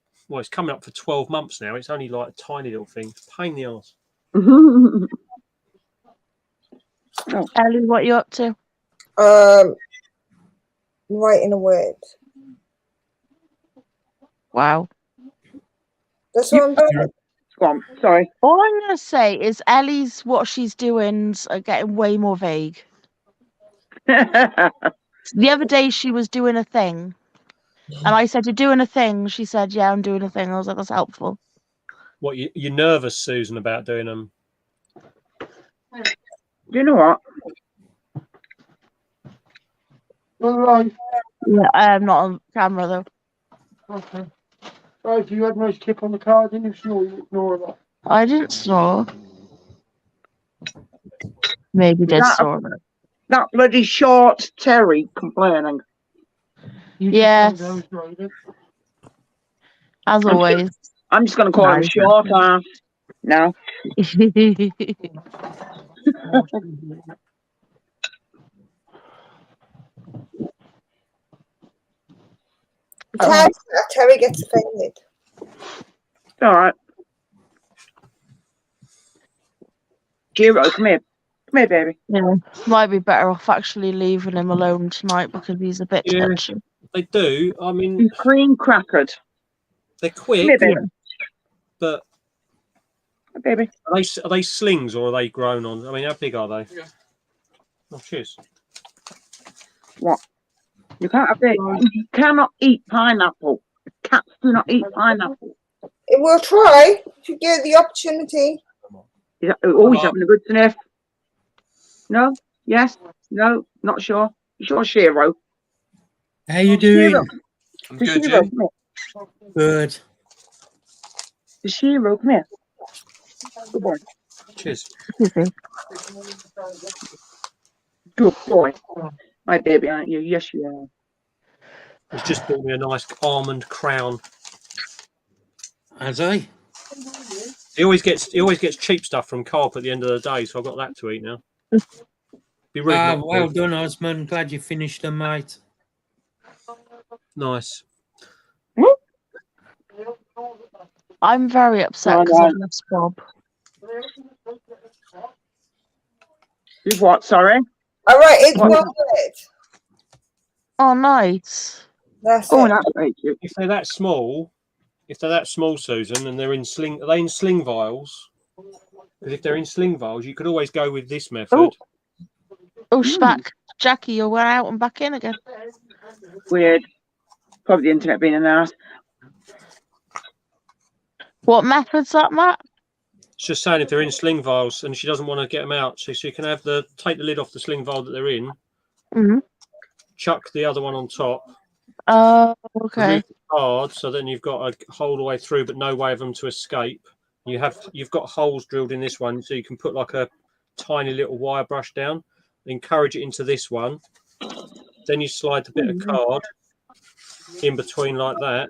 coming up for 12 months now. It's only like a tiny little thing. Pain in the arse. Ellie, what are you up to? Writing a word. Wow. That's what I'm doing. Go on, sorry. All I'm going to say is Ellie's what she's doing's are getting way more vague. The other day she was doing a thing, and I said, "You're doing a thing." She said, "Yeah, I'm doing a thing." I was like, "That's helpful." What, you're nervous, Susan, about doing them? You know what? Yeah, I'm not on camera though. Okay. Right, you had a nice tip on the car, didn't you? Snore, you ignore that. I didn't snore. Maybe did snore. That bloody short Terry complaining. Yes. As always. I'm just going to call him short ass now. Terry gets offended. All right. Giro, come here. Come here, baby. Yeah, might be better off actually leaving him alone tonight because he's a bit touchy. They do. I mean, he's cream crackered. They're quick, come here, baby. But baby, are they slings or are they grown on? I mean, how big are they? Yeah. Oh, cheers. What? You can't have it. You cannot eat pineapple. Cats do not eat pineapple. We'll try if you get the opportunity. He's always having a good sniff. No? Yes? No? Not sure? You sure, Shiro? How you doing? Shiro. I'm good, Shiro, Jim. come here. Good. Shiro, come here. Good boy. Cheers. Good boy. My baby, aren't you? Yes, you are. He's just bought me a nice almond crown. Has he? He always gets cheap stuff from Co-op at the end of the day, so I've got that to eat now. Be rude not to. Well done, Osman. Glad you finished them, mate. Nice. I'm very upset because I've lost Bob. You've what? Sorry. All right, it's well good. Oh, nice. That's that's very cute. If they're that small, Susan, and they're in sling, are they in sling vials? Because if they're in sling vials, you could always go with this method. Oh, she's back. Jackie, you went out and back in again. Weird. Probably the internet being an ass. What method's that, Matt? It's just saying if they're in sling vials and she doesn't want to get them out, so you can have take the lid off the sling vial that they're in, chuck the other one on top. Oh, okay. Remove the card, so then you've got a hole all the way through, but no way of them to escape. You've got holes drilled in this one, so you can put like a tiny little wire brush down, encourage it into this one. Then you slide the bit of card in between like that.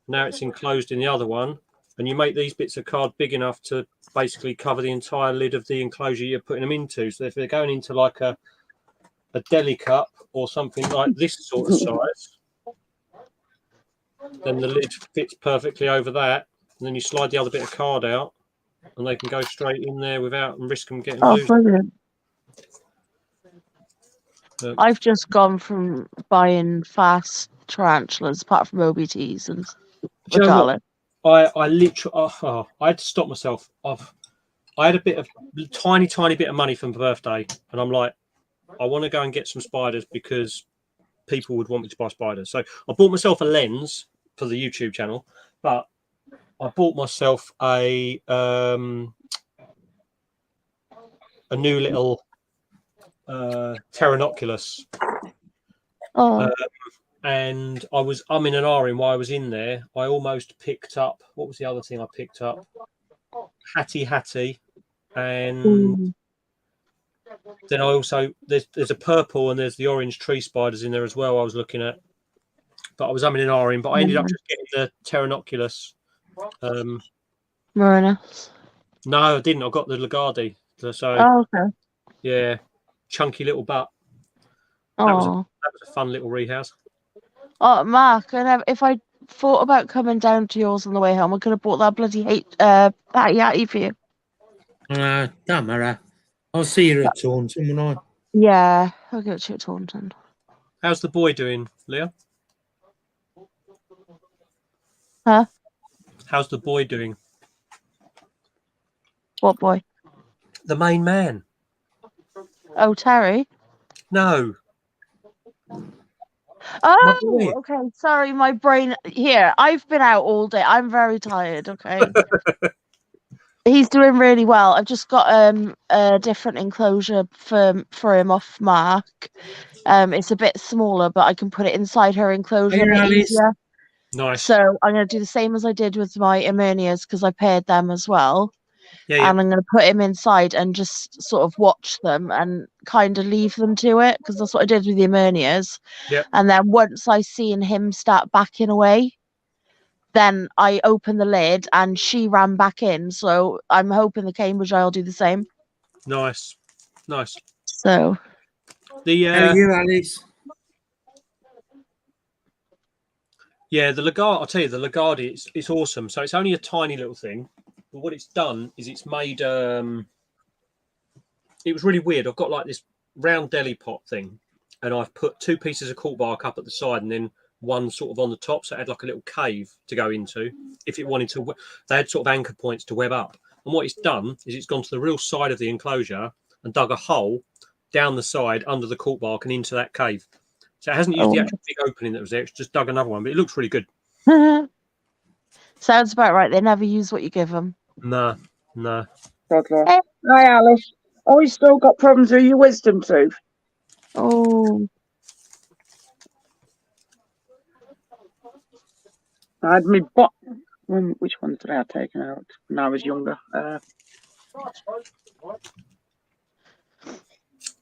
Now it's enclosed in the other one, and you make these bits of card big enough to basically cover the entire lid of the enclosure you're putting them into. So if they're going into like a deli cup or something like this sort of size, then the lid fits perfectly over that, and then you slide the other bit of card out, and they can go straight in there without risk them getting loose. Brilliant. I've just gone from buying fast tarantulas, apart from OBTs and Do you know what? I literally, I had to stop myself. I had a tiny bit of money for my birthday, and I'm like, I want to go and get some spiders because people would want me to buy spiders. So I bought myself a lens for the YouTube channel, but I bought myself a new little Pteronoculus. And I was in an ahhing while I was in there. I almost picked up, what was the other thing I picked up? Hattie. And then I also, there's a purple and there's the orange tree spiders in there as well I was looking at. But I was in an ahhing, but I ended up just getting the Pteronoculus. Marinus? No, I didn't. I got the Lagarde. So, okay. Yeah, chunky little butt. That was a fun little rehouse. Oh, Mark, if I thought about coming down to yours on the way home, I could have bought that bloody hattie for you. Don't matter. I'll see you at Taunton, won't I? Yeah, I'll give it to you at Taunton. How's the boy doing, Leah? Huh? How's the boy doing? What boy? The main man. Oh, Terry? No. Oh, okay. Sorry, my brain. Here, I've been out all day. I'm very tired. Okay. He's doing really well. I've just got a different enclosure for him off Mark. It's a bit smaller, but I can put it inside her enclosure a bit easier. Nice. So I'm going to do the same as I did with my Emernias because I paired them as well. Yeah, yeah. And I'm going to put him inside and just sort of watch them and kind of leave them to it because that's what I did with the Emernias. Yeah. And then once I seen him start backing away, then I opened the lid and she ran back in. So I'm hoping the Cambridge Eye will do the same. Nice. Nice. So the How are you, Alice? Yeah, the Lagarde, I'll tell you, the Lagarde, it's awesome. So it's only a tiny little thing, but what it's done is it's made it was really weird. I've got like this round deli pot thing, and I've put 2 pieces of cork bark up at the side and then one sort of on the top, so it had like a little cave to go into if it wanted to. They had sort of anchor points to web up, and what it's done is it's gone to the real side of the enclosure and dug a hole down the side under the cork bark and into that cave. So it hasn't used the actual big opening that was there. It's just dug another one, but it looks really good. Sounds about right. They never use what you give them. No. Hi, Alice. Oh, you still got problems with your wisdom tooth? Oh. I had me bot. Which ones did I have taken out when I was younger?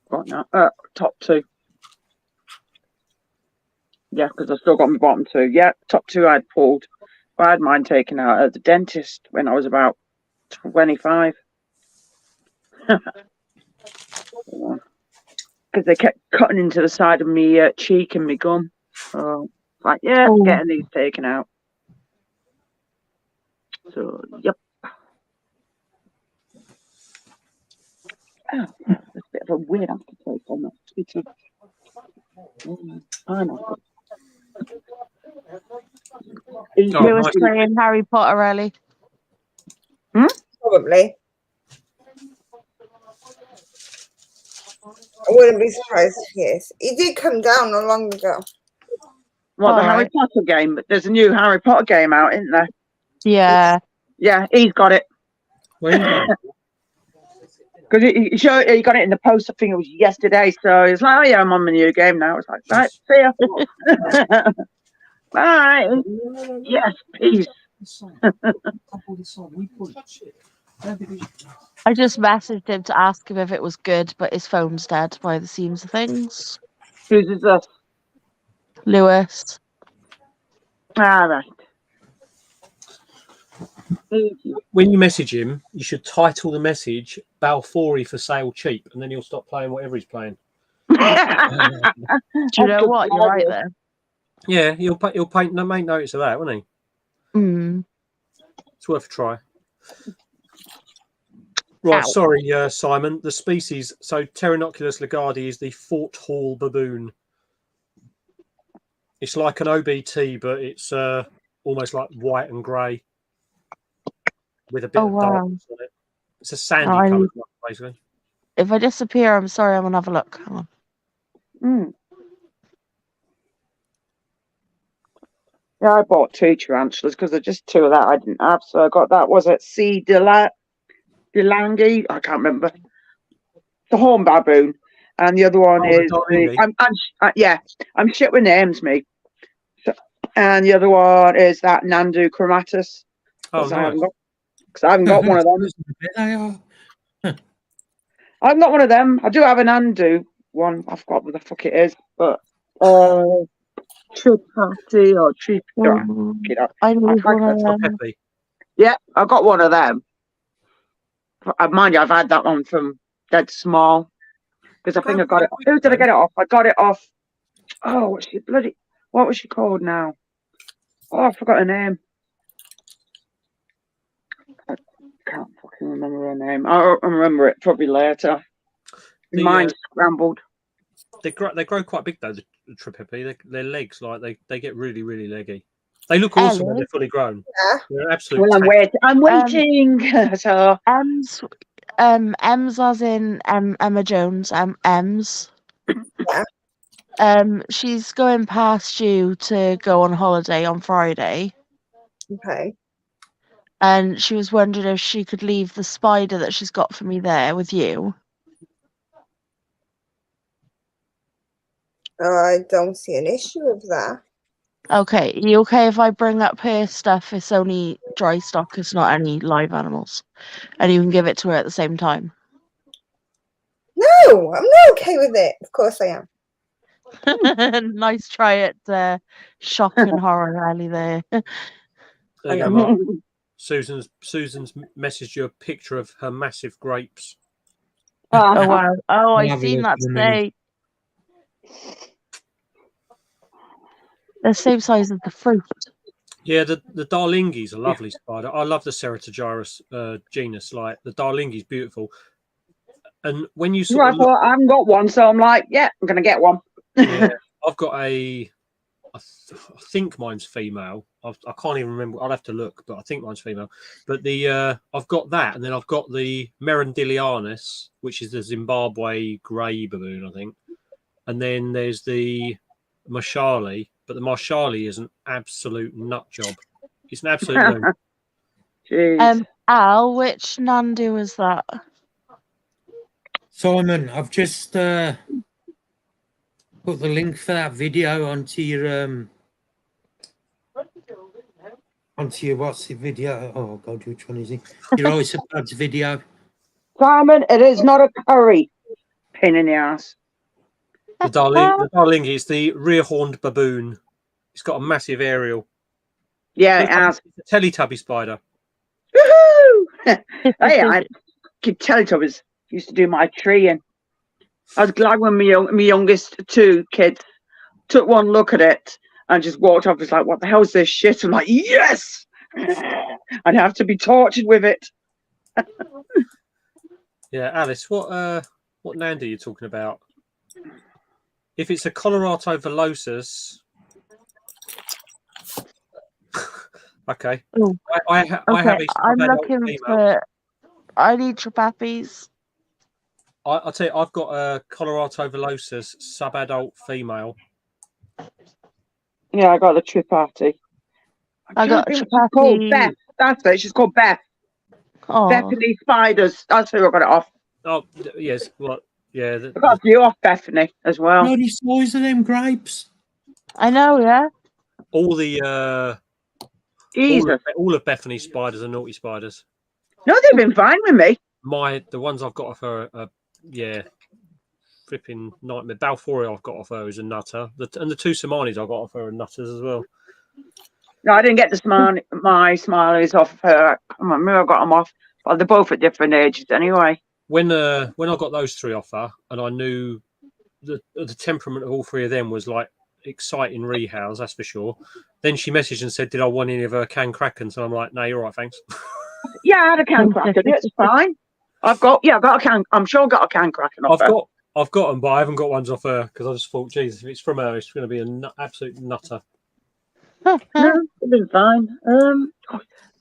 What now? Top 2. Yeah, because I still got my bottom 2. Yeah, top 2 I'd pulled. I had mine taken out at the dentist when I was about 25. Because they kept cutting into the side of me cheek and my gum. So, like, yeah, getting these taken out. So, yep. Oh, there's a bit of a weird aftertaste on that. It's a pineapple. Lewis playing Harry Potter, Ellie. Probably. I wouldn't be surprised if he is. He did come down not long ago. What, the Harry Potter game? But there's a new Harry Potter game out, isn't there? Yeah. Yeah, he's got it. Because he got it in the post, I think it was yesterday. So he's like, oh yeah, I'm on the new game now. It's like, right, see ya. Bye. Yes, peace. I just messaged him to ask him if it was good, but his phone's dead by the seams of things. Whose is this? Lewis. Ah, right. When you message him, you should title the message "Balfouri for sale cheap," and then he'll stop playing whatever he's playing. Do you know what? You're right there. Yeah, he'll make notice of that, won't he? It's worth a try. Right, Ow. sorry, Simon. The species, so Pteronoculus lagardi is the Fort Hall baboon. It's like an OBT, but it's almost like white and grey with a bit of darkness on it. It's a sandy colour, basically. If I disappear, I'm sorry. I'm gonna have a look. Hang on. Yeah, I bought 2 tarantulas because there's just 2 of that I didn't have. So I got that. Was it C. Delangi? I can't remember. The horn baboon, and the other one is I'm shit with names, me. So, and the other one is that Nandu chromatus. Oh, nice. Because I haven't got one of them. I haven't got one of them. I do have an Nandu one. I forgot what the fuck it is, but Tripati or Trip. Yeah, I got one of them. Mind you, I've had that one from Dead Small because I think I got it. Who did I get it off? I got it off. Oh, what was she called now? Oh, I forgot her name. I can't fucking remember her name. I'll remember it probably later. Mine's scrambled. They grow quite big though. The Tripipi, their legs they get really really leggy. They look awesome when they're fully grown. Yeah, they're absolutely. Well, I'm waiting. So Ems as in Emma Jones. Ems. Yeah. She's going past you to go on holiday on Friday. Okay. And she was wondering if she could leave the spider that she's got for me there with you. I don't see an issue with that. Okay, you okay if I bring up her stuff? It's only dry stock, it's not any live animals. And you can give it to her at the same time. No, I'm not okay with it. Of course I am. Nice try at shock and horror, Ellie, there. There you go, Mark. Susan's messaged you a picture of her massive grapes. Oh, wow. Oh, I'll I have a seen look that in a minute. today. They're the same size as the fruit. Yeah, the Darlingis are lovely spider. I love the Ceratogyrus genus. Like the Darlingi's beautiful. And when you sort of look, I haven't got one, so I'm like, yeah, I'm gonna get one. yeah, I've got I think mine's female. I can't even remember. I'll have to look, but I think mine's female. But the I've got that, and then I've got the Merendilianus, which is the Zimbabwe grey baboon, I think. And then there's the Marshali, but the Marshali is an absolute nut job. It's an absolute loon. Al, which Nandu is that? Simon, I've just put the link for that video onto your what's the video? Oh God, which one is it? Your isopods video. Simon, it is not a curry. Pain in the ass. The Darlingi is the rear-horned baboon. It's got a massive aerial. Yeah, it has. It's a Teletubby spider. Woohoo! Hey, Teletubbies used to do my tree, and I was glad when my youngest two kids took one look at it and just walked off. It's like, what the hell is this shit? I'm like, yes! I'd have to be tortured with it. Yeah, Alice, what Nandi are you talking about? If it's a Colorado velocis, okay. Ooh. I have a I'm looking for. I need trapappies. I'll tell you, I've got a Colorado velocis subadult female. Yeah, I got the Triparty. I got a She's called Triparty. Beth. That's it. She's called Beth. Oh. Bethany Spiders. That's who I got it off. Oh, yes. Well, yeah. I got a few off Bethany as well. Bloody size of them grapes. I know, yeah. All the all of Bethany's spiders are naughty spiders. No, they've been fine with me. The ones I've got off her are flipping nightmare. Balfouri I've got off her is a nutter. And the two Somalis I got off her are nutters as well. No, I didn't get my Smileys off her. I can't remember I got them off, but they're both at different ages anyway. When I got those three off her, and I knew the temperament of all three of them was like exciting rehouse, that's for sure. Then she messaged and said, "Did I want any of her can krakens?" And I'm like, "No, you're all right, thanks." Yeah, I had a can kraken. It's fine. I've got a can. I'm sure I got a can kraken off her. I've got them, but I haven't got ones off her because I just thought, Jesus, if it's from her, it's going to be an absolute nutter. No, it's been fine.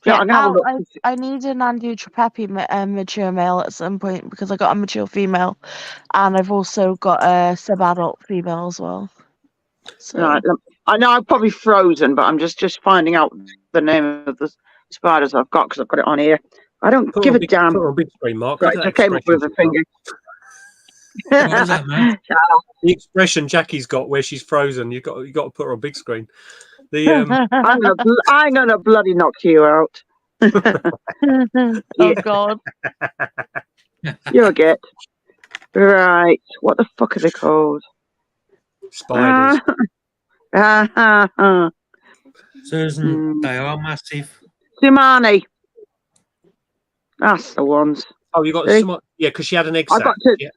Yeah, I need an Nandu Trapapi mature male at some point because I got a mature female, and I've also got a sub-adult female as well. So. Right, I know I'm probably frozen, but I'm just finding out the name of the spiders I've got because I've got it on here. I don't give a damn. Put on a big screen, Mark. Right, I came up with a finger. What was that, man? The expression Jackie's got where she's frozen, you got to put her on big screen. I'm gonna bloody knock you out. Oh God. You'll get right. What the fuck are they called? Spiders. Susan, they are massive. Simani. That's the ones. Oh, you got some? Yeah, because she had an egg sac. I got two. Yeah.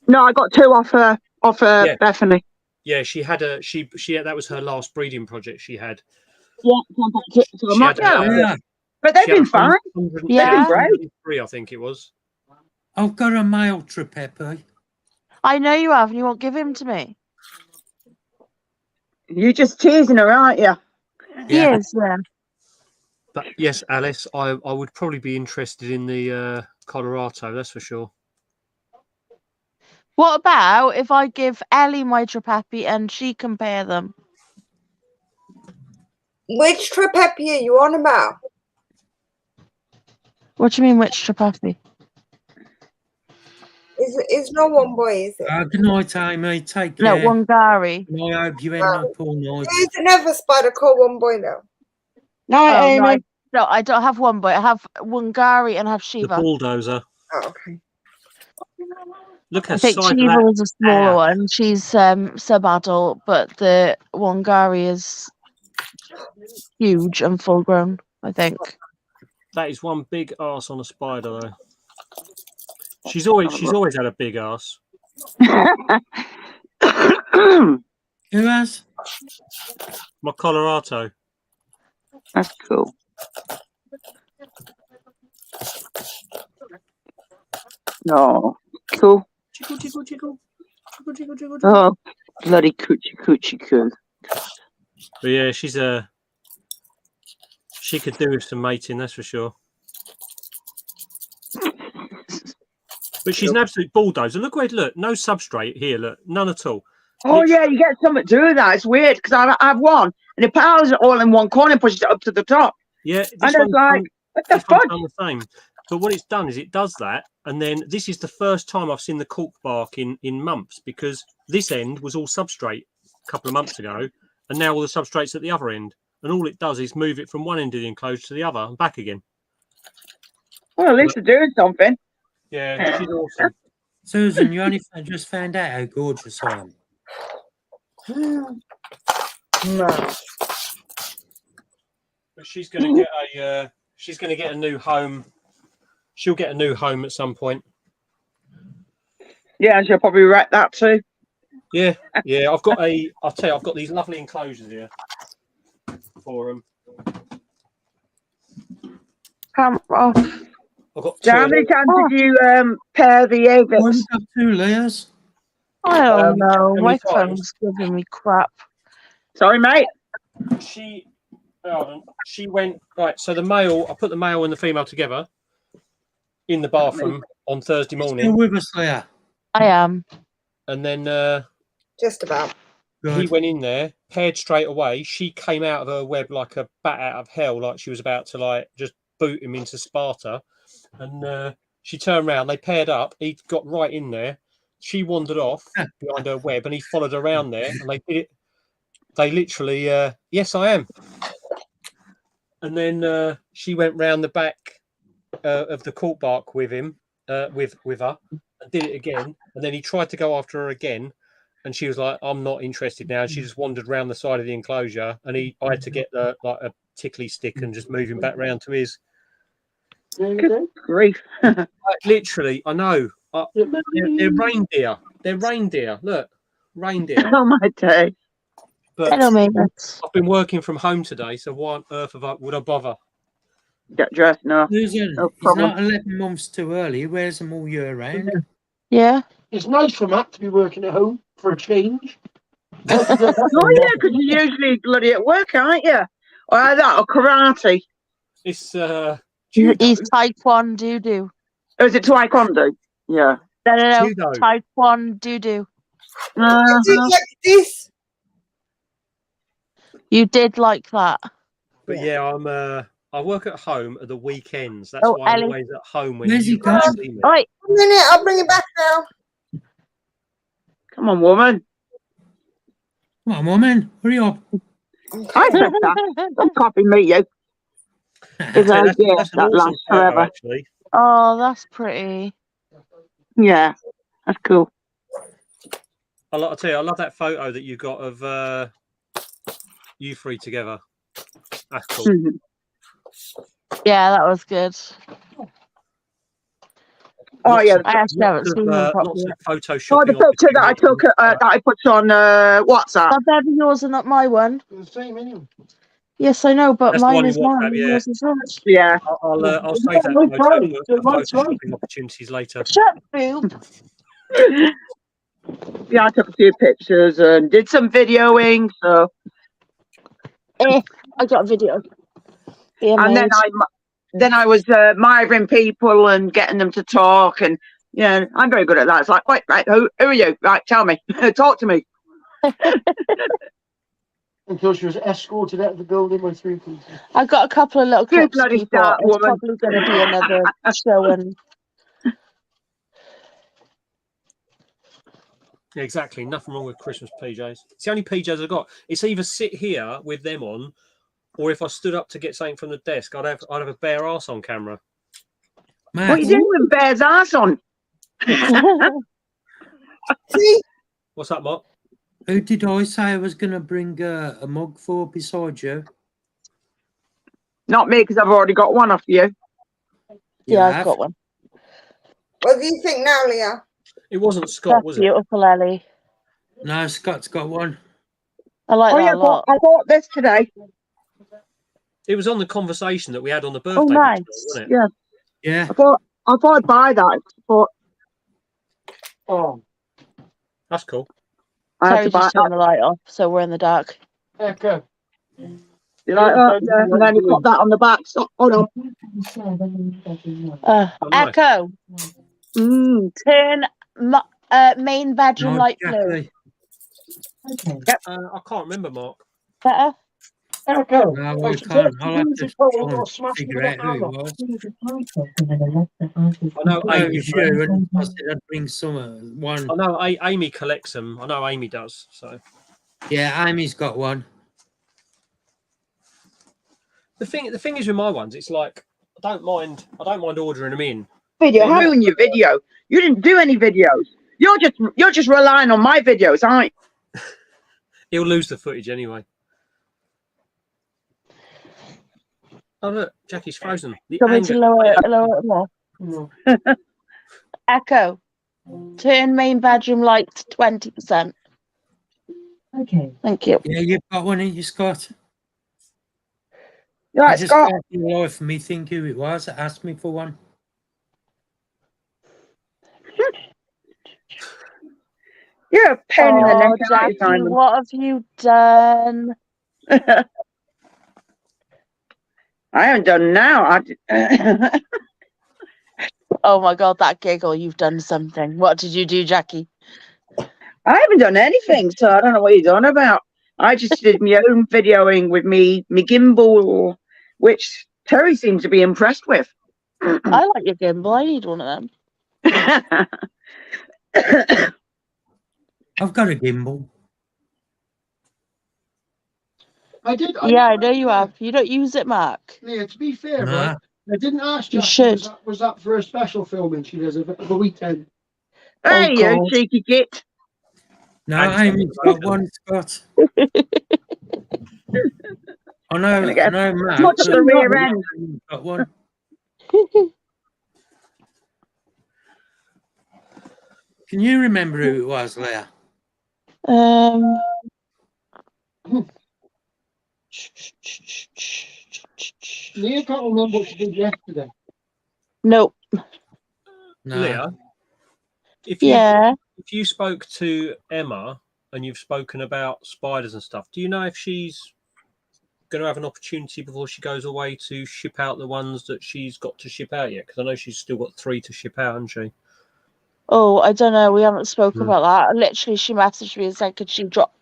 No, I got two off her. Yeah. Bethany. Yeah, she had that was her last breeding project she had. Yeah, but they've been fine. Yeah, they've been great. I think it was. I've got a male Tripepe. I know you have, and you won't give him to me. You're just teasing her, aren't you? Yeah. Yes, yeah. But yes, Alice, I would probably be interested in the Colorado. That's for sure. What about if I give Ellie my Tripapi and she compare them? Which Tripapi are you on about? What do you mean, which Tripapi? Is no one boy, is it? Good night, Amy. Take No, care. Wangari. And I hope you end up all night. There is another spider called one boy though. Night, Oh, Amy. no, I don't have one boy. I have Wangari and I have The Shiva. bulldozer. Oh, okay. Look I at think the size of Shiva that. is a smaller one. She's sub-adult, but the Wangari is huge and full-grown, I think. That is one big ass on a spider, though. She's always had a big ass. Who has? My Colorado. That's cool. No, cool. Jiggle, jiggle, jiggle. Jiggle, jiggle, jiggle, jiggle. Oh, bloody coochie cool. But yeah, she could do with some mating, that's for sure. But she's an absolute bulldozer. Look, no substrate here. Look, none at all. Oh yeah, you get something to do with that. It's weird because I have one and it powers it all in one corner and pushes it up to the top. Yeah, and it's like, what the fuck? Done the same. But what it's done is it does that, and then this is the first time I've seen the cork bark in months, because this end was all substrate a couple of months ago, and now all the substrate's at the other end, and all it does is move it from one end of the enclosure to the other and back again. Well, at least they're doing something. Yeah, she's awesome. Susan, you only just found out how gorgeous I am. No. But she's going to get a new home. She'll get a new home at some point. Yeah, and she'll probably wreck that too. Yeah. I'll tell you, I've got these lovely enclosures here for them. Come off. I've got So how many times did you pair the eggs? Why did you have 2 layers? I don't know. how My many times? phone's giving me crap. Sorry, mate. She went right. So the male, I put the male and the female together in the bathroom on Thursday morning. Still with us, Leah? I am. And then Just about. he went in there, paired straight away. She came out of her web like a bat out of hell, like she was about to like just boot him into Sparta. And she turned around, they paired up, he got right in there. She wandered off behind her web and he followed around there, and they did it. They literally, yes, I am. And then she went round the back of the cork bark with him, with her, and did it again. And then he tried to go after her again, and she was like, "I'm not interested now." And she just wandered round the side of the enclosure, and I had to get like a tickly stick and just move him back round to his. Good grief! Literally, I know. They're reindeer. They're reindeer. Look, reindeer. Oh my day. But Hello, mate. I've been working from home today, so why on earth would I bother? Get dressed now. Susan, No it's problem. not 11 months too early. He wears them all year round. Yeah. It's nice for Matt to be working at home for a change. Oh yeah, because you're usually bloody at work, aren't you? Or either that or karate. It's He's Taekwondo. Or is it taekwondo? Yeah. No. Judo. Taekwondo. Is it like this? You did like that. But yeah, I work at home at the weekends. That's Oh, why I'm Ellie. always at home when Where's you he can't gone? see me. Right. 1 minute, I'll bring it back now. Come on, woman. Come on, woman. Hurry up. I said that. Don't copy me, you. Because That's an that awesome lasts photo, forever. actually. Oh, that's pretty. Yeah, that's cool. I'll tell you, I love that photo that you got of you three together. That's cool. Yeah, that was good. Oh yeah. I actually haven't seen them Lots properly. of Photoshop. Oh, the picture that I took that I put on WhatsApp. But they're yours and not my one. The same anyway. Yes, I know, but That's the mine one is in WhatsApp, mine. yeah. Yours is yours. Yeah. I'll save that No photo problem. for They're right, photoshopping opportunities later. Shut boob. Yeah, I took a few pictures and did some videoing. So. I got a video. And then I was mithering people and getting them to talk, and yeah, I'm very good at that. It's like, wait, right, who are you? Right, tell me, talk to me. Until she was escorted out of the building by 3 people. I got a couple of little You clips. bloody People. start, It's woman. probably going to be another show, and Exactly. Nothing wrong with Christmas PJs. It's the only PJs I've got. It's either sit here with them on, or if I stood up to get something from the desk, I'd have a bare arse on camera. What are you doing with Bear's ass on? See? What's up, Mark? Who did I say I was going to bring a mug for beside you? Not me, because I've already got one off you. Yeah, I've got one. What do you think now, Leah? It wasn't Scott, That's was it? beautiful, Ellie. No, Scott's got one. I like that a lot. I bought this today. It was on the conversation that we had on the birthday nice. picture, wasn't it? Yeah. Yeah. I thought I'd buy that, but That's cool. I had Terry to buy just turned the light off, so we're in the dark. Echo. You like that? Yeah. And then you put that on the back. So, hold on. nice. Echo. Turn main bedroom light blue. Yep. I can't remember, Mark. Better? Echo. No, I can't. I'll have to try and figure out who it was. I know Oh, Amy. it was you, and I said I'd bring one. I know Amy collects them. I know Amy does. So Yeah, Amy's got one. the thing is with my ones, it's like I don't mind ordering them in. Video. How in your video? You didn't do any videos. You're just relying on my videos, aren't you? He'll lose the footage anyway. Oh look, Jackie's frozen. The Come anger. to lower it more. No. Echo. Turn main bedroom light to 20%. Okay. Thank you. Yeah, you've got one, ain't you, Scott? You're I right, just Scott. can't for the life of me think who it was that asked me for one. You're a pain in the neck, aren't you, Jackie, Simon? what have you done? I haven't done now. Oh my God, that giggle, you've done something. What did you do, Jackie? I haven't done anything, so I don't know what you're on about. I just did my own videoing with me gimbal, which Terry seems to be impressed with. I like your gimbal. I need one of them. I've got a gimbal. I did. Yeah, I know you have. You don't use it, Mark. Yeah, to be fair, Nah. right? I didn't ask You Jackie, should. was that for a special filming she does of a weekend? Hey, you God. cheeky git. No, Amy's got one, Scott. I know, Matt. Touch the rear end. Got one. Can you remember who it was, Leah? Leah can't remember what she did yesterday. Nope. No. Leah, if you spoke to Emma and you've spoken about spiders and stuff, do you know if she's going to have an opportunity before she goes away to ship out the ones that she's got to ship out yet? Because I know she's still got 3 to ship out, hasn't she? Oh, I don't know. We haven't spoken about that. Literally, she messaged me and said, could she drop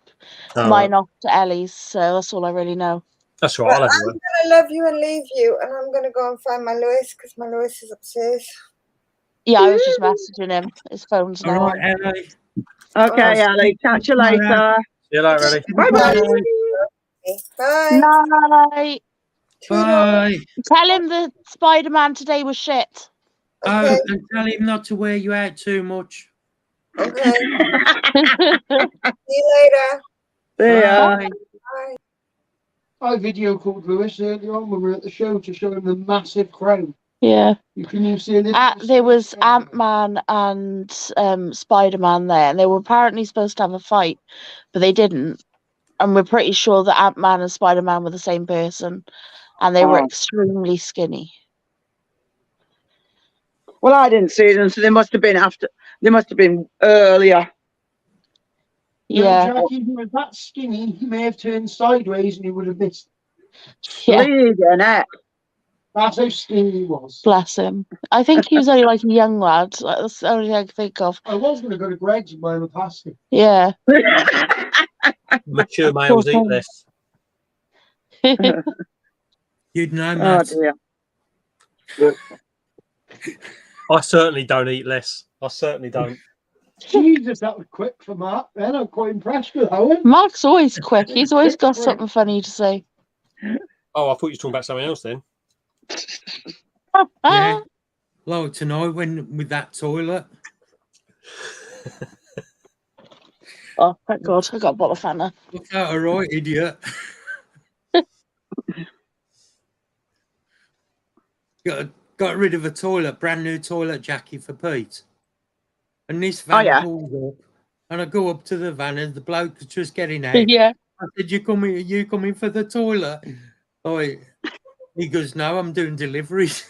mine off to Ellie's? So that's all I really know. That's right. Well, I'm going to love you and leave you, and I'm going to go and find my Lewis because my Lewis is upstairs. Yeah, I was just messaging him. His phone's All now right, on. Ellie. Okay, Ellie. Catch you later. See you later, Ellie. Bye-bye. Bye. Night. Bye. Tell him the Spider-Man today was shit. Oh, Okay. and tell him not to wear you out too much. Okay. See you later. Yeah. Bye. I video called Lewis earlier on when we were at the show to show him the massive crowd. Yeah. You see there was Ant-Man and Spider-Man there, and they were apparently supposed to have a fight, but they didn't. And we're pretty sure that Ant-Man and Spider-Man were the same person, and they were extremely skinny. Well, I didn't see them, so they must have been after. They must have been earlier. Yeah. Jackie, if he was that skinny, he may have turned sideways and he would have missed. Yeah. Bleeding heck. That's how skinny he was. Bless him. I think he was only like a young lad. Like, that's the only thing I can think of. I was going to go to Greg's and buy him a pasty. Yeah. Mature males eat less. You'd know, Oh Matt. dear. I certainly don't eat less. I certainly don't. Jesus, that was quick for Mark. Then I'm quite impressed with that one. Mark's always quick. He's always got something funny to say. Oh, I thought you were talking about something else then. Yeah. Like tonight when with that toilet. Oh, thank God. I got a bottle of Fanta. Look out, all right, idiot. Got rid of a toilet, brand new toilet, Jackie, for Pete. And this van pulls up, and I go up to the van, and the bloke is just getting out. Yeah. I said, "You coming for the toilet?" Oh, he goes, "No, I'm doing deliveries."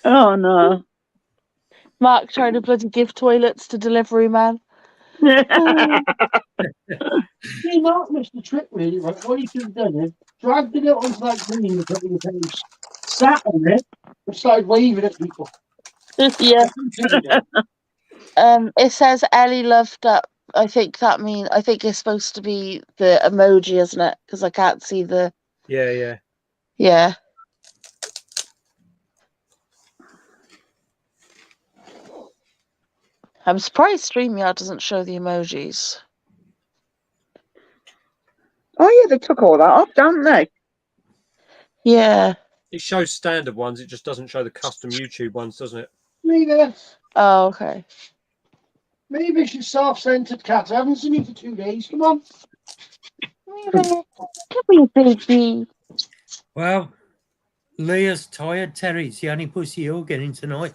Oh no. Mark trying to bloody give toilets to delivery man. See, Mark missed the trick, really. Right? What he should have done is dragged it onto that green and put it in the house, sat on it, and started waving at people. Yeah. It says Ellie loved up. I think it's supposed to be the emoji, isn't it? Because I can't see the. Yeah. Yeah. I'm surprised StreamYard doesn't show the emojis. Oh yeah, they took all that off, don't they? Yeah. It shows standard ones. It just doesn't show the custom YouTube ones, doesn't it? Maybe. Oh, okay. Maybe she's self-centered cat. I haven't seen you for 2 days. Come on. Come here, baby. Well, Leah's tired, Terry. It's the only pussy you're getting tonight.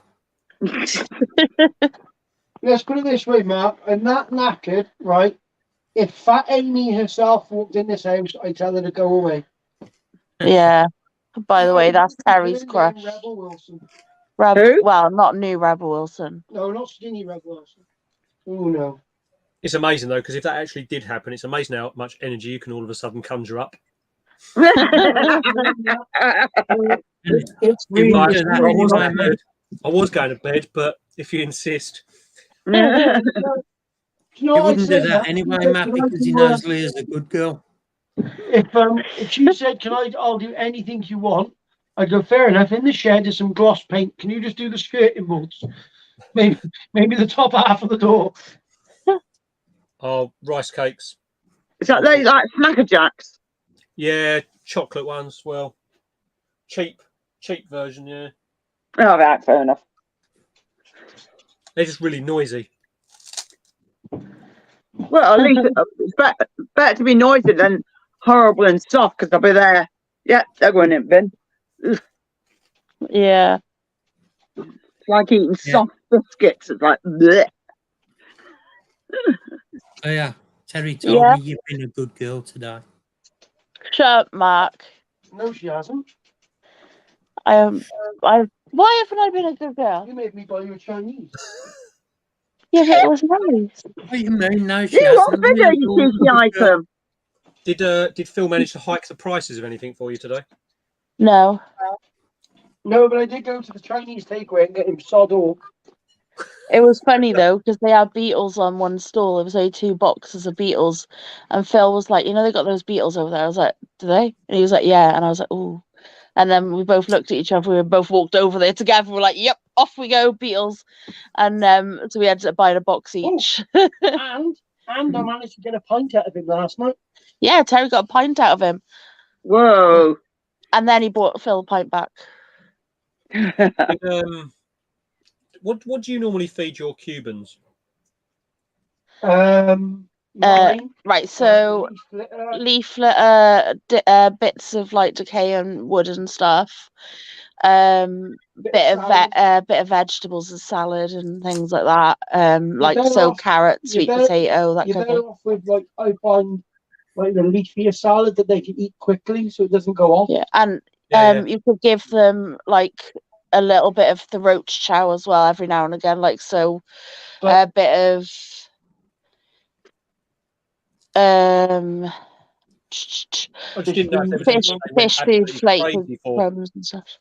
Let's put it this way, Mark. I'm not knackered, right? If Fat Amy herself walked in this house, I'd tell her to go away. Yeah. By the way, that's Terry's crush. Rebel Wilson. Well, not new Rebel Wilson. No, not skinny Rebel Wilson. Oh, no. It's amazing, though, because if that actually did happen, it's amazing how much energy you can all of a sudden conjure up. It's really I was going to bed, but if you insist. He wouldn't do that anyway, Matt, because he knows Leah's a good girl. If she said, I'll do anything you want, I'd go, fair enough. In the shed there's some gloss paint. Can you just do the skirting boards? Maybe the top half of the door. Oh, rice cakes. Is that those like Snacker Jacks? Yeah, chocolate ones. Well, cheap version, yeah. Oh, right, fair enough. They're just really noisy. Well, at least it's better to be noisy than horrible and soft, because I'll be there. Yeah, they're going in bin. Ugh. Yeah. It's like eating soft biscuits. It's like, bleh. Oh, yeah. Terry told me you've been a good girl today. Shut up, Mark. No, she hasn't. Why haven't I been a good girl? You made me buy you a Chinese. Yeah, but it was nice. What do you mean? No, she You hasn't. got video, you cheeky item. Did Phil manage to hike the prices of anything for you today? No. No, but I did go to the Chinese takeaway and get him sod all. It was funny though, because they had beetles on one stall. There was only 2 boxes of beetles, and Phil was like, they got those beetles over there. I was like, do they? And he was like, yeah. And I was like, ooh. And then we both looked at each other. We both walked over there together. We're like, yep, off we go, beetles. And so we had to buy a box each. and I managed to get a pint out of him last night. Yeah, Terry got a pint out of him. Whoa. And then he bought Phil a pint back. What do you normally feed your Cubans? Right, so leaf litter, bits of like decay and wood and stuff, bit of vegetables and salad and things like that, carrot, sweet potato, that kind of thing. Off with I find the leafier salad that they can eat quickly so it doesn't go off. Yeah, and you could give them like a little bit of the roach chow as well every now and again, a bit of fish food flake with crumbs and stuff.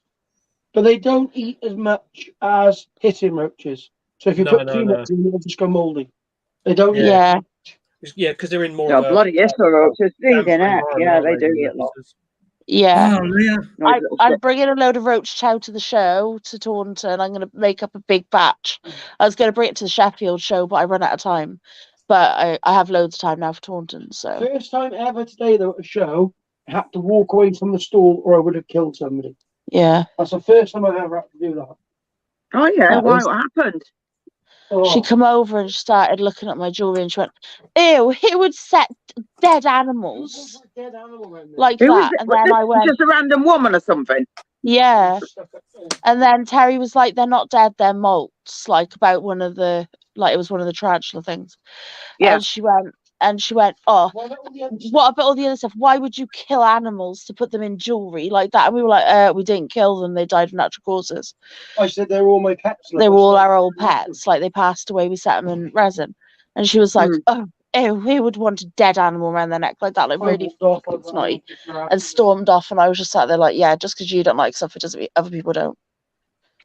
But they don't eat as much as hissing roaches. So if you put too much in, they'll just go mouldy. They don't eat. Yeah, because they're in more. Bloody hissing roaches, feeding out. Yeah, they do eat a lot. Yeah. Oh, Leah. I'm bringing a load of roach chow to the show to Taunton. I'm going to make up a big batch. I was going to bring it to the Sheffield show, but I run out of time. But I have loads of time now for Taunton. So First time ever today, though, at a show, I had to walk away from the stall or I would have killed somebody. yeah, That's the first time I've ever had to do that. Oh yeah, That why? was- What happened? she Oh, come over and started looking at my jewelry and she went, "Ew, he would set dead animals dead animal around there. like Who was that." it? And Was then this I went, just a random woman or something? "Yeah." Stuck up there. And then Terry was like, "They're not dead, they're molts." Like about one of the it was one of the tarantula things. Yeah. And she went, "Oh, What about all the other what about all the other stuff? Why would you kill animals to put them in jewelry like that?" And we were like, "We didn't kill them. They died of natural causes. I said they were all my pets. They were all our old pets. Like they passed away. We set them in resin." And she was like, "Oh, ew, who would want a dead animal around their neck like that? Like really fucking snotty." And stormed off. And I was just sat there like, "Yeah, just because you don't like stuff, it doesn't mean other people don't."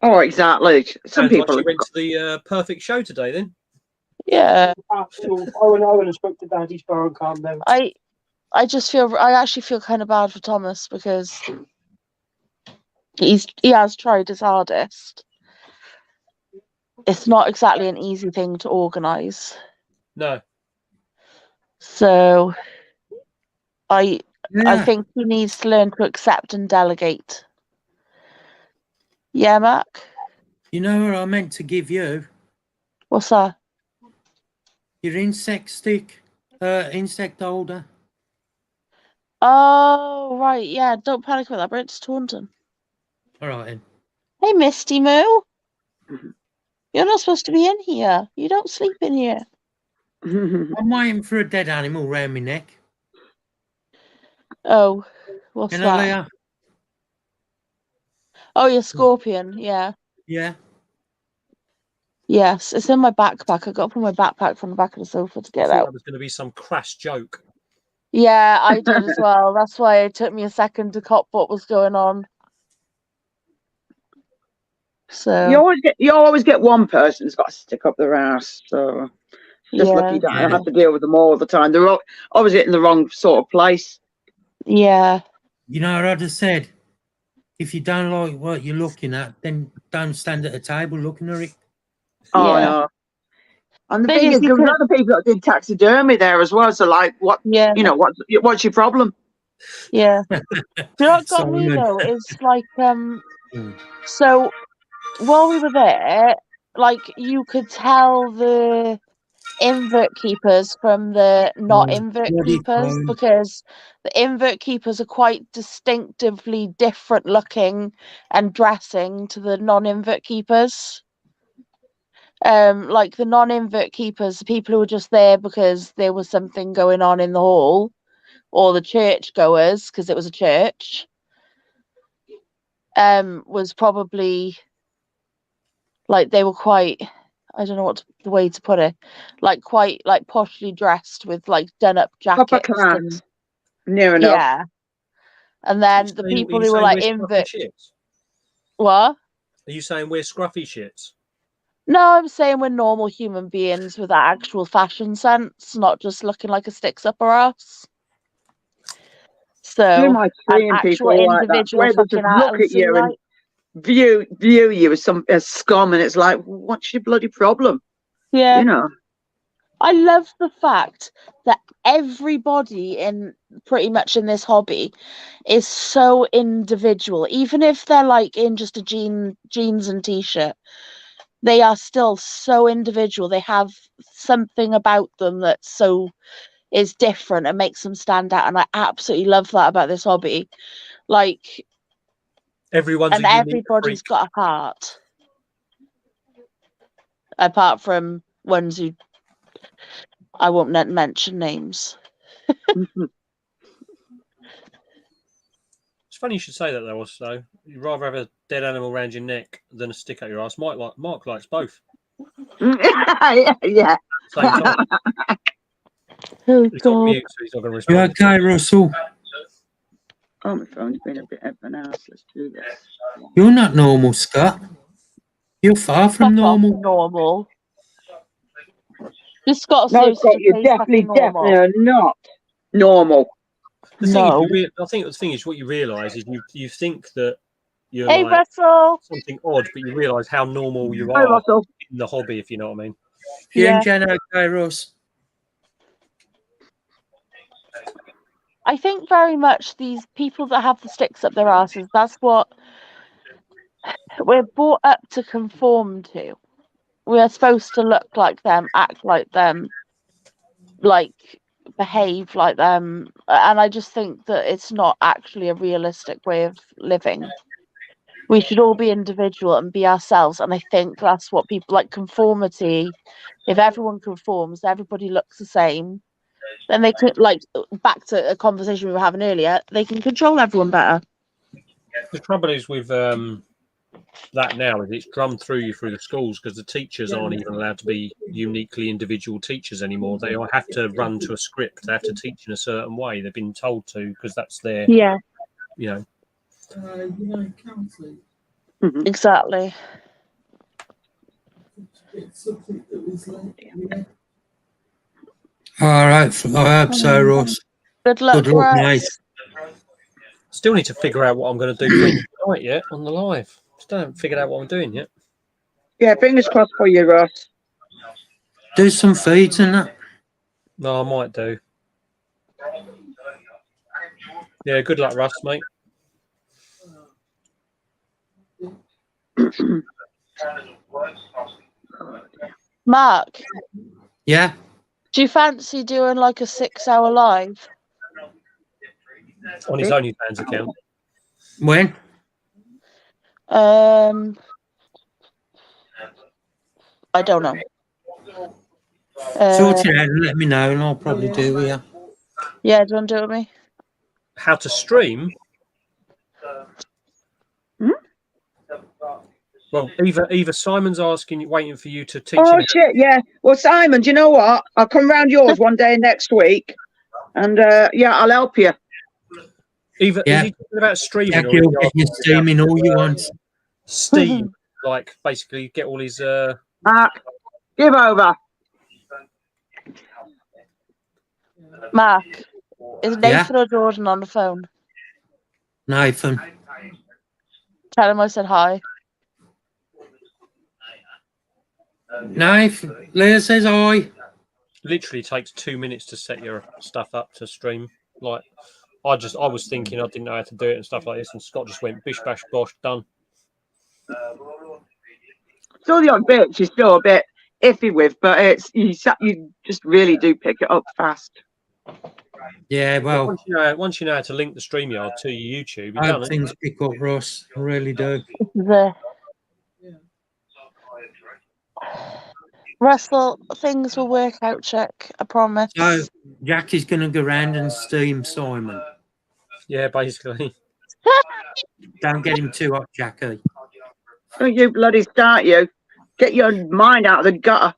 Oh, exactly. Some Sounds like people she went to the perfect show today then. Yeah. I went and spoke to Daddy Sparrow and calmed down. I actually feel kind of bad for Thomas because he has tried his hardest. It's not exactly an easy thing to organise. No. So I Yeah. think he needs to learn to accept and delegate. Yeah, Mark? You know what I meant to give you? What's that? Your insect stick, insect holder. Oh, right, yeah. Don't panic about that. Bring it to Taunton. All right, then. Hey, Misty Moo. You're not supposed to be in here. You don't sleep in here. I'm waiting for a dead animal round my neck. Oh, what's You know, that? Leah? Oh, your scorpion. Yeah. Yeah. Yes, it's in my backpack. I got from my backpack from the back of the sofa to I get thought out. that was going to be some crass joke. Yeah, I did as well. That's why it took me a second to cop what was going on. So You always get one person who's got to stick up their ass. So just yeah, lucky that I have to deal with them all the time. They're always getting the wrong sort of place. yeah. You know what I just said? If you don't like what you're looking at, then don't stand at a table looking at it. Oh Yeah. no. And the Thing thing is, is, you there was could- other people that did taxidermy there as well. So like, what? Yeah. You know, what's your problem? Yeah. Do you know what got me Simon. though? It's like so while we were there, like you could tell the invert keepers from the not invert bloody keepers fine. because the invert keepers are quite distinctively different looking and dressing to the non-invert keepers. Like the non-invert keepers, the people who were just there because there was something going on in the hall, or the church goers because it was a church, was probably like they were quite, I don't know what the way to put it, like quite like poshly dressed with like done up Upper jackets. class. And, Near enough. yeah. And then the people who were like invert. What? Are you saying we're scruffy shits? No, I'm saying we're normal human beings with that actual fashion sense, not just looking like a sticks up our ass. So, Who am I treating people like that? Where they just look at you and view you as scum, and it's like, what's your bloody problem? Yeah. You know. I love the fact that everybody in pretty much in this hobby is so individual. Even if they're like in just a jeans and t-shirt, they are still so individual. They have something about them that is different and makes them stand out. And I absolutely love that about this hobby. Like everybody's got a heart. Apart from ones who I won't mention names. It's funny you should say that though. Also, you'd rather have a dead animal around your neck than a stick up your ass. Mark likes both. Yeah. Same time. Oh, he's on mute, so he's not going to You respond. okay, Russell? Oh, my phone's been a bit of an ass. Let's do this. You're not normal, Scott. You're far from normal. Normal. Just got No, Scott, you're definitely are not normal. The thing is, I think the thing is, what you realise is you think that you're Hey, like Russell. something odd, but you realise how normal you Hi, are Russell. in the hobby, if you know what I mean. Yeah, Yeah. Jen, okay, Ross. I think very much these people that have the sticks up their asses, that's what we're brought up to conform to. We're supposed to look like them, act like them, like behave like them. And I just think that it's not actually a realistic way of living. We should all be individual and be ourselves. And I think that's what people like conformity. If everyone conforms, everybody looks the same. Then they could, like, back to a conversation we were having earlier, they can control everyone better. The trouble is with that now is it's drummed through you through the schools because the teachers aren't even allowed to be uniquely individual teachers anymore. They all have to run to a script. They have to teach in a certain way. They've been told to because that's their, Yeah, you know. Counselling. exactly. It's something that was like, All right, I hope so, Ross. Good luck, Good luck, Russ. mate. Still need to figure out what I'm going to do Wednesday night yet on the live. Still haven't figured out what I'm doing yet. Yeah, fingers crossed for you, Ross. Do some feeds and that. No, I might do. Yeah, good luck, Russ, mate. Mark, Yeah. do you fancy doing like a 6-hour live? On his OnlyFans account. When? I don't know. Sort it out and let me know, and I'll probably do it. Yeah, do you want to do it with me? How to stream? Well, either Simon's asking, waiting for you to teach him. Oh shit! Yeah. Well, Simon, do you know what? I'll come round yours one day next week, and yeah, I'll help you. Is he talking about streaming? Yeah, you'll get your steaming all you want. Steam, like basically get all his. Mark, give over. Mark, is Nathan or Jordan on the phone? Nathan. Tell him I said hi. Nathan, Leah says hi. Literally takes 2 minutes to set your stuff up to stream. Like, I was thinking I didn't know how to do it and stuff like this, and Scott just went bish bash bosh, done. Still the odd bits you're still a bit iffy with, but it's you just really do pick it up fast. Yeah, well, once you know how to link the StreamYard to your YouTube, I hope things pick up, Ross. I really do. Russell, things will work out, Chuck. I promise. So, Jackie's going to go round and steam Simon. Yeah, basically. Don't get him too hot, Jackie. Don't you bloody start, you. Get your mind out of the gutter.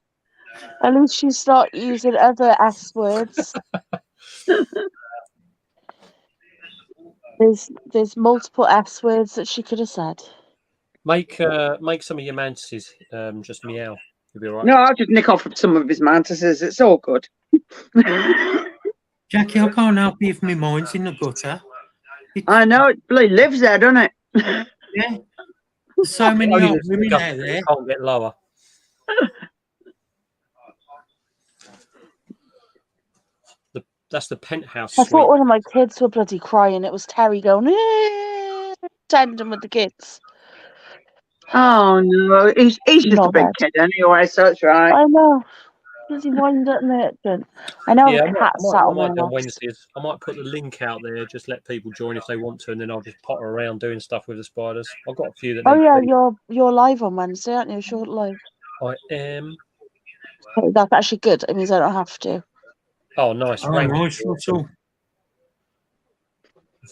At least she's not using other S words. There's multiple S words that she could have said. Make some of your mantises just meow. You'll be all right. No, I'll just nick off some of his mantises. It's all good. Jackie, I can't help you if my mind's in the gutter. I know, it bloody lives there, doesn't it? Yeah. There's so many old women out there. Can't get lower. That's the penthouse I suite. thought one of my kids were bloody crying. It was Terry going, tandem with the kids. Oh no, he's just a big kid anyway, so it's right. I know. Bloody wind up merchant. I know Yeah, a cat sat I on might my do on lap. Wednesdays. I might put the link out there, just let people join if they want to, and then I'll just potter around doing stuff with the spiders. I've got a few that. Oh need yeah, to be. you're live on Wednesday, aren't you? Short live. I am. Okay, that's actually good. It means I don't have to. Oh, nice. Oh, rankings. nice, Russell.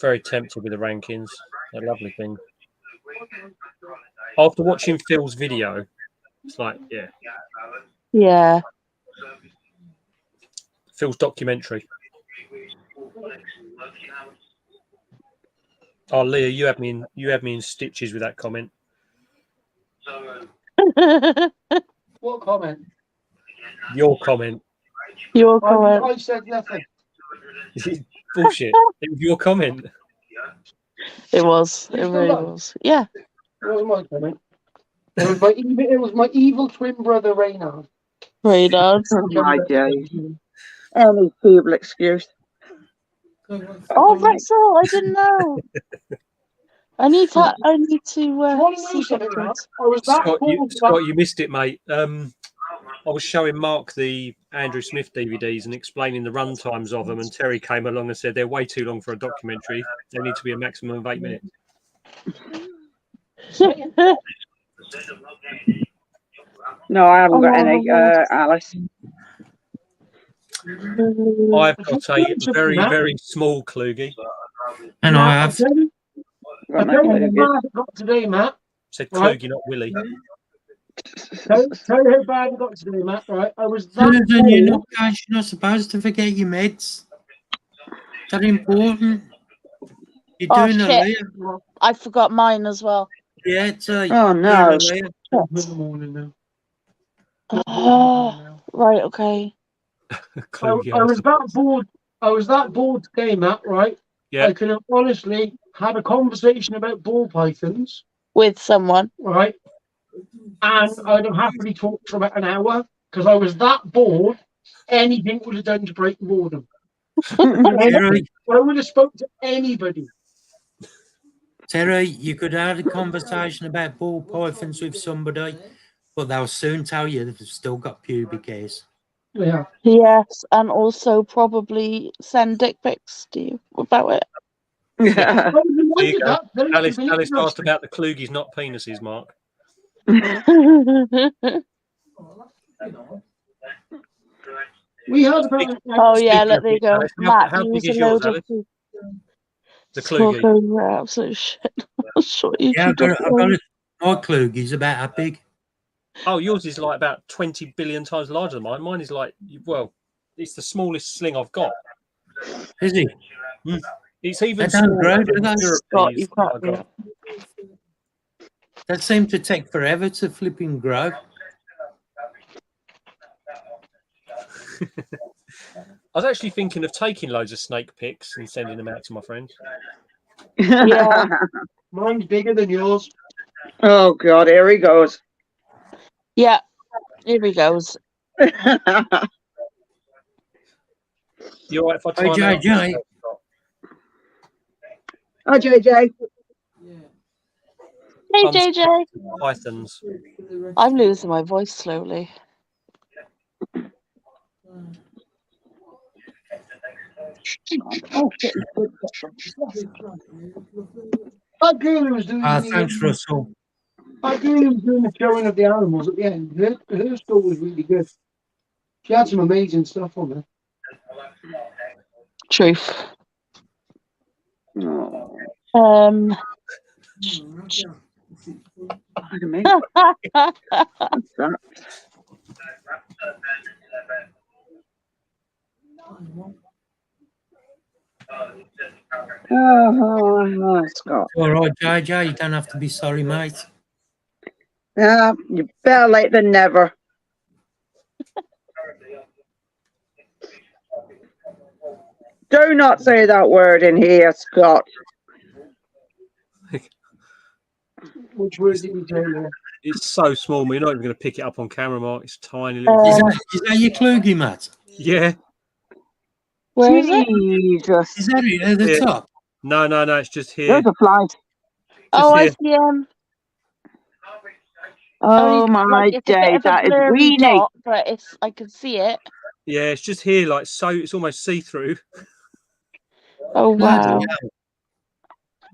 Very tempted with the rankings. A lovely thing. After watching Phil's video, it's like, yeah. Yeah. Phil's documentary. Oh, Leah, you had me in stitches with that comment. What comment? Your comment. Your comment. I said nothing. Bullshit. It was your comment. It was. It really was. Yeah. It was my comment. It was my evil twin brother Reynard. Reynard. Oh my days. Any feeble excuse. Oh, Russell, I didn't know. I need to see afterwards. Scott, you missed it, mate. I was showing Mark the Andrew Smith DVDs and explaining the run times of them, and Terry came along and said they're way too long for a documentary. They need to be a maximum of 8 minutes. No, I haven't got any, Alice. I've got a very, very small Kluge. And I have. I tell you how bad I got today, Matt. Said Kluge, not Willie. Tell you how bad I got today, Matt. Right, I was that. Susan, you're not supposed to forget your meds. That important. You're doing a shit. layer. I forgot mine as well. Yeah, it's oh no. Right, okay. I was that bored. I was that bored today, Matt. Right. Yeah. I could have honestly had a conversation about ball pythons with someone. Right. And I'd have happily talked for about an hour because I was that bored. Anything would have done to break boredom. I would have spoke to anybody. Terry, you could have had a conversation about ball pythons with somebody, but they'll soon tell you they've still got pubic hairs. Yeah. Yes, and also probably send dick pics to you about it. Yeah. There you go. Alice asked about the Kluges, not penises, Mark. We had oh yeah, there you go. Alice, Matt, how big is yours, yours, Alice? The Kluge. Absolute shit. Sure, yeah, I've got my Kluge's about how big. Oh, yours is like about 20 billion times larger than mine. Mine is like, well, it's the smallest sling I've got. Is it? Mm. It's even smaller than the Europees I've got. That seemed to take forever to flipping grow. I was actually thinking of taking loads of snake pics and sending them out to my friends. Yeah. Mine's bigger than yours. Oh God, here he goes. Yeah, here he goes. You all right if I time out? JJ. Hi, JJ. Hey, JJ. Pythons. I'm losing my voice slowly. Oh, shit. That girl who was doing Thanks, Russell. That girl who was doing the showing of the animals at the end, her story was really good. She had some amazing stuff on there. Truth. Oh. Pardon me. What's that? Oh, Scott. All right, JJ, you don't have to be sorry, mate. Yeah, you're better late than never. Do not say that word in here, Scott. Which word did you say there? It's so small, you're not even going to pick it up on camera, Mark. It's tiny. Is that your Kluge, Matt? Yeah. Where is it? Jesus. Is that it at the top? No, it's just here. There's a fly. Oh, I see him. Oh my day, that is weenie. Dot, but I can see it. Yeah, it's just here, like so. It's almost see-through. Oh wow.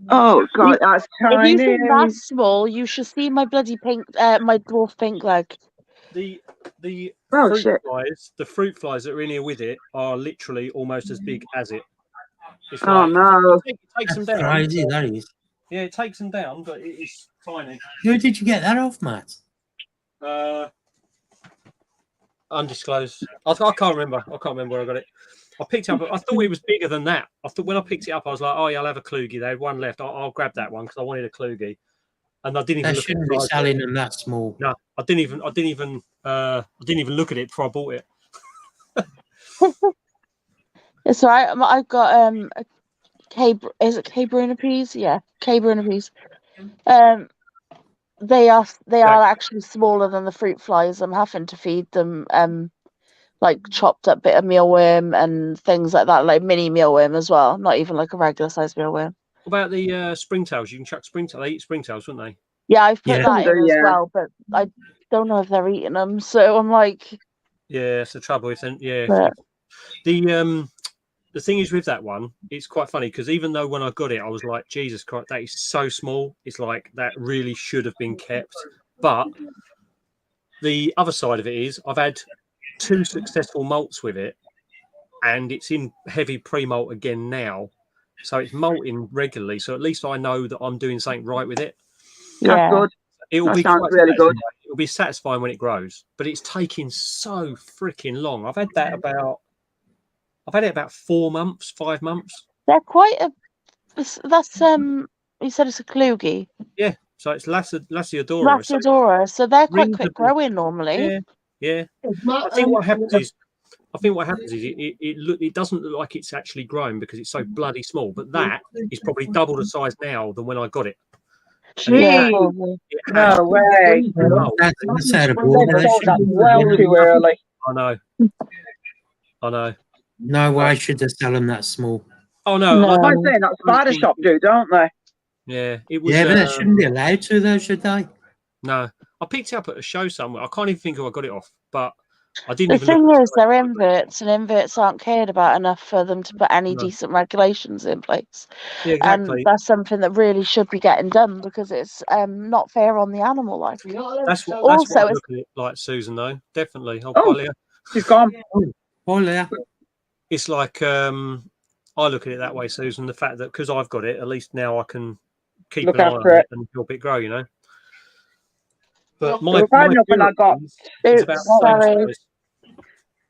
Oh God, that's tiny. If you think that's small, you should see my bloody pink, my dwarf pink leg. The fruit flies that are in here with it are literally almost as big as it. It's oh no! It takes them down. Crazy, that is. Yeah, it takes them down, but it's tiny. Who did you get that off, Matt? Undisclosed. I can't remember. I can't remember where I got it. I picked it up. I thought it was bigger than that. I thought when I picked it up, I was like, "Oh yeah, I'll have a Kluge." They had one left. I'll grab that one because I wanted a Kluge, and I didn't even. They shouldn't be selling them that small. No, I didn't even look at it before I bought it. It's all right. I've got a is it K Bruner peas? Yeah, K Bruner peas. They are actually smaller than the fruit flies. I'm having to feed them like chopped up bit of mealworm and things like that, like mini mealworm as well. Not even like a regular sized mealworm. What about the springtails? You can chuck springtails. They eat springtails, wouldn't they? Yeah, I've put that in as Yeah. well, but I don't know if they're eating them. So I'm like, yeah, it's the trouble. If then, yeah, but... the thing is with that one, it's quite funny because even though when I got it, I was like, Jesus Christ, that is so small. It's like that really should have been kept. But the other side of it is I've had 2 successful malts with it, and it's in heavy pre-malt again now. So it's malting regularly. So at least I know that I'm doing something right with it. That's good. It will be sounds really good. It'll be satisfying when it grows, but it's taking so freaking long. I've had it about 4 months, 5 months. They're quite a. That's you said it's a Kalugi. Yeah, so it's Lassiodora. Lassiodora, so they're quite quick growing normally. Yeah. I think what happens is it doesn't look like it's actually grown because it's so bloody small. But that is probably double the size now than when I got it. Gee, no way. That's out of order. Well too early. I know. No way should they sell them that small. Oh no! I'm saying that spider shop do, don't they? Yeah, it was. Yeah, but they shouldn't be allowed to, though, should they? No, I picked it up at a show somewhere. I can't even think who I got it off, but I didn't. The thing is, they're inverts, and inverts aren't cared about enough for them to put any decent regulations in place. Yeah, exactly. And that's something that really should be getting done because it's not fair on the animal life. That's what I look at it like, Susan. Though definitely. She's gone. It's like I look at it that way, Susan. The fact that because I've got it, at least now I can keep an eye on it and help it grow. You know. But my nothing I got. It's about Sorry.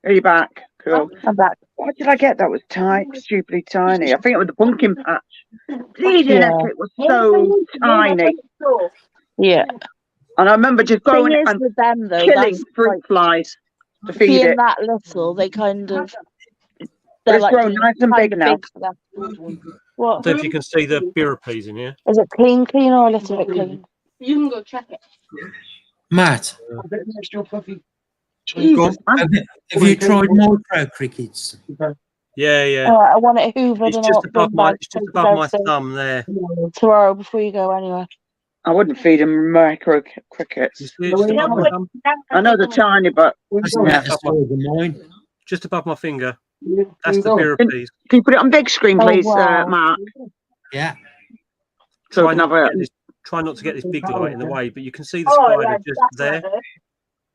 Are you back? Cool. I'm back. What did I get that was stupidly tiny? I think it was the pumpkin patch. Bleeding heck, it was so tiny. Yeah. And I remember just going and with them, though, killing fruit flies to feed being it. that little, they kind of. But it's grown nice and big now. What? I don't know if you can see the Biripees in here. Is it clean or a little bit clean? You can go check it. Matt, Jesus, have you tried micro crickets? Yeah. I want it hoovered It's and just above my thumb there. Tomorrow before you go anyway. I wouldn't feed them micro crickets. I know they're tiny, but just above my finger. That's the Biripees. Can you put it on big screen, please, Mark? Yeah. So try not to get this big light in the way, but you can see the spider just there.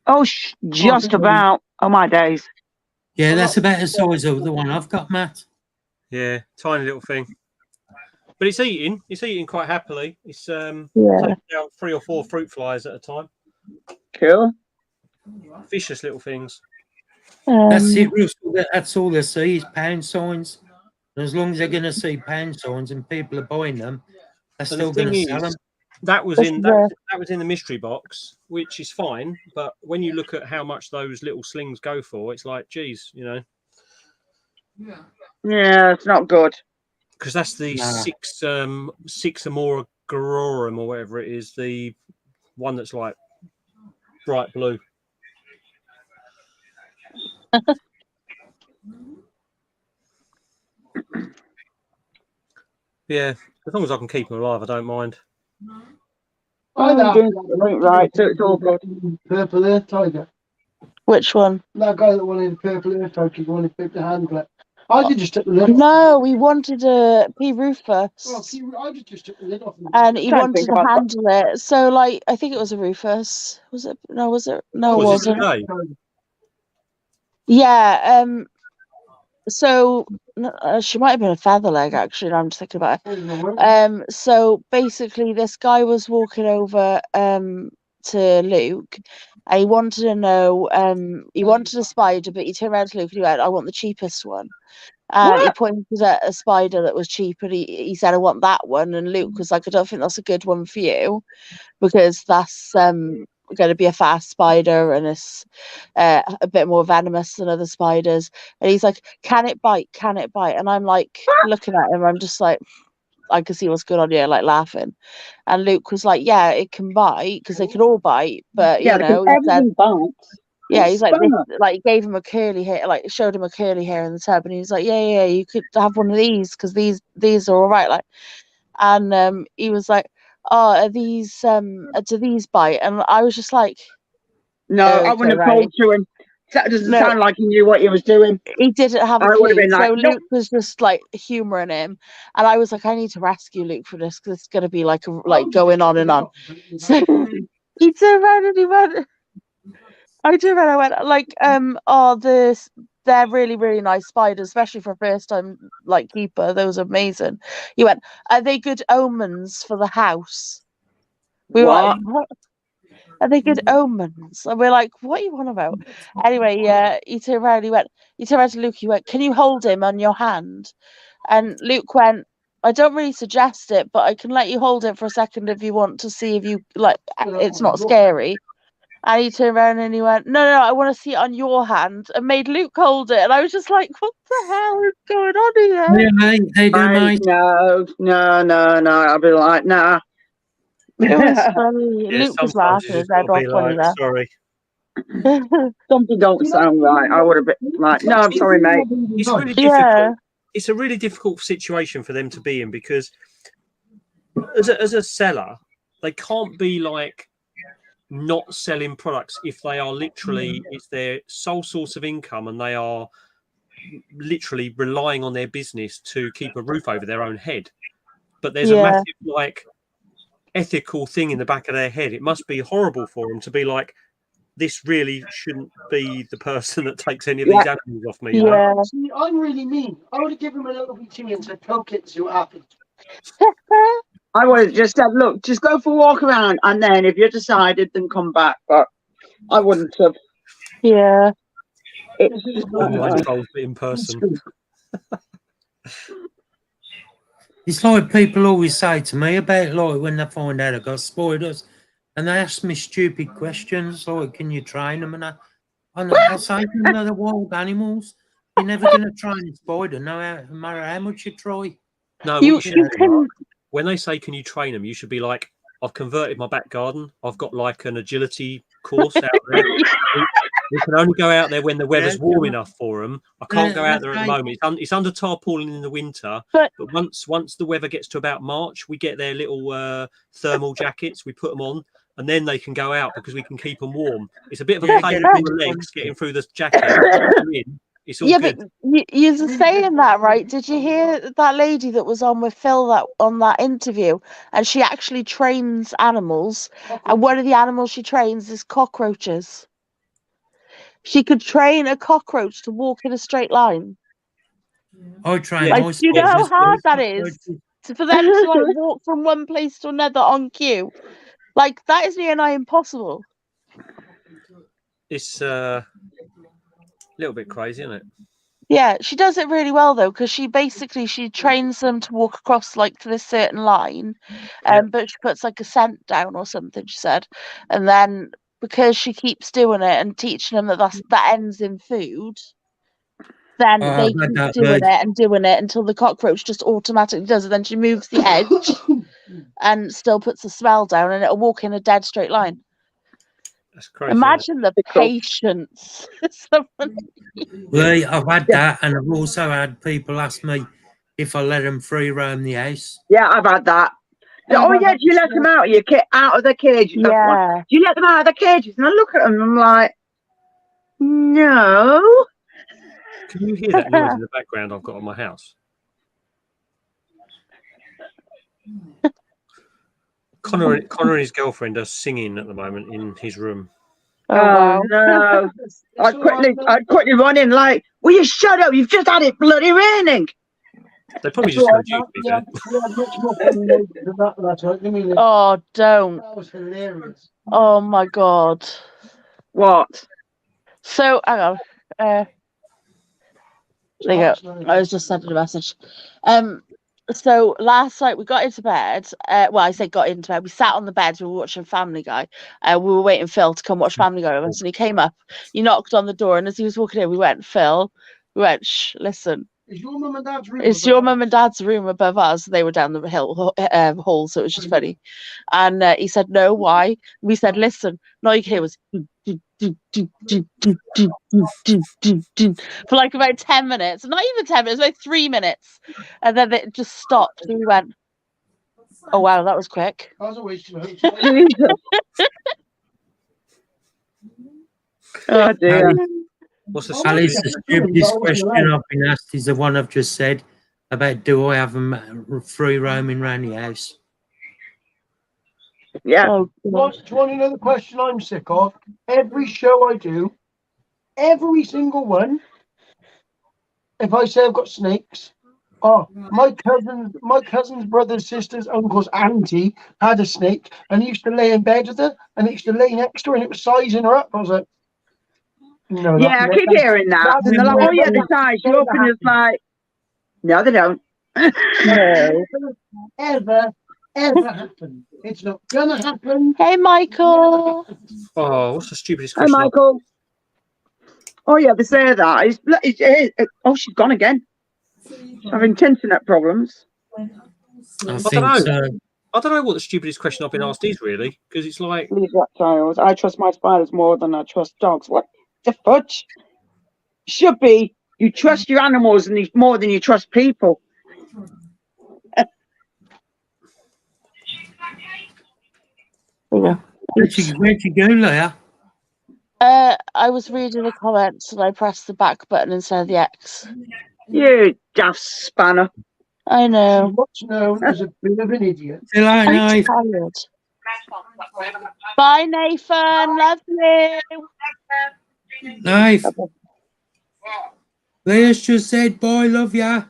Oh, just about. Oh my days. Yeah, that's about the size of the one I've got, Matt. Yeah, tiny little thing. But it's eating. It's eating quite happily. It's taking out 3 or 4 fruit flies at a time. Cool. Vicious little things. That's it, Russell. That's all they see is pound signs. And as long as they're going to see pound signs and people are buying them, they're still going to sell them. That was in the mystery box, which is fine. But when you look at how much those little slings go for, it's like, geez, you know. Yeah, it's not good. Because that's the six Amora Garorum or whatever it is, the one that's like bright blue. Yeah, as long as I can keep them alive, I don't mind. Right, so it's all good. Purple Earth Tiger. Which one? That guy that wanted the Purple Earth Tiger, he wanted to pick the handle. I did just took the lid off. No, we wanted a P. Rufus. Well, I just took the lid off. And he wanted to handle it. So, like, I think it was a Rufus. Was it? No, was it? No, it wasn't. Yeah. So she might have been a feather leg, actually. Now I'm just thinking about it. So basically, this guy was walking over to Luke, and he wanted to know. He wanted a spider, but he turned around to Luke and he went, "I want the cheapest one." And he pointed at a spider that was cheap, and he said, "I want that one." And Luke was like, "I don't think that's a good one for you, because that's going to be a fast spider and it's a bit more venomous than other spiders. And he's like, can it bite? Can it bite? And I'm like, looking at him, I'm just like, I can see what's going on here, like laughing. And Luke was like, yeah, it can bite because they can all bite. But, Yeah, you know, because he said, everything bites. yeah, It's he's like, spanner. like gave him a curly hair, like showed him a curly hair in the tub. And he was like, yeah, you could have one of these because these are all right. Like, and he was like, oh, are these, do these bite? And I was just like, No, I okay, wouldn't have right. told to him. That doesn't No, sound like he knew what he was doing. he didn't have a I would have clue. been like, So nope. Luke was just like humoring him, and I was like, I need to rescue Luke for this because it's gonna be like going on and on. So he turned around and he went. I turned around. I went like, they're really really nice spiders, especially for a first time like keeper. Those are amazing. He went, are they good omens for the house? We were like, What? what? Are they good omens? And we're like, what are you on about? Anyway, he turned around to Luke, he went, can you hold him on your hand? And Luke went, I don't really suggest it, but I can let you hold it for a second if you want to see if you like it's not scary. And he turned around and he went, no, I want to see it on your hand, and made Luke hold it. And I was just like, what the hell is going on here? Yeah, mate. They do, mate. No. I'll be like, nah. It was funny. Yeah, Luke was sometimes you laughing his just head got to off be when he like, left. sorry. Something don't sound right. I would have been like, no, I'm sorry, mate. It's really Yeah. difficult. It's a really difficult situation for them to be in because as a seller, they can't be like not selling products if they are literally it's their sole source of income and they are literally relying on their business to keep a roof over their own head. But there's a massive like ethical thing in the back of their head. It must be horrible for them to be like, this really shouldn't be the person that takes any of these animals off me. Yeah. See, I'm really mean. I would have given him a little bit tea and said, poke it, see what happens. I would have just said, look, just go for a walk around, and then if you decided, then come back. But I wouldn't have. Yeah. It's Online trolls, but in person. It's like people always say to me about like when they find out I got spiders, and they ask me stupid questions like, "Can you train them?" And I say to them, they're wild animals. You're never going to train a spider, no matter how much you try. No, you can. When they say, "Can you train them?" you should be like, "I've converted my back garden. I've got like an agility course out there. We can only go out there when the weather's warm enough for them. I can't go out there at the moment. It's under tarpaulin in the winter. But once the weather gets to about March, we get their little thermal jackets. We put them on, and then they can go out because we can keep them warm. It's a bit of a pain in the legs getting through the jacket. It's all good. But you're saying that, right? Did you hear that lady that was on with Phil on that interview? And she actually trains animals, and one of the animals she trains is cockroaches. She could train a cockroach to walk in a straight line. I train Like, my do you know how spiders. hard that is for them to like walk from one place to another on cue? Like, that is near nigh impossible. It's a little bit crazy, isn't it? Yeah, she does it really well though, because she trains them to walk across like to this certain line, but she puts like a scent down or something. She said, and then because she keeps doing it and teaching them that ends in food, then they keep doing it until the cockroach just automatically does it. Then she moves the edge and still puts the smell down, and it'll walk in a dead straight line. That's crazy. Imagine the patience. Well, I've had that, and I've also had people ask me if I let them free roam the house. Yeah, I've had that. Oh yeah, do you let them out of the cage? Yeah. Do you let them out of the cages? And I look at them and I'm like, no. Can you hear that noise in the background I've got on my house? Connor and his girlfriend are singing at the moment in his room. Oh no! I'd quickly run in like, will you shut up? You've just had it bloody raining. They probably just heard you. Oh, don't. That was hilarious. Oh my god. What? So hang on. There you go. I was just sending a message. So last night we got into bed. Well, I say got into bed. We sat on the bed. We were watching Family Guy. We were waiting Phil to come watch Family Guy with us, and he came up. He knocked on the door, and as he was walking in, we went, Phil. We went, shh, listen. Is your mum and dad's room? It's your mum and dad's room above us. They were down the hall, so it was just funny. And he said, no, why? We said, listen. And all you could hear was for like about 10 minutes. Not even 10 minutes, like 3 minutes. And then it just stopped. And we went, oh, wow, that was quick. I was always too Oh, dear. What's the Alice, the stupidest question I've been asked is the one I've just said about do I have them free roaming around the house? Yeah. Oh, Do you want to know the question I'm sick of? Every show I do, every single one, if I say I've got snakes, my cousin's brother's sister's uncle's auntie had a snake and he used to lay in bed with her and it used to lay next to her and it was sizing her up. I was like, no. Yeah, I keep hearing that. And they're like, oh, yeah, they size you up, and it's like, no, they don't. No. Ever happen. It's not gonna happen. hey, Michael. Oh, what's the stupidest Hey, question? Michael. Oh, yeah, they say that. Oh, she's gone again. Having internet problems. I I think don't so. know. I don't know what the stupidest question I've been asked is really, because it's like, These reptiles. I trust my spiders more than I trust dogs. What the fudge? Should be you trust your animals and more than you trust people. Yeah. Where'd you go, Leia? I was reading the comments and I pressed the back button instead of the X. You daft spanner. I know. What's known as a bit of an idiot. Say like, I'm knife. tired. Bye, Nathan. Love you. Knife. Leia's just said, boy, love ya.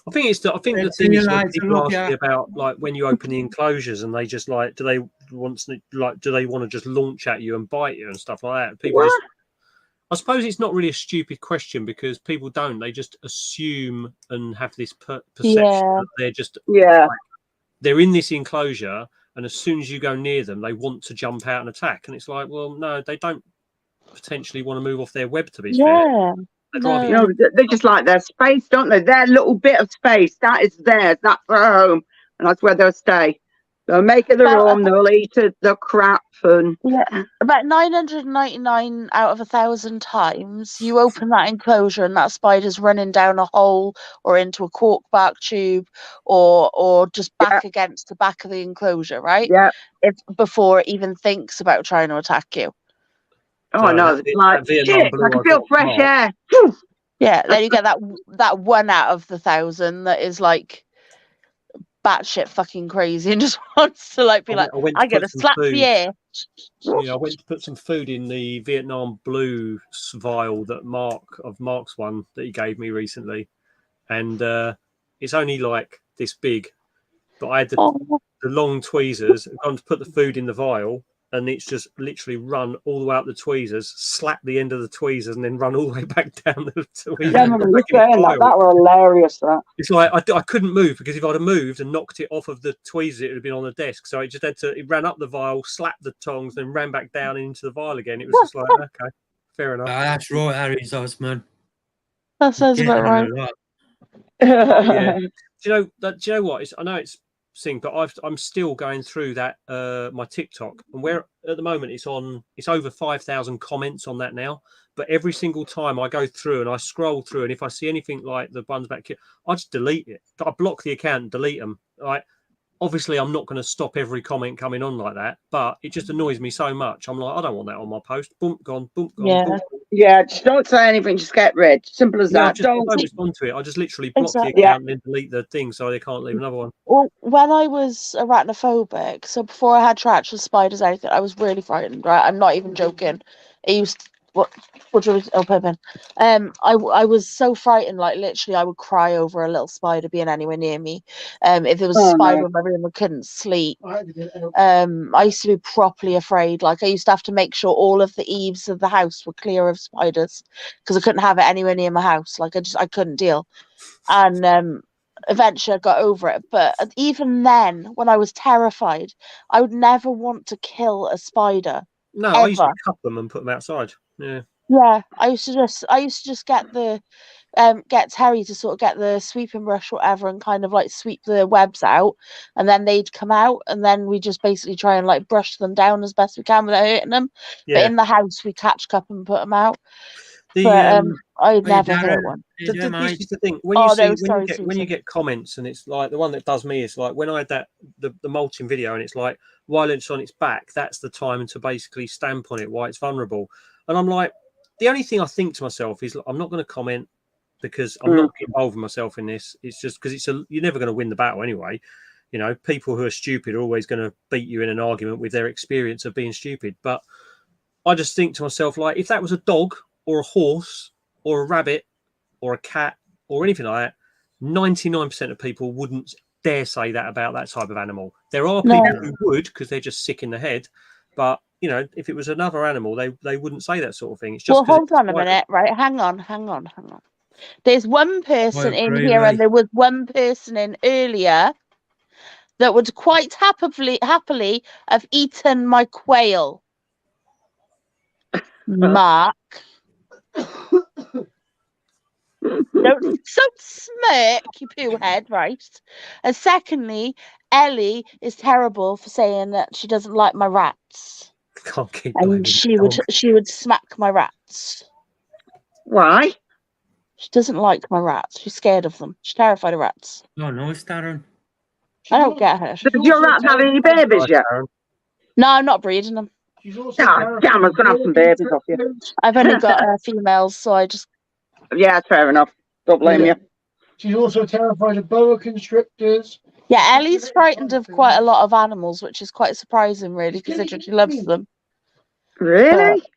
I think the See thing you is when later, people love ask ya. me about like when you open the enclosures and they just like do they want to just launch at you and bite you and stuff like that. People just, I suppose it's not really a stupid question because people don't. They just assume and have this perception that they're just they're in this enclosure, and as soon as you go near them, they want to jump out and attack. And it's like, well, no, they don't potentially want to move off their web. To be fair, No, they just like their space, don't they? Their little bit of space that is theirs. That's their home, and that's where they'll stay. They'll make it their home. They'll eat the crap and about 999 out of 1,000 times you open that enclosure and that spider's running down a hole or into a corkback tube or just back against the back of the enclosure, right? Yeah. If before it even thinks about trying to attack you. Oh no, it's like shit, I can feel fresh air. Yeah, then you get that 1 out of the 1,000 that is like batshit fucking crazy and just wants to like be I'm gonna slap the air. Yeah, I went to put some food in the Vietnam blue vial that Mark's one that he gave me recently, and it's only like this big, but I had the long tweezers. I've gone to put the food in the vial, and it's just literally run all the way up the tweezers, slap the end of the tweezers, and then run all the way back down the tweezers. Yeah, that were hilarious. That it's like I couldn't move because if I'd have moved and knocked it off of the tweezers, it would have been on the desk. So it just had to. It ran up the vial, slapped the tongs, then ran back down into the vial again. It was just like okay, fair enough. That's right, Harry's Osman. That sounds about right. Yeah. Do you know what? I know it's thing, but I'm still going through that my TikTok, and where at the moment it's over 5,000 comments on that now. But every single time I go through and I scroll through, and if I see anything like the buns back here, I just delete it. I block the account and delete them. Like, obviously, I'm not going to stop every comment coming on like that, but it just annoys me so much. I'm like, I don't want that on my post. Boom, gone. Boom, gone. Yeah, just don't say anything. Just get rid. Simple as that. I don't respond to it. I just literally block the account and then delete the thing so they can't leave another one. Well, when I was arachnophobic, so before I had tarantulas, spiders, anything, I was really frightened. Right, I'm not even joking. What do you oh, Pippin. I was so frightened, like literally I would cry over a little spider being anywhere near me. If there was a spider in my room, I couldn't sleep. I used to be properly afraid. Like I used to have to make sure all of the eaves of the house were clear of spiders because I couldn't have it anywhere near my house. Like I couldn't deal. And eventually I got over it. But even then, when I was terrified, I would never want to kill a spider. No, ever. I used to cup them and put them outside. Yeah. Yeah, I used to just get the get Terry to sort of get the sweeping brush or whatever and kind of like sweep the webs out, and then they'd come out, and then we just basically try and like brush them down as best we can without hurting them. Yeah. But in the house, we catch cup and put them out. The, but I'd Hey, never Darren, hurt one. how you doing, This is mate? the thing. When Oh, you see no, sorry, when you Susan. get comments, and it's like the one that does me is like when I had that the molting video, and it's like while it's on its back, that's the time to basically stamp on it while it's vulnerable. And I'm like, the only thing I think to myself is I'm not going to comment because I'm not involving myself in this. It's just because you're never going to win the battle anyway. You know, people who are stupid are always going to beat you in an argument with their experience of being stupid. But I just think to myself, like, if that was a dog or a horse or a rabbit or a cat or anything like that, 99% of people wouldn't dare say that about that type of animal. There are people who would because they're just sick in the head. But, you know, if it was another animal, they wouldn't say that sort of thing. It's just Well, hold on a minute, right? Hang on. There's one person in agree, here, Lee. and there was one person in earlier that would quite happily have eaten my quail. Mark. Don't smirk, you poo head, right? And secondly, Ellie is terrible for saying that she doesn't like my rats. Can't keep And she would smack my rats. Why? She doesn't like my rats. She's scared of them. She's terrified of rats. Oh, nice, Darren. I don't get her. Did your rats have any babies yet? No, I'm not breeding them. Oh, damn, I was going to have some babies off you. I've only got females, so I just... Yeah, fair enough. Don't blame you. She's also terrified of boa constrictors. Yeah, Ellie's frightened of quite a lot of animals, which is quite surprising, really, considering she loves them. Really? But,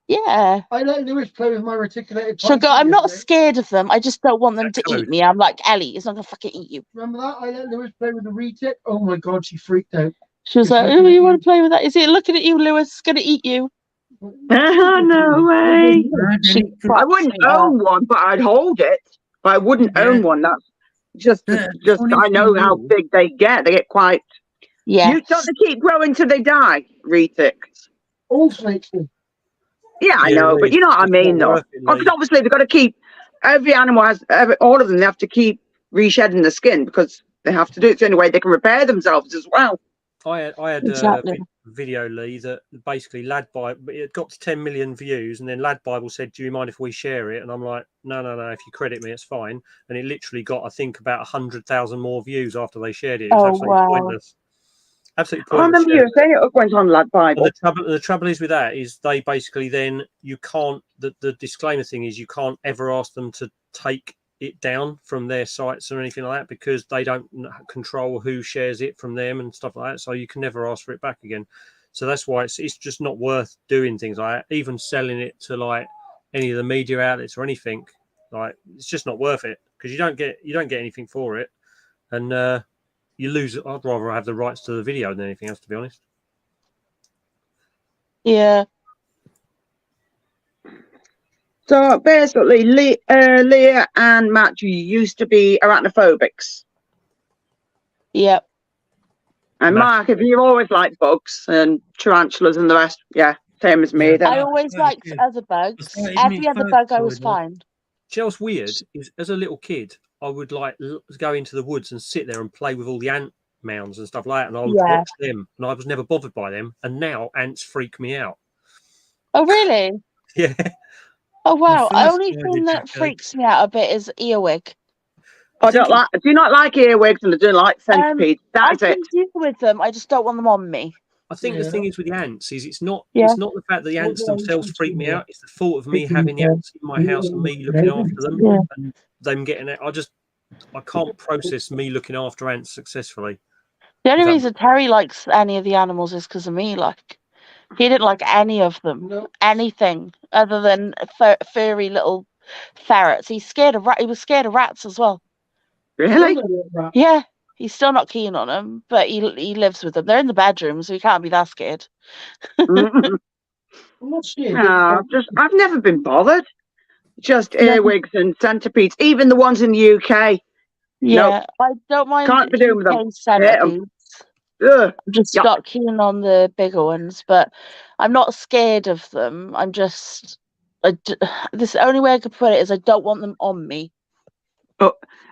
yeah. I let Lewis play with my reticulated She'll go, python I'm not yesterday. scared of them. I just don't want them to eat me. I'm like, Ellie, it's not going to fucking eat you. Remember that? I let Lewis play with the retic. Oh my god, she freaked out. She was like, oh, you want to play with that? Is it looking at you, Lewis? It's going to eat you. Oh, no way. I wouldn't own one, but I'd hold it. But I wouldn't own one. That's just I know how big they get. They get quite... Yeah. You don't keep growing till they die, retics. All snakes do. Yeah, I know, but you know what I mean, though. Because obviously they've got to keep... Every animal has... all of them, they have to keep reshedding the skin because they have to do it. It's the only way they can repair themselves as well. I had Exactly. a video, Lee, that basically Lad Bible, it got to 10 million views, and then Lad Bible said, do you mind if we share it? And I'm like, no, if you credit me, it's fine. And it literally got, I think, about 100,000 more views after they shared it. It was absolutely pointless. Absolutely pointless. I remember you saying it went on Lad Bible. The trouble is with that is they basically then, you can't, the disclaimer thing is you can't ever ask them to take it down from their sites or anything like that because they don't control who shares it from them and stuff like that, so you can never ask for it back again. So that's why it's just not worth doing things like that, even selling it to like any of the media outlets or anything. Like, it's just not worth it because you don't get anything for it, and you lose. I'd rather have the rights to the video than anything else, to be honest. Yeah. So basically, Leah and Matt, you used to be arachnophobics. Yep. And Mark, if you've always liked bugs and tarantulas and the rest, yeah, same as me. Then I always liked other bugs. Every other bug I was fine. Do you know what's weird is as a little kid, I would like go into the woods and sit there and play with all the ant mounds and stuff like that, and I would watch them, and I was never bothered by them. And now ants freak me out. Oh, really? Yeah. Oh, wow. The only thing that freaks me out a bit is earwig. I do not like earwigs, and I do like centipedes. That's I it. can deal with them. I just don't want them on me. I think the thing is with the ants is it's not the fact that the ants themselves freak me out. It's the thought of me having the ants in my house and me looking after them and them getting it. I can't process me looking after ants successfully. The only reason Terry likes any of the animals is because of me. Like, He didn't like any of them. No. Anything other than furry little ferrets. He was scared of rats as well. Really? Yeah. He's still not keen on them, but he lives with them. They're in the bedroom, so he can't be that scared. Mm-mm. I'm not scared. No, I've never been bothered. Just earwigs and centipedes, even the ones in the UK. Yeah, I don't mind Can't be doing with them. UK centipedes. Ugh. I'm just not keen on the bigger ones, but I'm not scared of them. I'm just, this the only way I could put it is I don't want them on me.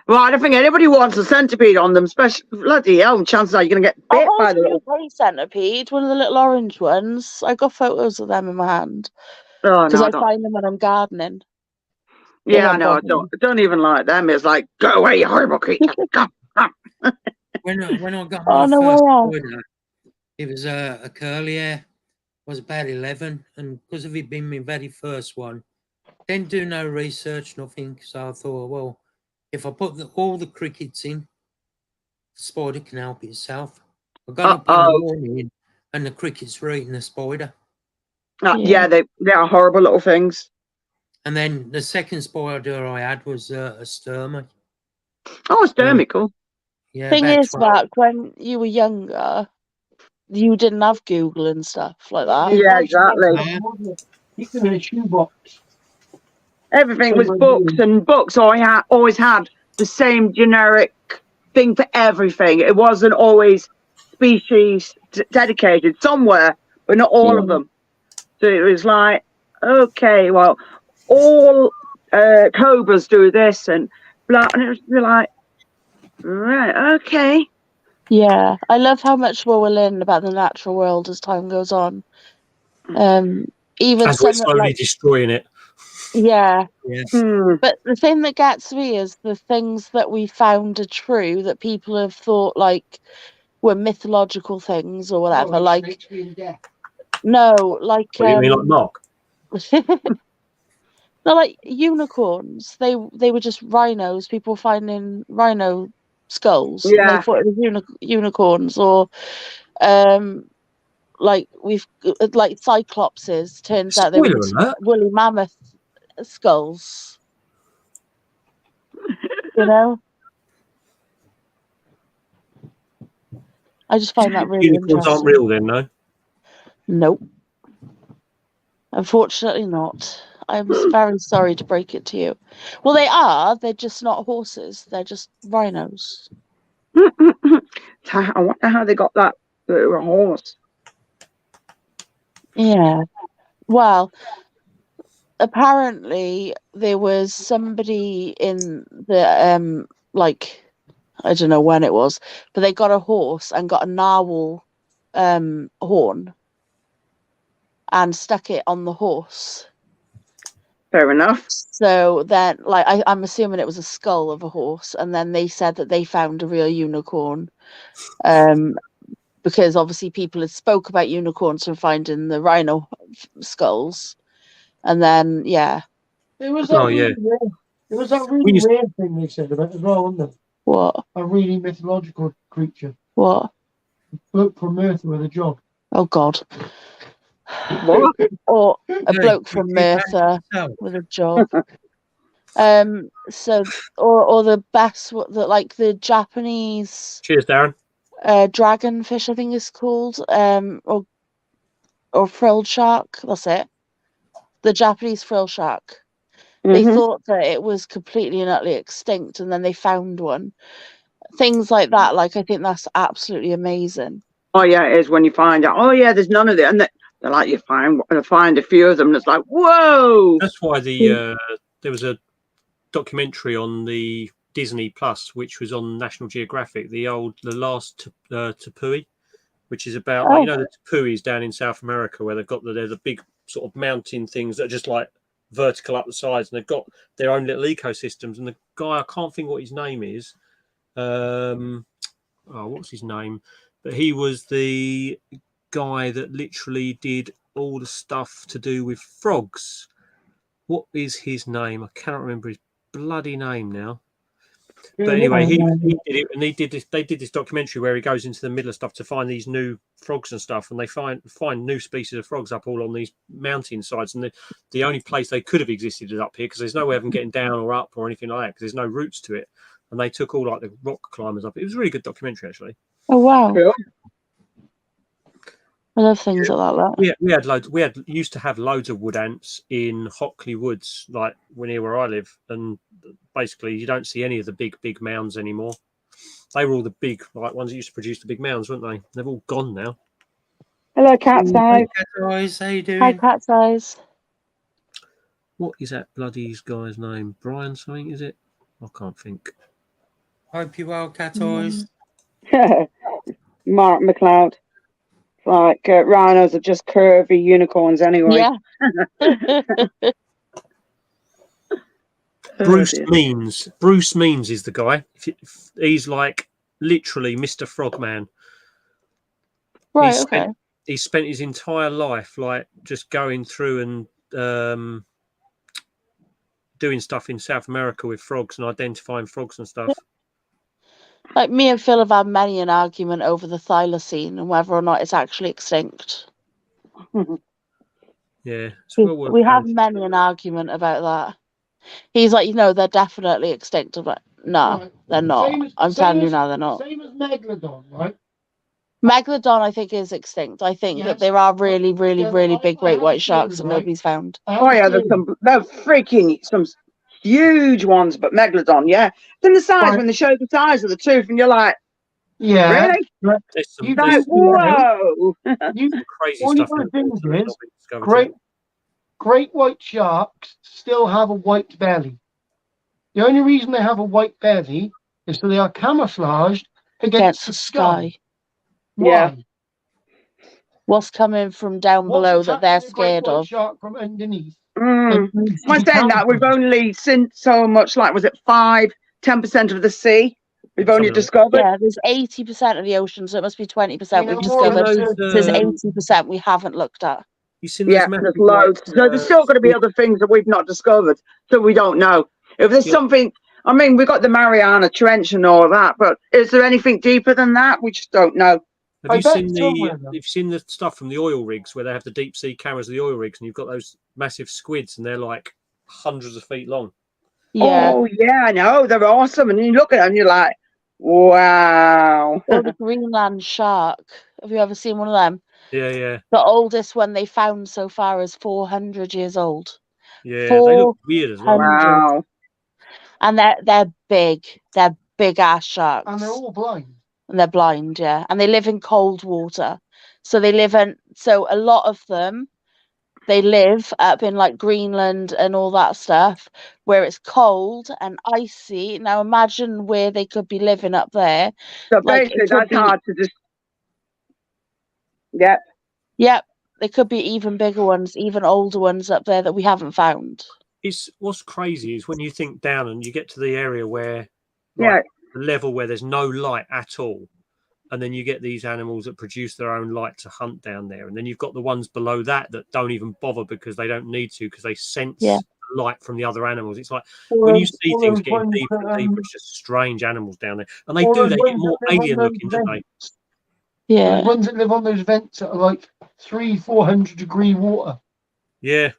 Well, I don't think anybody wants a centipede on them, especially bloody hell. Chances are you're going to get bit by the little UK centipede, one of the little orange ones. I got photos of them in my hand Oh because no, I find them when I'm gardening. Yeah, I know. I don't even like them. It's like, go away, you horrible creature. Come. When I got Oh, my no first way. spider, it was a curly hair. I was about 11, and because of it being my very first one, didn't do no research, nothing. So I thought, well, if I put all the crickets in, the spider can help itself. I got up in the morning, and the crickets were eating the spider. Yeah, they are horrible little things. And then the second spider I had was a sturmy. Oh, a sturmy, cool. Yeah. Thing about is, 12. Mark, when you were younger, you didn't have Google and stuff like that. Yeah, exactly. Keep them in a shoebox. Everything was books, and books always had the same generic thing for everything. It wasn't always species dedicated somewhere, but not all of them. So it was like, okay, well, all cobras do this and blah, and it was like, right, okay. Yeah, I love how much more we're learning about the natural world as time goes on. Even as we're some slowly destroying it. Yeah. Hmm. But the thing that gets me is the things that we found are true that people have thought like were mythological things or whatever. No, like What do you mean, like Mark? no, like unicorns. They were just rhinos. People finding rhino skulls. And they Yeah. thought it was unicorns, or like like cyclopses. Turns out they were Spoiler just alert. woolly mammoth skulls. You know, I just find that really Unicorns aren't interesting. real then, no? Nope. Unfortunately not. I'm very sorry to break it to you. Well, they are. They're just not horses. They're just rhinos. I wonder how they got that. They were a horse. Yeah. Well, apparently there was somebody in the like I don't know when it was, but they got a horse and got a narwhal horn and stuck it on the horse. Fair enough. So then, like, I'm assuming it was a skull of a horse, and then they said that they found a real unicorn, because obviously people had spoke about unicorns from finding the rhino skulls, and then It was that It was that really weird thing they said about as well, wasn't it? What? A really mythological creature. What? Bloke from Merthyr with a job. Oh God. What? Or a bloke from Merthyr with a job. So or the best like the Japanese Cheers, Darren. dragonfish, I think it's called, or frilled shark. That's it. The Japanese frill shark. They thought that it was completely and utterly extinct, and then they found one. Things like that, like I think that's absolutely amazing. Oh yeah, it is when you find out. Oh yeah, there's none of it, and they're like you find a few of them, and it's like whoa. That's why there was a documentary on the Disney Plus, which was on National Geographic, the last Tepui, which is about like, you know, the Tepuis down in South America where they've got they're the big sort of mountain things that are just like vertical up the sides, and they've got their own little ecosystems. And the guy, I can't think what his name is. What's his name? But he was the guy that literally did all the stuff to do with frogs. What is his name? I cannot remember his bloody name now. But anyway, he did it, and they did this documentary where he goes into the middle of stuff to find these new frogs and stuff, and they find new species of frogs up all on these mountain sides, and the only place they could have existed is up here because there's no way of them getting down or up or anything like that because there's no roots to it, and they took all like the rock climbers up. It was a really good documentary actually. Oh wow! I love things like that. We had loads. We used to have loads of wood ants in Hockley Woods, like near where I live, and basically you don't see any of the big mounds anymore. They were all the big ones that used to produce the big mounds, weren't they? They've all gone now. Hello, Cat's Eyes. Cat's Eyes, how you doing? Hi, Cat's Eyes. What is that bloody guy's name? Brian something, is it? I can't think. Hope you well, Cat's Eyes. Mark McLeod. Like rhinos are just curvy unicorns anyway. Yeah. Bruce Means. Bruce Means is the guy. He's like literally Mr. Frogman. Right. He spent his entire life like just going through and doing stuff in South America with frogs and identifying frogs and stuff. Like me and Phil have had many an argument over the thylacine and whether or not it's actually extinct. Yeah, we have many an argument about that. He's like, they're definitely extinct. I'm like, no, Right. they're not. I'm telling you now, they're not. Same as Megalodon, right? Megalodon, I think, is extinct. I think that there are really, really, really big great white sharks that nobody's found. Oh yeah, they're freaking some huge ones, but Megalodon, yeah. Then the size when they show the size of the tooth, and you're like, yeah, really? You like, whoa! Crazy all stuff. you gotta do is great white sharks still have a white belly. The only reason they have a white belly is so they are camouflaged against the sky. Yeah. Why? What's coming from down below that they're scared of? Shark from underneath. By saying that, we've only seen so much, like, was it 5-10% of the sea we've only discovered? Yeah, there's 80% of the ocean, so it must be 20% we've discovered. So there's 80% we haven't looked at. Yeah, there's loads. So there's still going to be other things that we've not discovered, so we don't know. If there's something, I mean, we've got the Mariana Trench and all that, but is there anything deeper than that? We just don't know. Have you seen the stuff from the oil rigs where they have the deep sea cameras of the oil rigs, and you've got those massive squids, and they're like hundreds of feet long. Yeah. Oh yeah, I know, they're awesome, and you look at them, and you're like, wow. Or the Greenland shark. Have you ever seen one of them? Yeah. The oldest one they found so far is 400 years old. Yeah, they look weird as well. Wow. And they're big. They're big ass sharks. And they're all blind. And they're blind, yeah. And they live in cold water. So a lot of them, they live up in like Greenland and all that stuff where it's cold and icy. Now imagine where they could be living up there. So basically that's hard to just... Yep. Yep. There could be even bigger ones, even older ones up there that we haven't found. What's crazy is when you think down and you get to the area where the level where there's no light at all, and then you get these animals that produce their own light to hunt down there, and then you've got the ones below that don't even bother because they don't need to because they sense light from the other animals. It's like when you see things getting deeper and deeper, it's just strange animals down there, and they get more alien looking, don't they? Yeah, the ones that live on those vents that are like 300-400 degree water. Yeah.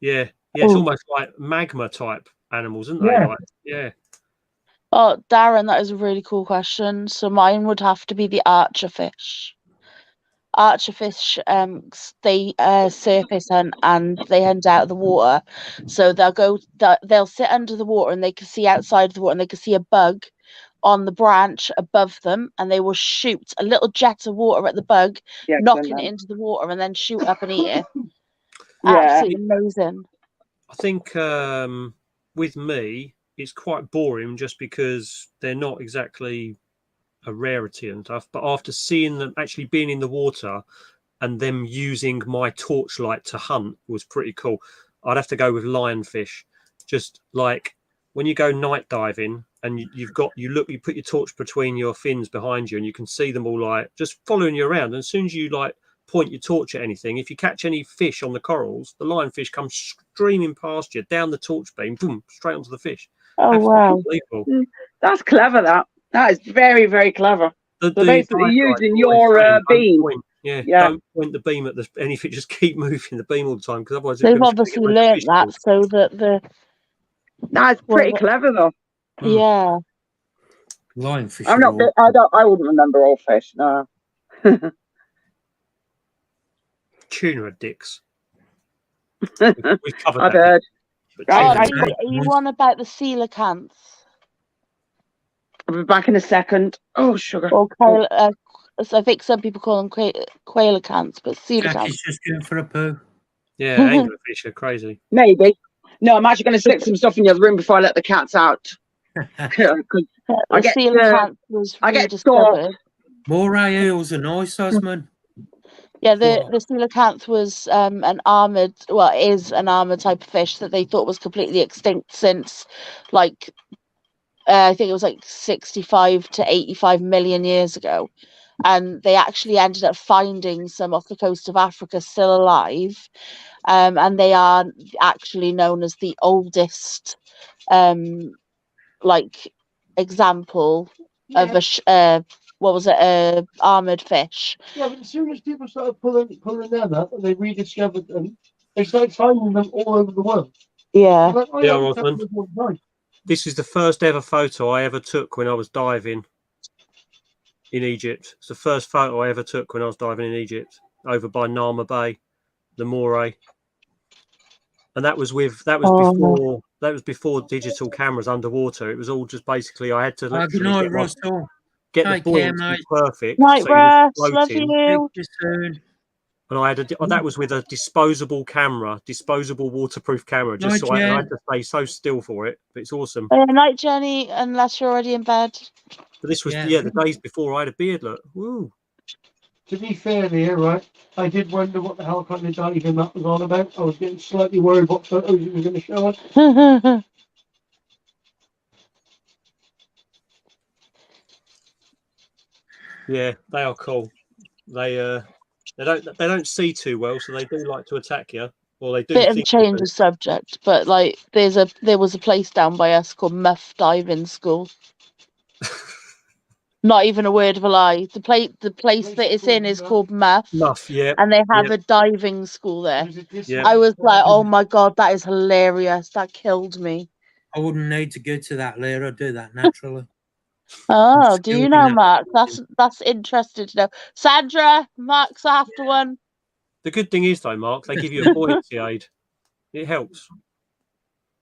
It's almost like magma type animals, isn't they? Oh, Darren, that is a really cool question. So mine would have to be the archerfish. Archerfish, they surface hunt and they hunt out of the water. So they'll sit under the water and they can see outside of the water and they can see a bug on the branch above them, and they will shoot a little jet of water at the bug, knocking it into the water, and then shoot up and eat it. Absolutely amazing. I think with me, it's quite boring just because they're not exactly a rarity and stuff. But after seeing them actually being in the water and them using my torchlight to hunt was pretty cool. I'd have to go with lionfish. Just like when you go night diving and you put your torch between your fins behind you and you can see them all like just following you around. And as soon as you like point your torch at anything, if you catch any fish on the corals, the lionfish comes streaming past you down the torch beam, boom, straight onto the fish. Oh wow. Unbelievable. That's clever. That is very, very clever. So basically, guide using always your saying, don't beam. point- yeah, Yeah. don't point the beam at anything. Just keep moving the beam all the time, because otherwise They've it's going to obviously learnt that so that the. That's pretty clever, though. Yeah. Lionfish. I'm not. I wouldn't remember all fish. No. Tuna are dicks. We've covered I've that. heard. Are you on about the coelacanths? I'll be back in a second. Oh, sugar. Or so I think some people call them coelacanths, but coelacanths. Jackie's just going for a poo. Yeah, anglerfish are crazy. Maybe. No, I'm actually going to stick some stuff in your room before I let the cats out. I get coelacanth was rediscovered. Moray eels are nice, Osman. Yeah, the coelacanth was is an armored type of fish that they thought was completely extinct since, like, I think it was like 65 to 85 million years ago. And they actually ended up finding some off the coast of Africa still alive. And they are actually known as the oldest, example of a armored fish. Yeah, but as soon as people started pulling them up and they rediscovered them, they started finding them all over the world. Yeah. Like, Yeah, Osmond. This is the first ever photo I ever took when I was diving in Egypt. It's the first photo I ever took when I was diving in Egypt, over by Nama Bay, the Moray. And that was before digital cameras underwater. It was all just basically I had to literally get the buoyancy perfect. Night, so Russ. Love you. And I had that was with a disposable waterproof camera, just so I had to stay so still for it. But it's awesome. Night, Jenny, unless you're already in bed. But this was the days before I had a beard. Look, woo. To be fair here, right, I did wonder what the hell kind of diving that was all about. I was getting slightly worried what photos you were going to show us. Yeah, they are cool. They don't see too well, so they do like to attack you, or they do. Bit of a change of subject, but like there was a place down by us called Muff Diving School. Not even a word of a lie. The place that it's in is called Muff. Muff, yeah. And they have a diving school there. Yeah. I was like, oh my god, that is hilarious. That killed me. I wouldn't need to go to that layer. I'd do that naturally. Oh, do you know, Mark? That's interesting to know. Sandra, Mark's after one. The good thing is, though, Mark, they give you a buoyancy aid. It helps.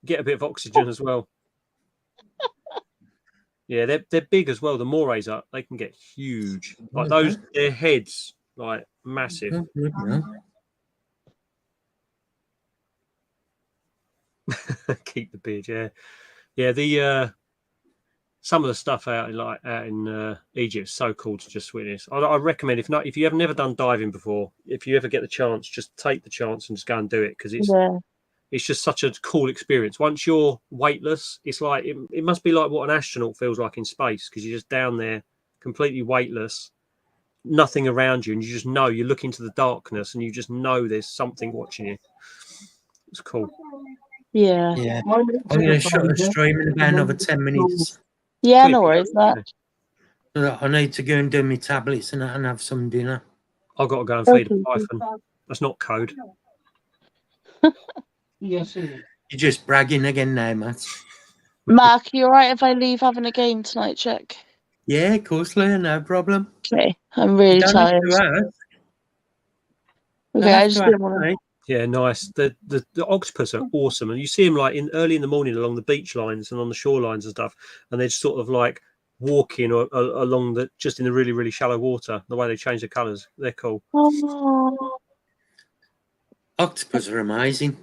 Get a bit of oxygen as well. Yeah, they're big as well. The morays are. They can get huge. Like those, their heads like massive. Keep the beard, yeah. The some of the stuff out in Egypt is so cool to just witness. I recommend if you have never done diving before, if you ever get the chance, just take the chance and just go and do it, because it's just such a cool experience. Once you're weightless, it's like it must be like what an astronaut feels like in space, because you're just down there completely weightless, nothing around you, and you just know you look into the darkness and you just know there's something watching you. It's cool. Yeah. I'm going to shut the stream in about another 10 minutes. Yeah, no worries, Matt. I need to go and do my tablets and have some dinner. I've got to go and feed a python. That's not code. Yes, You're just bragging again now, Matt. Mark, you alright if I leave having a game tonight, Chick? Yeah, of course, Leah, no problem. Okay, I'm really tired. Okay, I just didn't want to. Yeah, nice. The octopus are awesome, and you see them like early in the morning along the beach lines and on the shorelines and stuff, and they're just sort of like walking along just in the really, really shallow water. The way they change their colours, they're cool. Oh. Octopus are amazing.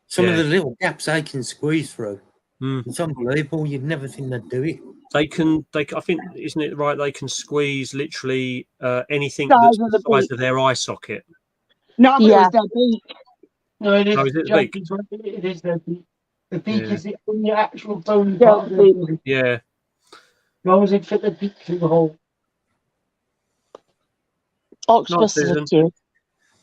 Some of the little gaps they can squeeze through. It's unbelievable. You'd never think they'd do it. They I think, isn't it right? They can squeeze literally anything that's the size of their eye socket. No, but it was their beak. No, it is. Oh, is it the beak? It is their beak. The beak is the only actual bone part of their body. Yeah. As long as they fit the beak through the hole. Octopuses are cute.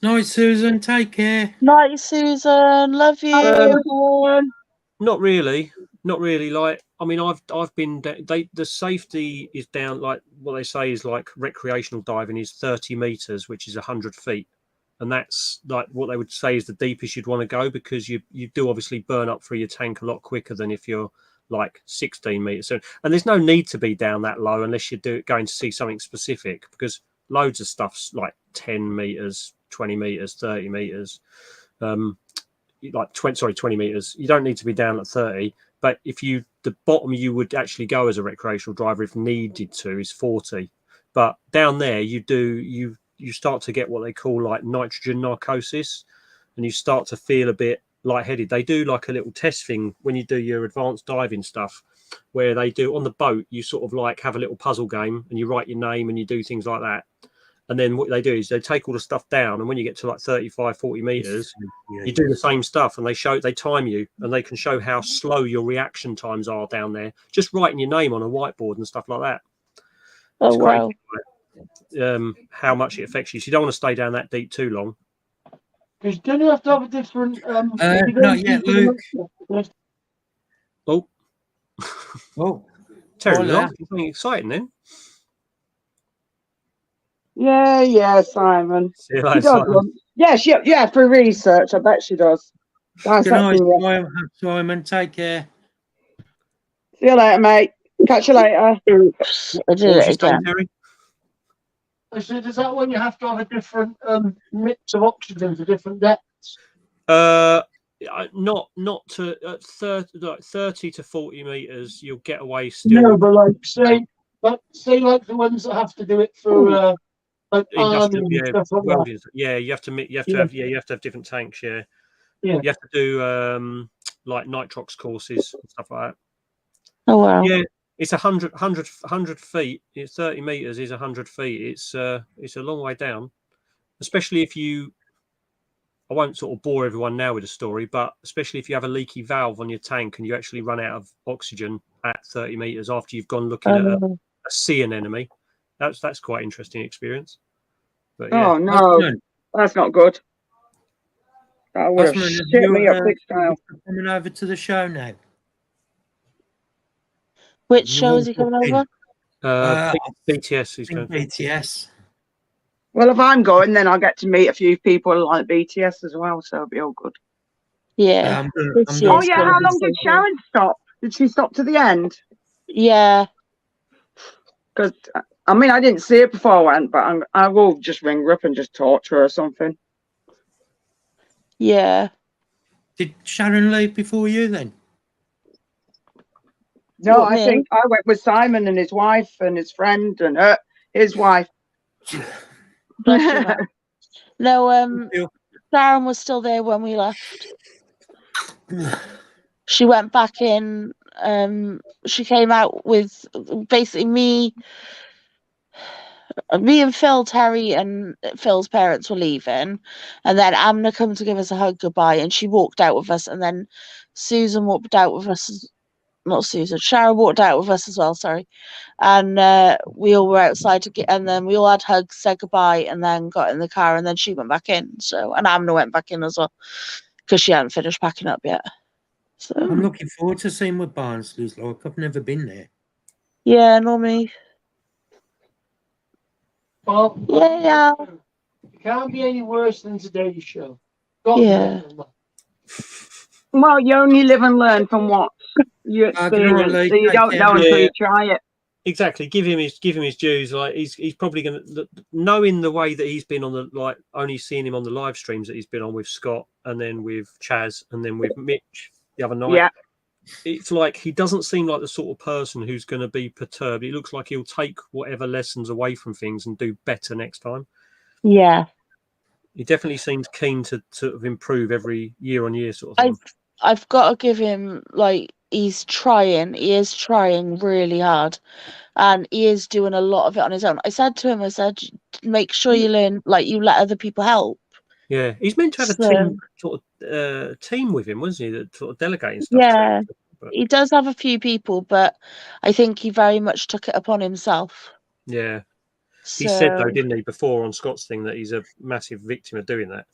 Night, Susan. Take care. Night, Susan. Love you. Not really. Not really. Like, I mean, I've been. The safety is down. Like what they say is like recreational diving is 30 meters, which is 100 feet, and that's like what they would say is the deepest you'd want to go, because you do obviously burn up through your tank a lot quicker than if you're like 16 meters. So, and there's no need to be down that low unless you're going to see something specific, because loads of stuff's like 10 meters, 20 meters, 30 meters, like 20 meters. You don't need to be down at 30. But if the bottom you would actually go as a recreational driver if needed to is 40. But down there you start to get what they call like nitrogen narcosis, and you start to feel a bit lightheaded. They do like a little test thing when you do your advanced diving stuff, where they do on the boat, you sort of like have a little puzzle game and you write your name and you do things like that. And then what they do is they take all the stuff down, and when you get to like 35, 40 meters, you do the same stuff, and they time you, and they can show how slow your reaction times are down there, just writing your name on a whiteboard and stuff like that. Oh, it's wow. crazy, how much it affects you. So you don't want to stay down that deep too long. Because don't you have to have a different... not yet, Luke. Oh. Oh. Terry, something exciting then. Yeah, Simon. See you She later, does. Simon. Yeah, for research, I bet she does. Good night, Simon. Take care. See you later, mate. Catch you later. Oops, I did it again. I said, is that when you have to have a different mix of oxygen for different depths? Not to 30 to 40 meters. You'll get away still. No, but like say like the ones that have to do it for like industrial, stuff like welding. that. Yeah, you have to have different tanks. Yeah. You have to do like nitrox courses and stuff like that. Oh wow. Yeah, it's 100 feet. It's 30 meters is 100 feet. It's a long way down, especially if you. I won't sort of bore everyone now with a story, but especially if you have a leaky valve on your tank and you actually run out of oxygen at 30 meters after you've gone looking at see an enemy. That's quite interesting experience. But yeah. Oh no, that's not good. That would have Osman, shit me up big style. Coming over to the show now. Which show is he coming over? BTS. He's going. BTS. Well, if I'm going, then I'll get to meet a few people like BTS as well, so it'll be all good. Yeah. Oh yeah, how long did Sharon stop? Did she stop to the end? Yeah. Because I mean, I didn't see it before I went, but I will just ring her up and just talk to her or something. Yeah. Did Sharon leave before you then? No, I think I went with Simon and his wife and his friend and his wife. No, Sharon was still there when we left. She went back in. She came out with basically me and Phil, Terry, and Phil's parents were leaving, and then Amna come to give us a hug goodbye, and she walked out with us, and then Susan walked out with us. Not Susan, Sharon walked out with us as well, sorry. And we all were outside and then we all had hugs, said goodbye, and then got in the car, and then she went back in. So, and Amna went back in as well because she hadn't finished packing up yet. So I'm looking forward to seeing what Barnsley's like. I've never been there. Yeah, normally. Well, yeah. It can't be any worse than today's show. Yeah. Well, you only live and learn from what you experience, so you don't know until you try it. Exactly. Give him his dues. Like he's probably going to, knowing the way that he's been on the, like only seeing him on the live streams that he's been on with Scott and then with Chaz and then with Mitch the other night. Yeah. It's like he doesn't seem like the sort of person who's going to be perturbed. He looks like he'll take whatever lessons away from things and do better next time. Yeah. He definitely seems keen to sort of improve every year on year sort of thing. I've got to give him, like, he is trying really hard, and he is doing a lot of it on his own. I said to him, make sure you learn, like, you let other people help. Yeah, he's meant to have a team with him, wasn't he? That sort of delegating stuff. Yeah, he does have a few people, but I think he very much took it upon himself. Yeah, he said though, didn't he, before on Scott's thing that he's a massive victim of doing that.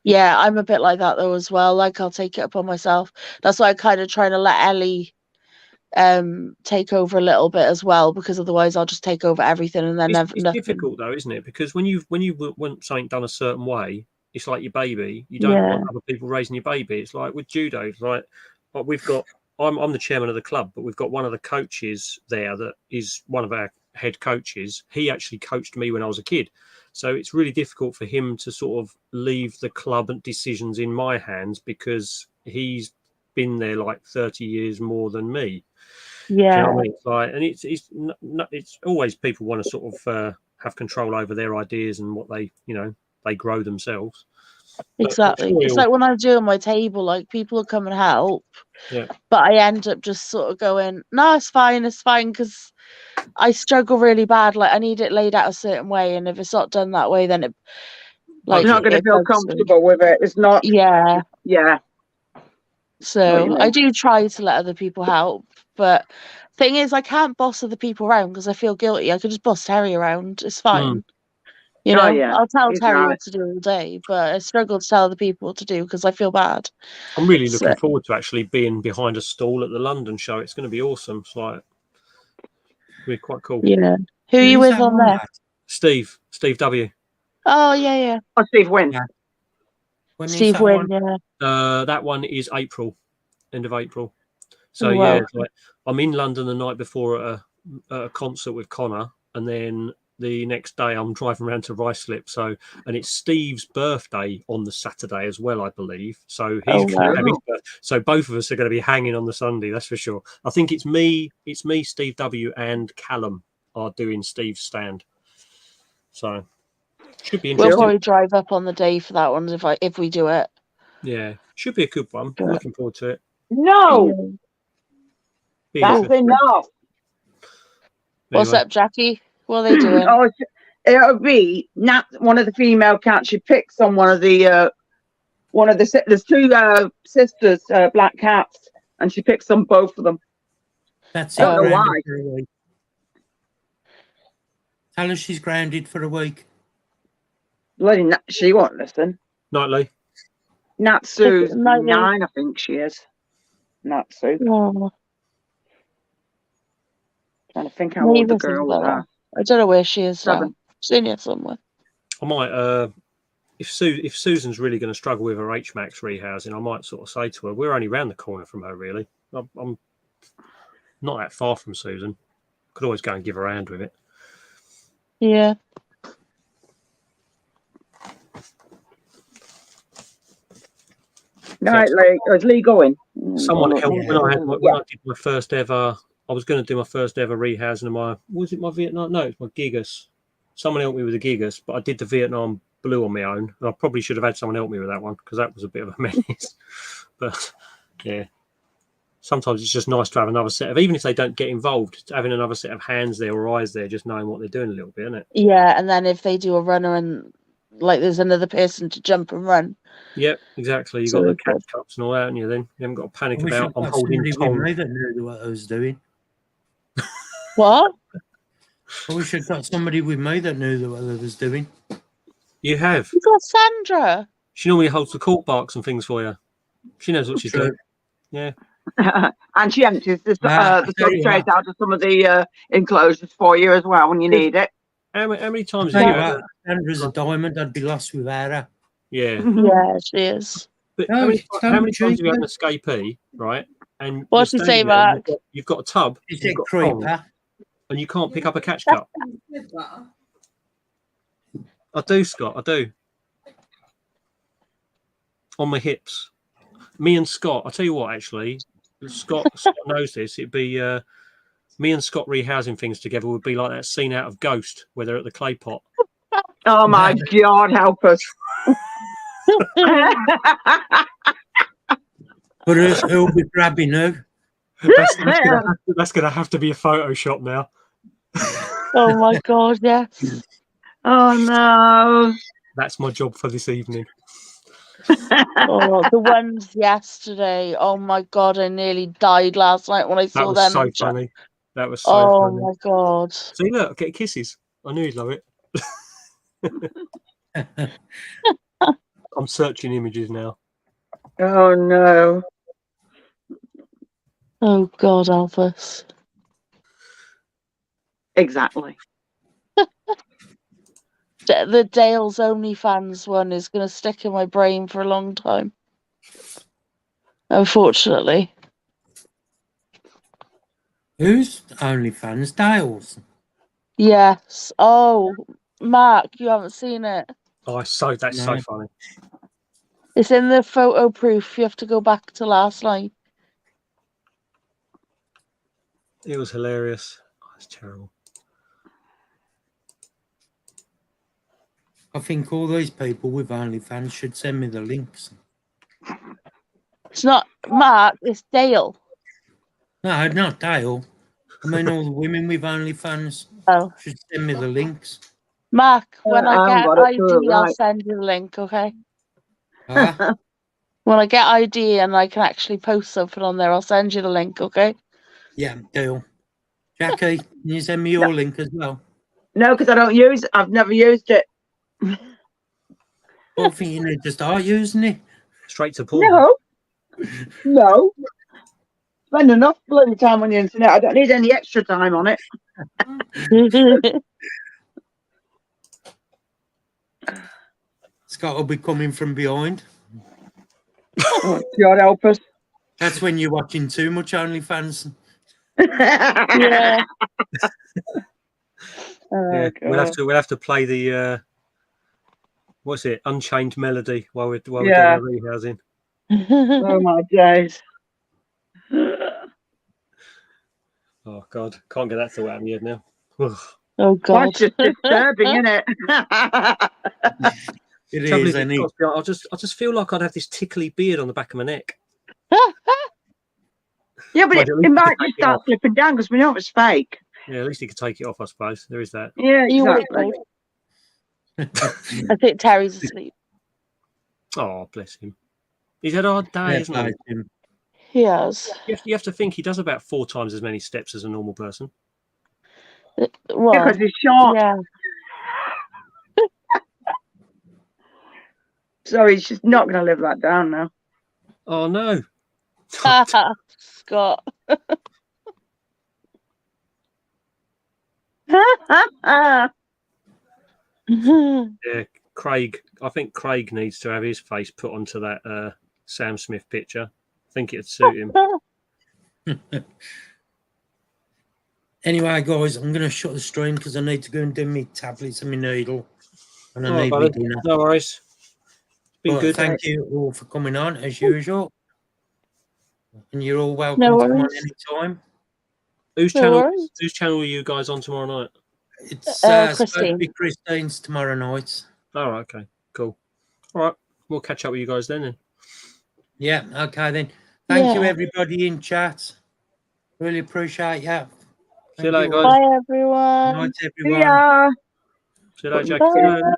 Yeah, I'm a bit like that though as well. Like I'll take it upon myself. That's why I kind of trying to let Ellie take over a little bit as well, because otherwise I'll just take over everything and then It's nothing. difficult though, isn't it? Because when you want something done a certain way, it's like your baby. You don't Yeah. want other people raising your baby. It's like with judo. It's like we've got. I'm the chairman of the club, but we've got one of the coaches there that is one of our head coaches. He actually coached me when I was a kid, so it's really difficult for him to sort of leave the club and decisions in my hands because he's been there like 30 years more than me. Yeah. Do you know what I mean? It's like, and it's always people want to sort of have control over their ideas and what they grow themselves. Exactly. It's like when I'm doing my table, like people will come and help, yeah. But I end up just sort of going, no, it's fine, because I struggle really bad. Like I need it laid out a certain way, and if it's not done that way, then you're not going to feel comfortable with it. It's not. Yeah. Yeah. So I do try to let other people help, but thing is, I can't boss other people around because I feel guilty. I could just boss Terry around. It's fine. You know, I'll tell Terry what to do all day, but I struggle to tell other people what to do because I feel bad. I'm really looking forward to actually being behind a stall at the London show. It's going to be awesome. It's like really quite cool. Yeah. Who are you with on there? Steve W. Oh yeah. Oh, Steve Wynn. Yeah. Steve Wynn, yeah. That one is April, end of April. So like I'm in London the night before at a concert with Connor, and then the next day I'm driving around to Ruislip. And it's Steve's birthday on the Saturday as well, I believe. So he's going to have his birthday. So both of us are going to be hanging on the Sunday, that's for sure. I think it's me, Steve W, and Callum are doing Steve's stand. So should be interesting. We'll probably drive up on the day for that one if we do it. Yeah, should be a good one. I'm looking forward to it. No, that's enough. What's up, Jackie? What are they doing? It'll be Nat, one of the female cats. She picks on one of the there's two sisters, black cats, and she picks on both of them. That's it. I don't know why. Tell her she's grounded for a week. Bloody Nat, she won't listen. Nightly. Natsu's 9, I think she is. Natsu. Oh. Trying to think how old the girl was. I don't know where she is now. She's in here somewhere. I might, if Susan's really going to struggle with her HMAX rehousing, I might sort of say to her, we're only round the corner from her, really. I'm not that far from Susan. Could always go and give her a hand with it. Yeah. Right, is Lee going? Someone helped when I did my first ever. I was going to do my first ever rehousing of my Vietnam? No, it's my Gigas. Someone helped me with the Gigas, but I did the Vietnam Blue on my own. And I probably should have had someone help me with that one because that was a bit of a mess. But yeah, sometimes it's just nice to have another set of, even if they don't get involved, having another set of hands there or eyes there, just knowing what they're doing a little bit, isn't it? Yeah, and then if they do a runner and like there's another person to jump and run. Yep, exactly. You've got the catch cups and all that, and you haven't got to panic about I'm holding Tom. I don't know what I was doing. What? I wish I'd got somebody with me that knew what I was doing. You have. You got Sandra. She normally holds the cork barks and things for you. She knows what she's doing. Yeah. And she empties the substrate out of some of the enclosures for you as well when you need it. How many times have you had? Sandra's a diamond. I'd be lost without her. Yeah. Yeah, she is. But how many times have you had an escapee, right? And what's he say, Mark? You've got a tub. Is it creeper? And you can't pick up a catch cup. I do, Scott. I do. On my hips. Me and Scott. I'll tell you what, actually. Scott knows this. It'd be me and Scott rehousing things together would be like that scene out of Ghost where they're at the clay pot. Oh, my God. Help us. But who'll be grabbing her? That's gonna have to be a Photoshop now. Oh my God, yes. Oh no. That's my job for this evening. Oh, the ones yesterday. Oh my God, I nearly died last night when I saw them. That was so funny. That was so funny. Oh my God. See, look, get kisses. I knew you'd love it. I'm searching images now. Oh no. Oh God, help us. Exactly. The Dale's OnlyFans one is going to stick in my brain for a long time. Unfortunately. Who's OnlyFans? Dale's. Yes. Oh, Mark, you haven't seen it. Oh, that's so No. funny. It's in the photo proof. You have to go back to last night. It was hilarious. Oh, it's terrible. I think all these people with OnlyFans should send me the links. It's not Mark, it's Dale. No, not Dale. I mean, all the women with OnlyFans should send me the links. Mark, when I haven't get got it to ID, it, I'll right. send you the link, okay? Ah, When I get ID and I can actually post something on there, I'll send you the link, okay? yeah, deal. Jackie, can you send me your link as well? No, because I don't use it. I've never used it. Well, I think you need to start using it. Straight to Paul. No. Spend enough bloody time on the internet. I don't need any extra time on it. It's got to be coming from behind. Oh, God help us. That's when you're watching too much OnlyFans. Yeah. Yeah, we'll have to play the what's it? Unchained Melody while we're doing our rehousing. Oh my days. Oh God, can't get that thought out of my head now. Oh God, that's just disturbing, isn't it? It Trouble is, is, and it, I just feel like I'd have this tickly beard on the back of my neck. Yeah, but Well, at it least you might could just take it start off. slipping down because we know it's fake. Yeah, at least you could take it off, I suppose. There is that. Yeah, you wait, exactly. Dave. I think Terry's asleep. Oh, bless him. He's had a hard day, isn't he? him. He has. You have to think he does about 4 times as many steps as a normal person. Well, Because he's short. yeah. So he's just not going to live that down now. Oh no, Scott. Yeah, Craig. I think Craig needs to have his face put onto that Sam Smith picture. I think it'd suit him. Anyway, guys, I'm going to shut the stream because I need to go and do my tablets and my needle. And I All right, need my buddy. dinner. No worries. It's been But good. thank you all for coming on, as usual. And you're all welcome No to come on worries. anytime. Whose No channel? worries. Whose channel are you guys on tomorrow night? It's supposed to Christine. be Christine's tomorrow night. Oh, okay, cool. All right, we'll catch up with you guys then. Yeah, okay then. Thank you, Yeah. everybody in chat. Really appreciate you. See you later, all. guys. Bye, Good everyone. night, See everyone. ya. See you later, Jack. Bye.